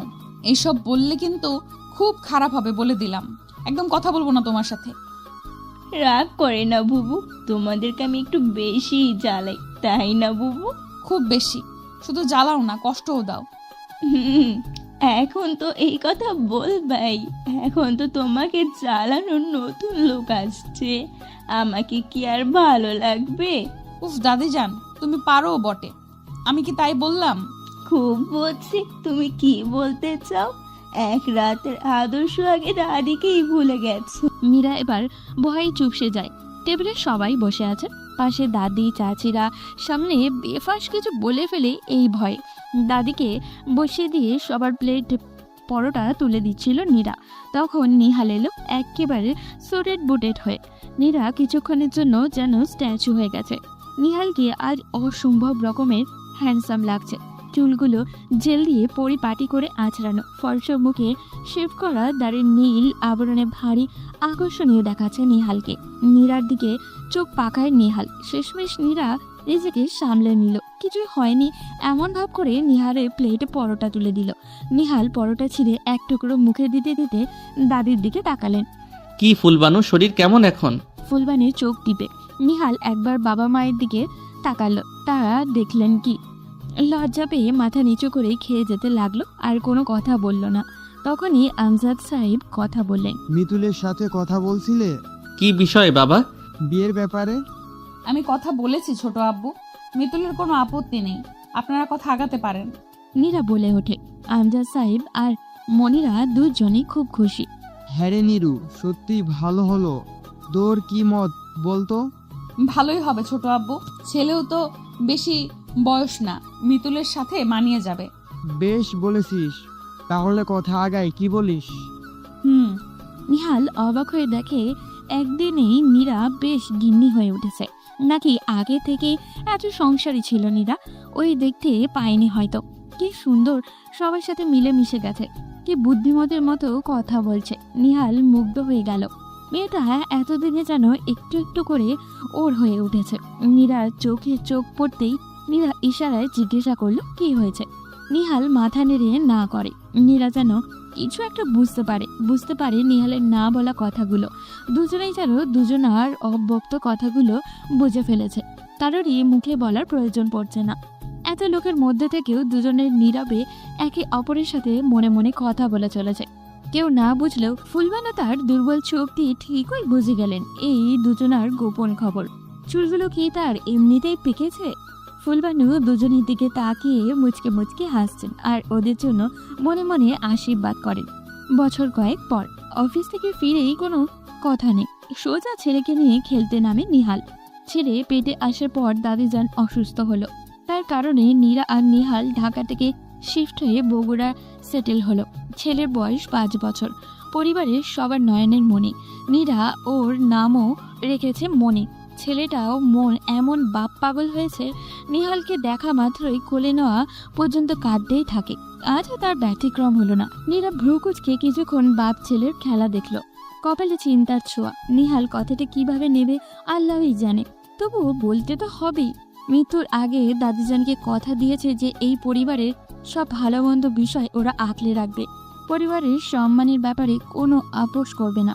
এইসব বললে কিন্তু খুব খারাপ হবে, বলে দিলাম। একদম কথা বলবো না তোমার সাথে। রাগ করে না বুবু, তোমাদেরকে আমি একটু বেশি জ্বালাই, তাই না বুবু? খুব বেশি। শুধু জ্বালাও না, কষ্টও দাও। এখন তো এই কথা বলবাই, এখন তো তোমাকে জ্বালানোর নতুন লোক আসছে, আমাকে কি আর ভালো লাগবে? উফ দাদি যান, তুমি পারো বটে, আমি কি তাই বললাম? খুব বুঝছি তুমি কি বলতে চাও। এক রাতের আদর্শ আগে দাদিকেই ভুলে গেছো। মীরা এবার ভয়ে চুপসে যায়। টেবিলে সবাই বসে আছে, পাশে দাদি চাচিরা। সামনে বেফাস কিছু বলে ফেলে এই ভয়। দাদিকে বসিয়ে দিয়ে সবার প্লেট পরোটা তুলে দিচ্ছিল নীরা। তখন নিহাল এলো একেবারে সুটেড বুটেড হয়ে। নীরা কিছুক্ষণের জন্য যেন স্ট্যাচু হয়ে গেছে। নিহালকে আজ অসম্ভব রকমের হ্যান্ডসাম লাগছে। চুলগুলো জেল দিয়ে পরিপাটি করে আঁচড়ানো, ফর্সা মুখে শেভ করা দাড়ির নীল আবরণে ভারী আকর্ষণীয় দেখাচ্ছে নিহালকে। নীরার দিকে চোখ পাকায় নিহাল। শেষমেশ নীরা নিজেকে সামলে নিল। কিছুই হয়নি এমন ভাব করে নিহালের প্লেটে পরোটা তুলে দিল। নিহাল পরোটা ছিঁড়ে এক টুকরো মুখে দিতে দিতে দাদির দিকে তাকালেন। কি ফুলবানু, শরীর কেমন এখন? ফুলবানির চোখ টিপে নিহাল একবার বাবা মায়ের দিকে তাকালো। তারা দেখলেন কি? লজ্জা পেয়ে মাথা নিচু করে খেয়ে যেতে লাগলো, আর কোনো কথা বলল না। তখনই আমজাদ সাহেব কথা বললেন। মিতুলের সাথে কথা বলছিলে? কি বিষয় বাবা? বিয়ের ব্যাপারে। আমি কথা বলেছি ছোট আব্বু, মিতুলের কোনো আপত্তি নেই, আপনারা কথা আগাতে পারেন। নীরা বলে ওঠে। আমজাদ সাহেব আর মনিরা দুজনেই খুব খুশি। হ্যাঁ রে নীরু, সত্যি ভালো হলো। তোর কি মত বলতো? ভালোই হবে ছোট আব্বু, ছেলেও তো বেশি বয়স না, মিতুলের সাথে মানিয়ে যাবে। বেশ বলেছিস, তাহলে কথা আগাই, কি বলিস? নিহাল অবাক হয়ে দেখে একদিনেই নীরা বেশ গিন্নি হয়ে উঠেছে। নাকি আগে থেকে এত সংসারী ছিল নীরা, ওই দেখতে পায়নি হয়তো। কি সুন্দর সবার সাথে মিলেমিশে গেছে, কি বুদ্ধিমতের মতো কথা বলছে। নিহাল মুগ্ধ হয়ে গেল। মেয়েটা এতদিনে যেন একটু একটু করে ওর হয়ে উঠেছে। নীরার চোখে চোখ পড়তেই নীরা ইশারায় জিজ্ঞাসা করলো কি হয়েছে। নিহাল মাথা নেড়ে না করে। নীরা যেন কিছু একটা বুঝতে পারে নিহালের না বলা কথাগুলো। দুজনেই যেন দুজনার অব্যক্ত কথাগুলো বুঝে ফেলেছে। কারোরই মুখে বলার প্রয়োজন পড়ছে না। এত লোকের মধ্যে থেকেও দুজনের নীরবে একে অপরের সাথে মনে মনে কথা বলে চলেছে। কেউ না বুঝলেও ফুলবানু তার দুর্বল চোখ দিয়ে ঠিকই বুঝে গেলেন এই দুজনার গোপন খবর। চুলগুলো কি তার এমনিতেই পেকেছে? ফুলবানু দুজনের দিকে তাকিয়ে মুচকে মুচকে হাসছেন আর ওদের জন্য মনে মনে আশীর্বাদ করেন। বছর কয়েক পর অফিস থেকে ফিরেই কোনো কথা নেই, সোজা ছেলেকে নিয়ে খেলতে নামে নিহাল। ছেলে পেটে আসার পর দাদিজান অসুস্থ হলো। তার কারণে নীরা আর নিহাল ঢাকা থেকে শিফট হয়ে বগুড়া সেটেল হলো। ছেলের বয়স 5 বছর। পরিবারের সবার নয়নের মণি। নীরা ওর নামও রেখেছে মণি। ছেলেটাও মন এমন বাপ পাগল হয়েছে, নিহালকে দেখা মাত্রই কোলে নেওয়া পর্যন্ত কাঁদতেই থাকে। আজও তার ব্যতিক্রম হলো না। নীরা ভ্রুকুচকে কিছুক্ষণ বাপ ছেলের খেলা দেখলো। কপালে চিন্তার ছোঁয়া। নিহাল কথাটা কিভাবে নেবে আল্লাহই জানে, তবুও বলতে তো হবেই। মৃত্যুর আগে দাদিজানকে কথা দিয়েছে যে এই পরিবারের সব ভালো মন্দ বিষয় ওরা আঁকলে রাখবে। পরিবারের সম্মানের ব্যাপারে কোনো আপোষ করবে না,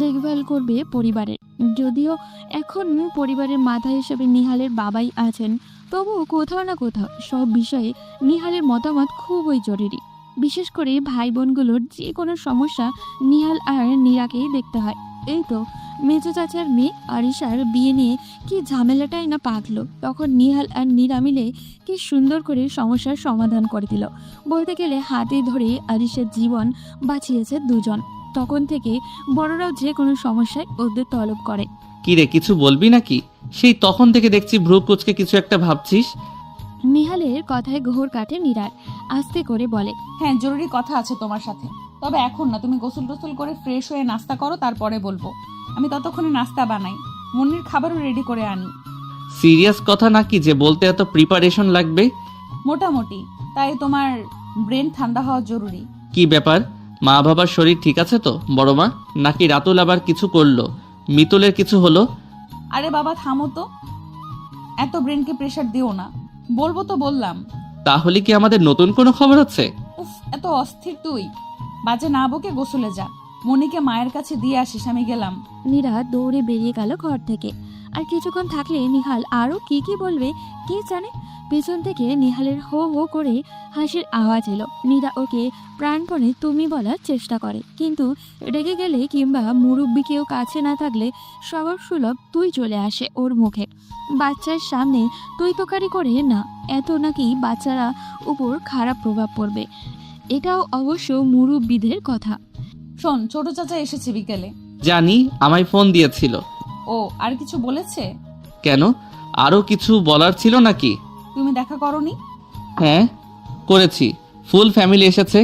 দেখভাল করবে পরিবারের। যদিও এখন পরিবারের মাথা হিসেবে নিহালের বাবাই আছেন, তবুও কোথাও না কোথাও সব বিষয়ে নিহালের মতামত খুবই জরুরি। বিশেষ করে ভাই বোনগুলোর যে কোনো সমস্যা নিহাল আর নীরাকেই দেখতে হয়। এই তো মেজো চাচার মেয়ে আরিশার বিয়ে নিয়ে কি ঝামেলাটাই না পাকলো, তখন নিহাল আর নীরা মিলে কি সুন্দর করে সমস্যার সমাধান করে দিল। বলতে গেলে হাতে ধরে আরিশার জীবন বাঁচিয়েছে দুজন। তখন থেকে বড়রাও যে কোনো সমস্যায় ওদের তলব করে। কি রে, কিছু বলবি নাকি? সেই তখন থেকে দেখছি ভ্রু কুচকে কিছু একটা ভাবছিস। নিহালের কথায় ঘোর কাটে নীরার। আস্তে করে বলে, হ্যাঁ জরুরি কথা আছে তোমার সাথে, তবে এখন না, তুমি গোসল টোসল করে ফ্রেশ হয়ে নাস্তা করো, তারপরে বলবো। আমি ততক্ষণে নাস্তা বানাই। মুন্নির খাবারও রেডি করে আনি। সিরিয়াস কথা নাকি যে বলতে এত প্রিপারেশন লাগবে? মোটামুটি, তাই তোমার ব্রেন ঠান্ডা হওয়া জরুরি। কি ব্যাপার, মা বাবার শরীর ঠিক আছে তো বড় মা? নাকি রাতুল আবার কিছু করলো? মিতুলের কিছু হলো? আরে বাবা থামো তো, এত ব্রেনকে প্রেশার দিও না। বলবো তো বললাম। তাহলে কি আমাদের নতুন কোনো খবর আছে? উফ, এত অস্থির তুই। বাজে না বকে গোসলে যা, মনিকে মায়ের কাছে দিয়ে আসিস, আমি গেলাম। নীরা দৌড়ে বেরিয়ে গেল ঘর থেকে। আর কিছুক্ষণ থাকলে নিহাল আরও কি কি বলবে কে জানে। পেছন থেকে নিহালের হো হো করে হাসির আওয়াজ এলো। নীরা ওকে প্রাণপণে তুমি বলার চেষ্টা করে, কিন্তু রেগে গেলে কিংবা মুরব্বি কেউ কাছে না থাকলে স্বভাব সুলভ তুই চলে আসে ওর মুখে। বাচ্চার সামনে তুই তোকারি করে না, এত নাকি বাচ্চারা উপর খারাপ প্রভাব পড়বে। এটাও অবশ্য মুরব্বিদের কথা। শোন, ছোট চাচা এসেছে বিকেলে। জানি, আমায় ফোন দিয়েছিল। ও আর কিছু বলেছে? কেন, আরো কিছু বলার ছিল নাকি? তুমি দেখা করনি? হ্যাঁ করেছি, ফুল ফ্যামিলি এসেছে,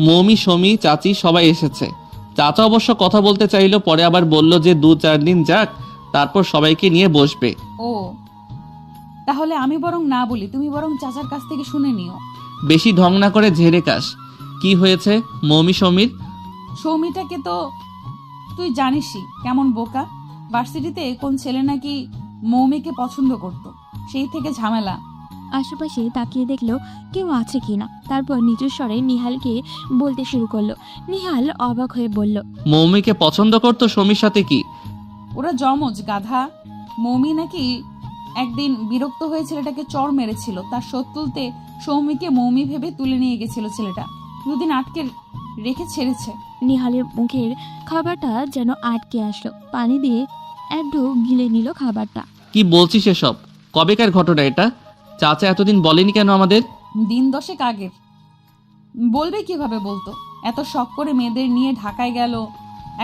মৌমি সমী চাচি সবাই এসেছে। চাচা অবশ্য কথা বলতে চাইলো, পরে আবার বলল যে 2-4 দিন যাক, তারপর সবাইকে নিয়ে বসবে। ও, তাহলে আমি বরং না বলি, তুমি বরং চাচার কাছ থেকে শুনে নিও। বেশি ঢং না করে ঝেড়ে কাশ। কি হয়েছে মৌমি সমীর? সৌমিটাকে তো তুই জানিসই, কেমন বোকা। ভার্সিটিতে কোন ছেলে নাকি মৌমিকে পছন্দ করত, সেই থেকে ঝামেলা। আশেপাশে তাকিয়ে দেখলো কেউ আছে কিনা, তারপর নিজের স্বরে নিহালকে বলতে শুরু করলো। নিহাল অবাক হয়ে বলল, মৌমিকে পছন্দ করতো সমীর সাথে কি? ওরা জমজ গাধা। মৌমি নাকি একদিন বিরক্ত হয়ে ছেলেটাকে চড় মেরেছিল, তার শোধ তুলতে সৌমিকে মৌমি ভেবে তুলে নিয়ে গেছিল ছেলেটা, 2 দিন আটকে রেখে ছেড়েছে। নিহালের মুখের খাবারটা যেন আটকে আসলো, পানি দিয়ে একটু গিলে নিল খাবারটা। কি বলছিস এসব? কবেকার ঘটনা এটা? চাচা এতদিন বলেনি কেন আমাদের? দিন 10 আগের। বলবে কিভাবে বলতো? এত শখ করে মেয়েদের নিয়ে ঢাকায় গেল,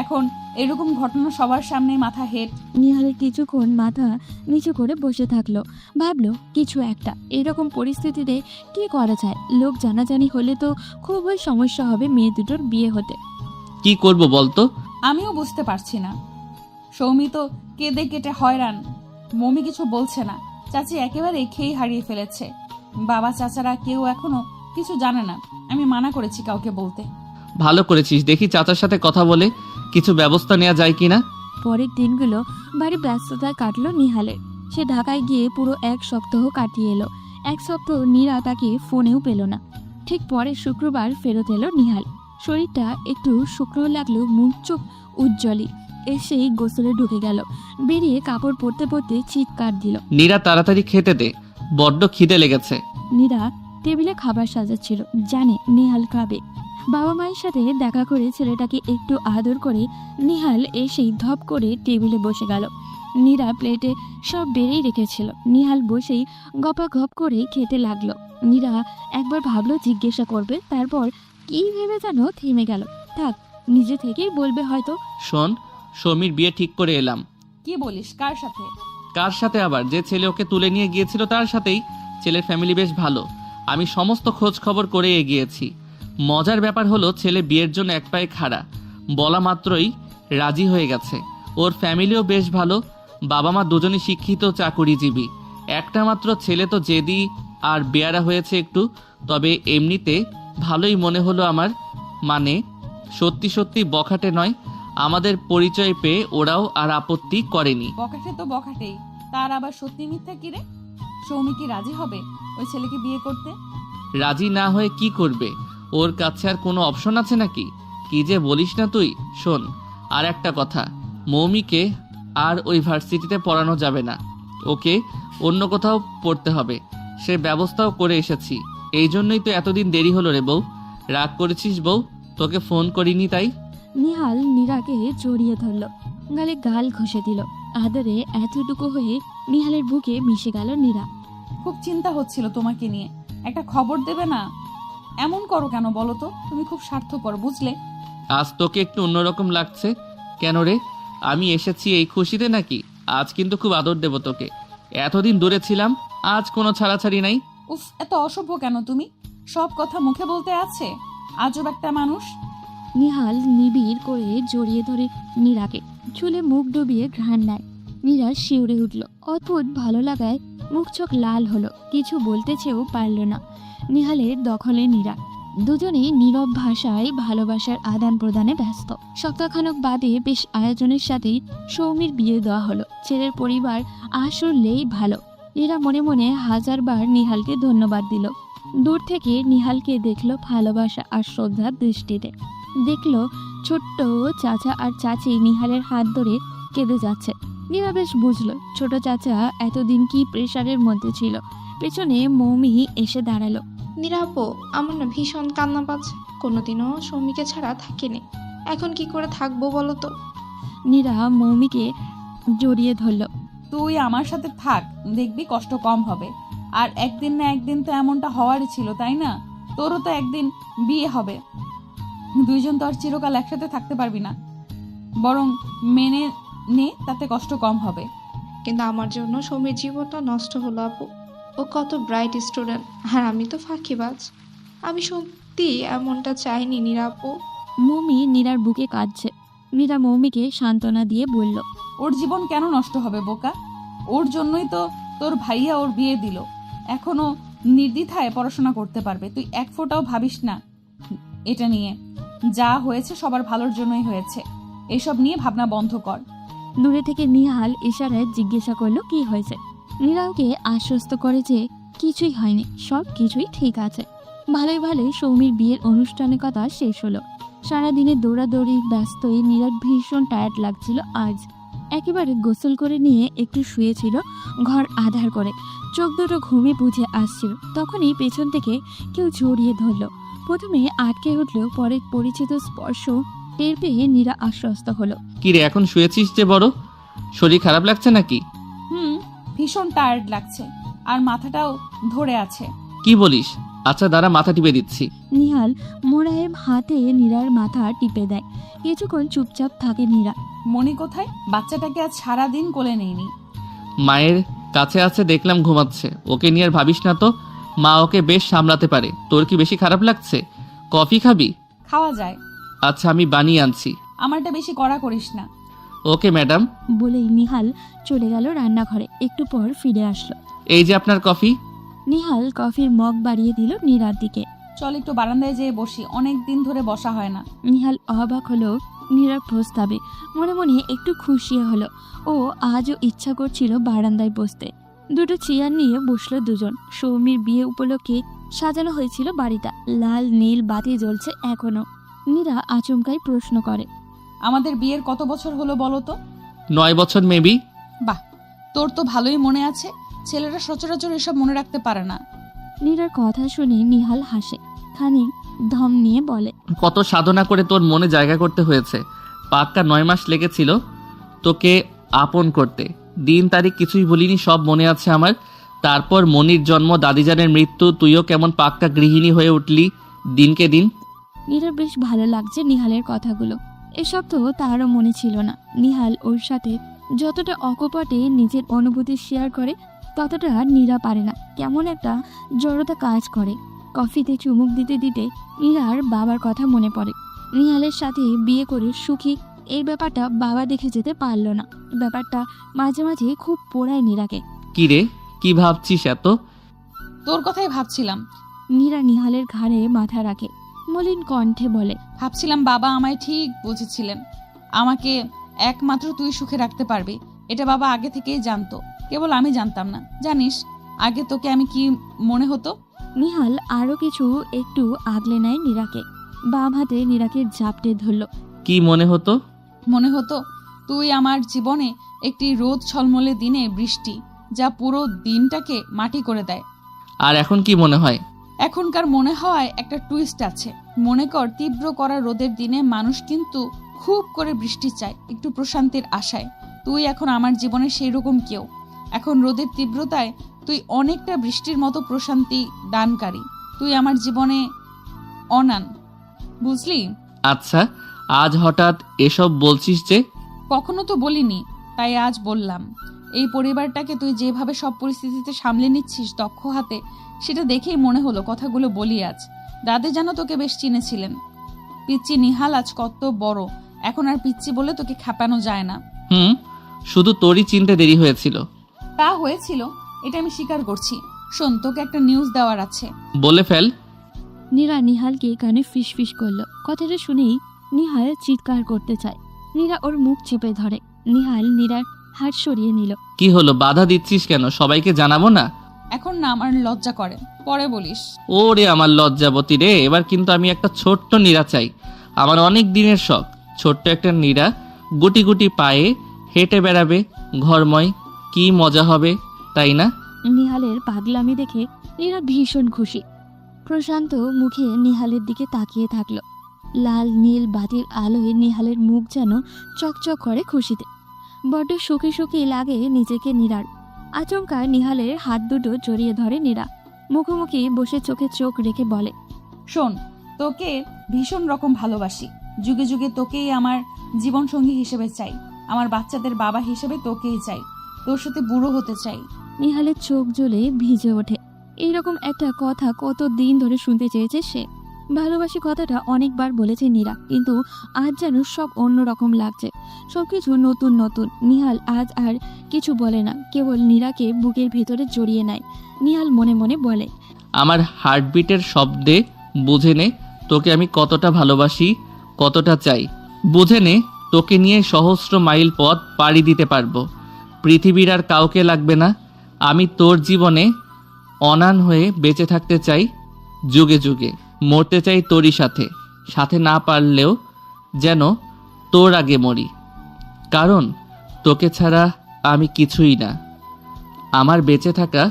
এখন এরকম ঘটনা সবার সামনে মাথা হেট। নিহাল কিছুক্ষণ মাথা নিচু করে বসে থাকলো, ভাবলো কিছু একটা। এরকম পরিস্থিতিতে কি করা যায়? লোক জানাজানি হলে তো খুবই সমস্যা হবে মেয়ে দুটোর বিয়ে হতে। কি করব বলতো? আমিও বুঝতে পারছি না। সৌমি তো কেঁদে কেটে হয়রান, মমি কিছু বলছে না, চাচি একেবারে খেয়ে হারিয়ে ফেলেছে। বাবা চাচারা কেউ এখনো কিছু জানে না, আমি মানা করেছি কাউকে বলতে। ভালো করেছিস, দেখি চাচার সাথে কথা বলে কিছু ব্যবস্থা নেওয়া যায় কিনা। পরের দিনগুলো ভারী ব্যস্ততায় কাটলো নিহালের। সে ঢাকায় গিয়ে পুরো 1 সপ্তাহ কাটিয়ে এলো। 1 সপ্তাহ নীরা তাকে ফোনেও পেল না। ঠিক পরের শুক্রবার ফেরত এলো নিহাল। শরীরটা একটু শুকনো লাগলো, মুখ চোখ উজ্জ্বলী। এসেই গোসলে ঢুকে গেল, বেরিয়ে কাপড় পরতে পরতে চিৎকার দিল, নীরা তাড়াতাড়ি খেতে দে, বড্ড খিদে লেগেছে। নীরা টেবিলে খাবার সাজাচ্ছিল, জানে নিহাল খাবে। বাবা মায়ের সাথে দেখা করে ছেলেটাকে একটু আদর করে নিহাল এসেই ধপ করে টেবিলে বসে গেল। নীরা প্লেটে সব বেড়েই রেখেছিল। নিহাল বসেই গপাগপ করে খেতে লাগলো। নীরা একবার ভাবলো জিজ্ঞাসা করবে, তারপর কি ভেবে যেন থেমে গেল। থাক, নিজে থেকেই বলবে হয়তো। শোন, সমীর বিয়ে ঠিক করে এলাম। কি বলিস? কার সাথে? কার সাথে আবার? যে ছেলে ওকে তুলে নিয়ে গিয়েছিল তার সাথেই। ছেলের ফ্যামিলি বেশ ভালো, আমি সমস্ত খোঁজ খবর করে এগিয়েছি। মজার ব্যাপার হলো ছেলে বিয়ের জন্য এক পায়ে খাড়া, বলা মাত্রই রাজি হয়ে গেছে। ওর ফ্যামিলিও বেশ ভালো, বাবা মা দুজনই শিক্ষিত চাকুরিজীবী। একটা মাত্র ছেলে তো জেদি আর বেয়ারা হয়েছে একটু, তবে এমনিতে ভালোই মনে হলো আমার। মানে সত্যি সত্যি বখাটে নয়, আমাদের পরিচয় পেয়ে ওরাও আর আপত্তি করেনি। বখাটে তো বখাটেই, তার আবার সত্যি মিথ্যা কি রে? সৌমি কি রাজি হবে ওই ছেলেকে বিয়ে করতে? রাজি না হয়ে কি করবে? ওর কাছে আর কোনো অপশন আছে নাকি? কি যে বলিস না তুই। শোন, আর একটা কথা, মৌমিকে আর ওই ভার্সিটিতে পড়ানো যাবে না, ওকে অন্য কোথাও পড়তে হবে। সে ব্যবস্থাও করে এসেছি, এই জন্যই তো এতদিন দেরি হলো রে বউ। রাগ করেছিস বউ? তোকে ফোন করিনি তাই। নিহাল নীরাকে জড়িয়ে ধরল, গালে গাল ঘষে দিল। আদরে এতটুকু হয়ে নিহালের বুকে মিশে গেল নীরা। খুব চিন্তা হচ্ছিল তোমাকে নিয়ে, একটা খবর দেবে না? এমন করো কেন বলো তো? তুমি খুব স্বার্থপর, বুঝলে? আজ তোকে একটু অন্যরকম লাগছে কেন রে? আমি এসেছি এই খুশিতে নাকি? আজ কিন্তু খুব আদর দেব তোকে। এতদিন দূরে ছিলাম, আজ কোনো ছাড়াছাড়ি নাই। উফ, এত অসভ্য কেন তুমি? সব কথা মুখে বলতে আছে, আজব একটা মানুষ। নিহাল নিবিড় করে জড়িয়ে ধরে নীরাকে, চুলে মুখ ডুবিয়ে ঘ্রাণ নেয়। নীরা শিউরে উঠল। অদ্ভুত ভালো লাগায় মুখ চোখ লাল হলো, কিছু বলতে চেয়েও পারল না। নিহালের দখলে নীরা। দুজনেই নীরব ভাষায় ভালোবাসার আদান প্রদানে ব্যস্ত। সপ্তাহখানেক বাদে বেশ আয়োজনের সাথেই সৌমির বিয়ে দেওয়া হলো। ছেলের পরিবার আসলেই ভালো। নীরা মনে মনে হাজারবার নিহালকে ধন্যবাদ দিল। দূর থেকে নিহালকে দেখলো ভালোবাসা আর শ্রদ্ধার দৃষ্টিতে। দেখলো ছোট্ট চাচা আর চাচি নিহালের হাত ধরে কেঁদে যাচ্ছে। নীরা বেশ বুঝলো ছোট চাচা এতদিন কি প্রেশারের মধ্যে ছিল। পেছনে মৌমি এসে দাঁড়ালো। নিরাপো, আমার না ভীষণ কান্না পাচ্ছে। কোনোদিনও সৌমিকে ছাড়া থাকিনি, এখন কি করে থাকবো বলো তো? নীরা মৌমিকে জড়িয়ে ধরল। তুই আমার সাথে থাক, দেখবি কষ্ট কম হবে। আর একদিন না একদিন তো এমনটা হওয়ারই ছিল, তাই না? তোরও তো একদিন বিয়ে হবে। দুইজন তো আর চিরকাল একসাথে থাকতে পারবি না, বরং মেনে নে, তাতে কষ্ট কম হবে। কিন্তু আমার জন্য সৌমির জীবনটা নষ্ট হলো আপু। ও কত ব্রাইট স্টুডেন্ট, আর আমি তো ফাঁকিবাজ। আমি সত্যি এমনটা চাইনি নিরাপু। মৌমি নীরার বুকে কাঁদছে। নীরা মৌমিকে সান্ত্বনা দিয়ে বলল, ওর জীবন কেন নষ্ট হবে বোকা? ওর জন্যই তো তোর ভাইয়া ওর বিয়ে দিল। এখনো নির্দ্বিধায় পড়াশোনা করতে পারবে। তুই এক ফোঁটাও ভাবিস না এটা নিয়ে। যা হয়েছে সবার ভালোর জন্যই হয়েছে, এসব নিয়ে ভাবনা বন্ধ কর। দূরে থেকে নিহাল ইশারায় জিজ্ঞাসা করলো কি হয়েছে। নীরা ওকে আশ্বস্ত করে যে কিছুই হয়নি, সব কিছুই ঠিক আছে। ভালোই ভালোই সৌমির বিয়ের অনুষ্ঠানের কথা শেষ হলো। সারাদিনে দৌড়াদৌড়ি ব্যস্তই নীরার ভীষণ টায়ার্ড লাগছিল আজ। একেবারে গোসল করে নিয়ে একটু শুয়েছিল ঘর আধার করে। চোখ দুটো ঘুমে বুঝে আসছিল। তখনই পেছন থেকে কেউ জড়িয়ে ধরলো। প্রথমে আটকে উঠলেও পরে পরিচিত স্পর্শ টের পেয়ে নীরা আশ্বস্ত হলো। কিরে এখন শুয়েছিস যে বড়? শরীর খারাপ লাগছে নাকি? ভীষণ টায়ার্ড লাগছে, আর মাথাটাও ধরে আছে। কি বলিস? আচ্ছা দাঁড়া, মাথা টিপে দিচ্ছি। নিহাল মোলায়েম হাতে নীরার মাথা টিপে দেয়। কিছুক্ষণ চুপচাপ থাকে নীরা। মনি কোথায়? বাচ্চাটাকে আজ সারাদিন কোলে নেইনি। মায়ের কাছে আছে, দেখলাম ঘুমাচ্ছে। ওকে নিয়ে আর ভাবিস না তো, মা ওকে বেশ সামলাতে পারে। তোর কি বেশি খারাপ লাগছে? কফি খাবি? খাওয়া যায়। আচ্ছা আমি বানিয়ে আনছি। আমারটা বেশি কড়া করিস না। Okay madam. বলেই নিহাল চলে গেল রান্নাঘরে। একটু পর ফিরে আসলো। এই যে আপনার কফি। নিহাল কফির মগ বাড়িয়ে দিল নীরার দিকে। চল একটু বারান্দায় যেয়ে বসি, অনেক দিন ধরে বসা হয় না। নিহাল অবাক হলো নীরার প্রস্তাবে। মনে মনে একটু খুশি হলো। ও আজও ইচ্ছা করছিল বারান্দায় বসতে। দুটো চেয়ার নিয়ে বসলো দুজন। সৌমির বিয়ে উপলক্ষে সাজানো হয়েছিল বাড়িটা। লাল নীল বাতি জ্বলছে এখনো। নীরা আচমকাই প্রশ্ন করে, আমাদের বিয়ের কত বছর হলো বলো তো? 9 বছর মেবি। বাহ, তোর তো ভালোই মনে আছে। ছেলেরা সচরাচর এসব মনে রাখতে পারে না। নীরার কথা শুনে নিহাল হাসে। খানিক ধম নিয়ে বলে, কত সাধনা করে তোর মনে জায়গা করতে হয়েছে। পাক্কা 9 মাস লেগেছিল তোকে আপন করতে। দিন তারিখ কিছুই ভুলিনি, সব মনে আছে আমার। তারপর মনির জন্ম, দাদিজানের মৃত্যু, তুইও কেমন পাক্কা গৃহিণী হয়ে উঠলি দিনকে দিন। নীরার বেশ ভালো লাগছে নিহালের কথাগুলো। এসব তো তারও মনে ছিল না। নিহাল ওর সাথে যতটা অকপটে নিজের অনুভূতি শেয়ার করে ততটা নীরা পারে না। কেমন একটা জড়তা কাজ করে। কফিতে চুমুক দিতে দিতে নীরার বাবার কথা মনে পড়ে। নিহালের সাথে বিয়ে করে সুখী, এই ব্যাপারটা বাবা দেখে যেতে পারল না। ব্যাপারটা মাঝে মাঝে খুব পোড়ায় নীরাকে। কি রে, কি ভাবছিস এত? তোর কথাই ভাবছিলাম। নীরা নিহালের ঘাড়ে মাথা রাখে, মলিন কণ্ঠে বলে, ভাবছিলাম বাবা আমায় ঠিক বুঝেছিলেন। আমাকে একমাত্র তুই সুখে রাখতে পারবি, এটা বাবা আগে থেকেই জানতো, কেবল আমি জানতাম না। জানিস আগে তোকে আমি কি মনে হতো? নিহাল আরো কিছু একটু আগলে নেয় নীরাকে। বাম হাতে নীরাকে ঝাপটে ধরল। কি মনে হতো? মনে হতো তুই আমার জীবনে একটি রোদ ছলমলে দিনে বৃষ্টি, যা পুরো দিনটাকে মাটি করে দেয়। আর এখন কি মনে হয়? এখনকার মনে হওয়ায় একটা টুইস্ট আছে। মনে কর তীব্র করা রোদের দিনে মানুষ কিন্তু খুব করে বৃষ্টি চায়, একটু প্রশান্তির আশায়। তুই এখন আমার জীবনে সেই রকম কেউ। এখন রোদের তীব্রতায় তুই অনেকটা বৃষ্টির মতো প্রশান্তি দানকারী। তুই আমার জীবনে অনান, বুঝলি? আচ্ছা আজ হঠাৎ এসব বলছিস যে? কখনো তো বলিনি, তাই আজ বললাম। এই পরিবারটাকে তুই যেভাবে সব পরিস্থিতিতে সামলে নিচ্ছিস দক্ষ হাতে, সেটা দেখেই মনে হলো কথাগুলো বলি আজ। দাদি যেন তোকে বেশ চিনেছিলেন। পিচ্চি নিহাল আজ কত বড়, এখন আর পিচ্চি বলে তোকে খেপানো যায় না। শুধু তোরই চিনতে দেরি হয়েছিল। তা হয়েছিল, এটা আমি স্বীকার করছি। শোন, তোকে একটা নিউজ দেওয়ার আছে। বলে ফেল। নীরা নিহালকে কানে ফিস ফিস করলো। কথাটা শুনেই নিহাল চিৎকার করতে চায়। নীরা ওর মুখ চেপে ধরে। নিহাল নীরার হাত সরিয়ে নিল। কি হলো, বাধা দিচ্ছিস কেন? সবাইকে জানাবো না? এখন না, আমার লজ্জা করে, পরে বলিস। ওরে আমার লজ্জাবতী রে, এবার কিন্তু আমি একটা ছোট্ট নীরা চাই। আমার অনেক দিনের শখ, ছোট্ট একটা নীরা গুটি গুটি পায়ে হেঁটে বেড়াবে ঘরময়। কি মজা হবে, তাই না? নিহালের পাগলামি দেখে নীরা ভীষণ খুশি। প্রশান্ত মুখে নিহালের দিকে তাকিয়ে থাকলো। লাল নীল বাতির আলোয় নিহালের মুখ যেন চকচক করে খুশিতে। বড্ড সুখী সুখী লাগে নিজেকে নীরার। আচমকা নিহালের হাত দুটো জড়িয়ে ধরে নীরা। মুখোমুখি বসে চোখে চোখ রেখে বলে, শোন, তোকে ভীষণ রকম ভালোবাসি। যুগে যুগে তোকেই আমার জীবনসঙ্গী হিসেবে চাই। আমার বাচ্চাদের বাবা হিসেবে তোকেই চাই। তোর সাথে বুড়ো হতে চাই। নিহালের চোখ জ্বলে ভিজে ওঠে। এইরকম একটা কথা কত দিন ধরে শুনতে চেয়েছে সে। ভালোবাসি কথাটা অনেকবার বলেছে নীরা, কিন্তু আজ যেন সব অন্যরকম লাগছে। সবকিছু নতুন নতুন। নিহাল আজ আর কিছু বলে না, কেবল নীরাকে বুকের ভিতরে জড়িয়ে নেয়। নিহাল মনে মনে বলে, আমার হার্টবিটের শব্দে বুঝে নে তোকে আমি কতটা ভালোবাসি, কতটা চাই। বুঝে নে, তোকে নিয়ে সহস্র মাইল পথ পাড়ি দিতে পারবো। পৃথিবীর আর কাউকে লাগবে না। আমি তোর জীবনে অনান হয়ে বেঁচে থাকতে চাই যুগে যুগে। মরতে চাই তোরই সাথে, সাথে না পারলেও যেন তোর আগে মরি। কারণ তোকে ছাড়া আমি কিছুই না। আমার বেঁচে থাকা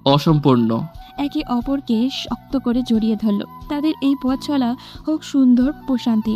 অসম্পূর্ণ। একে অপরকে শক্ত করে জড়িয়ে ধরল। তাদের এই পথ চলা হোক সুন্দর প্রশান্তি।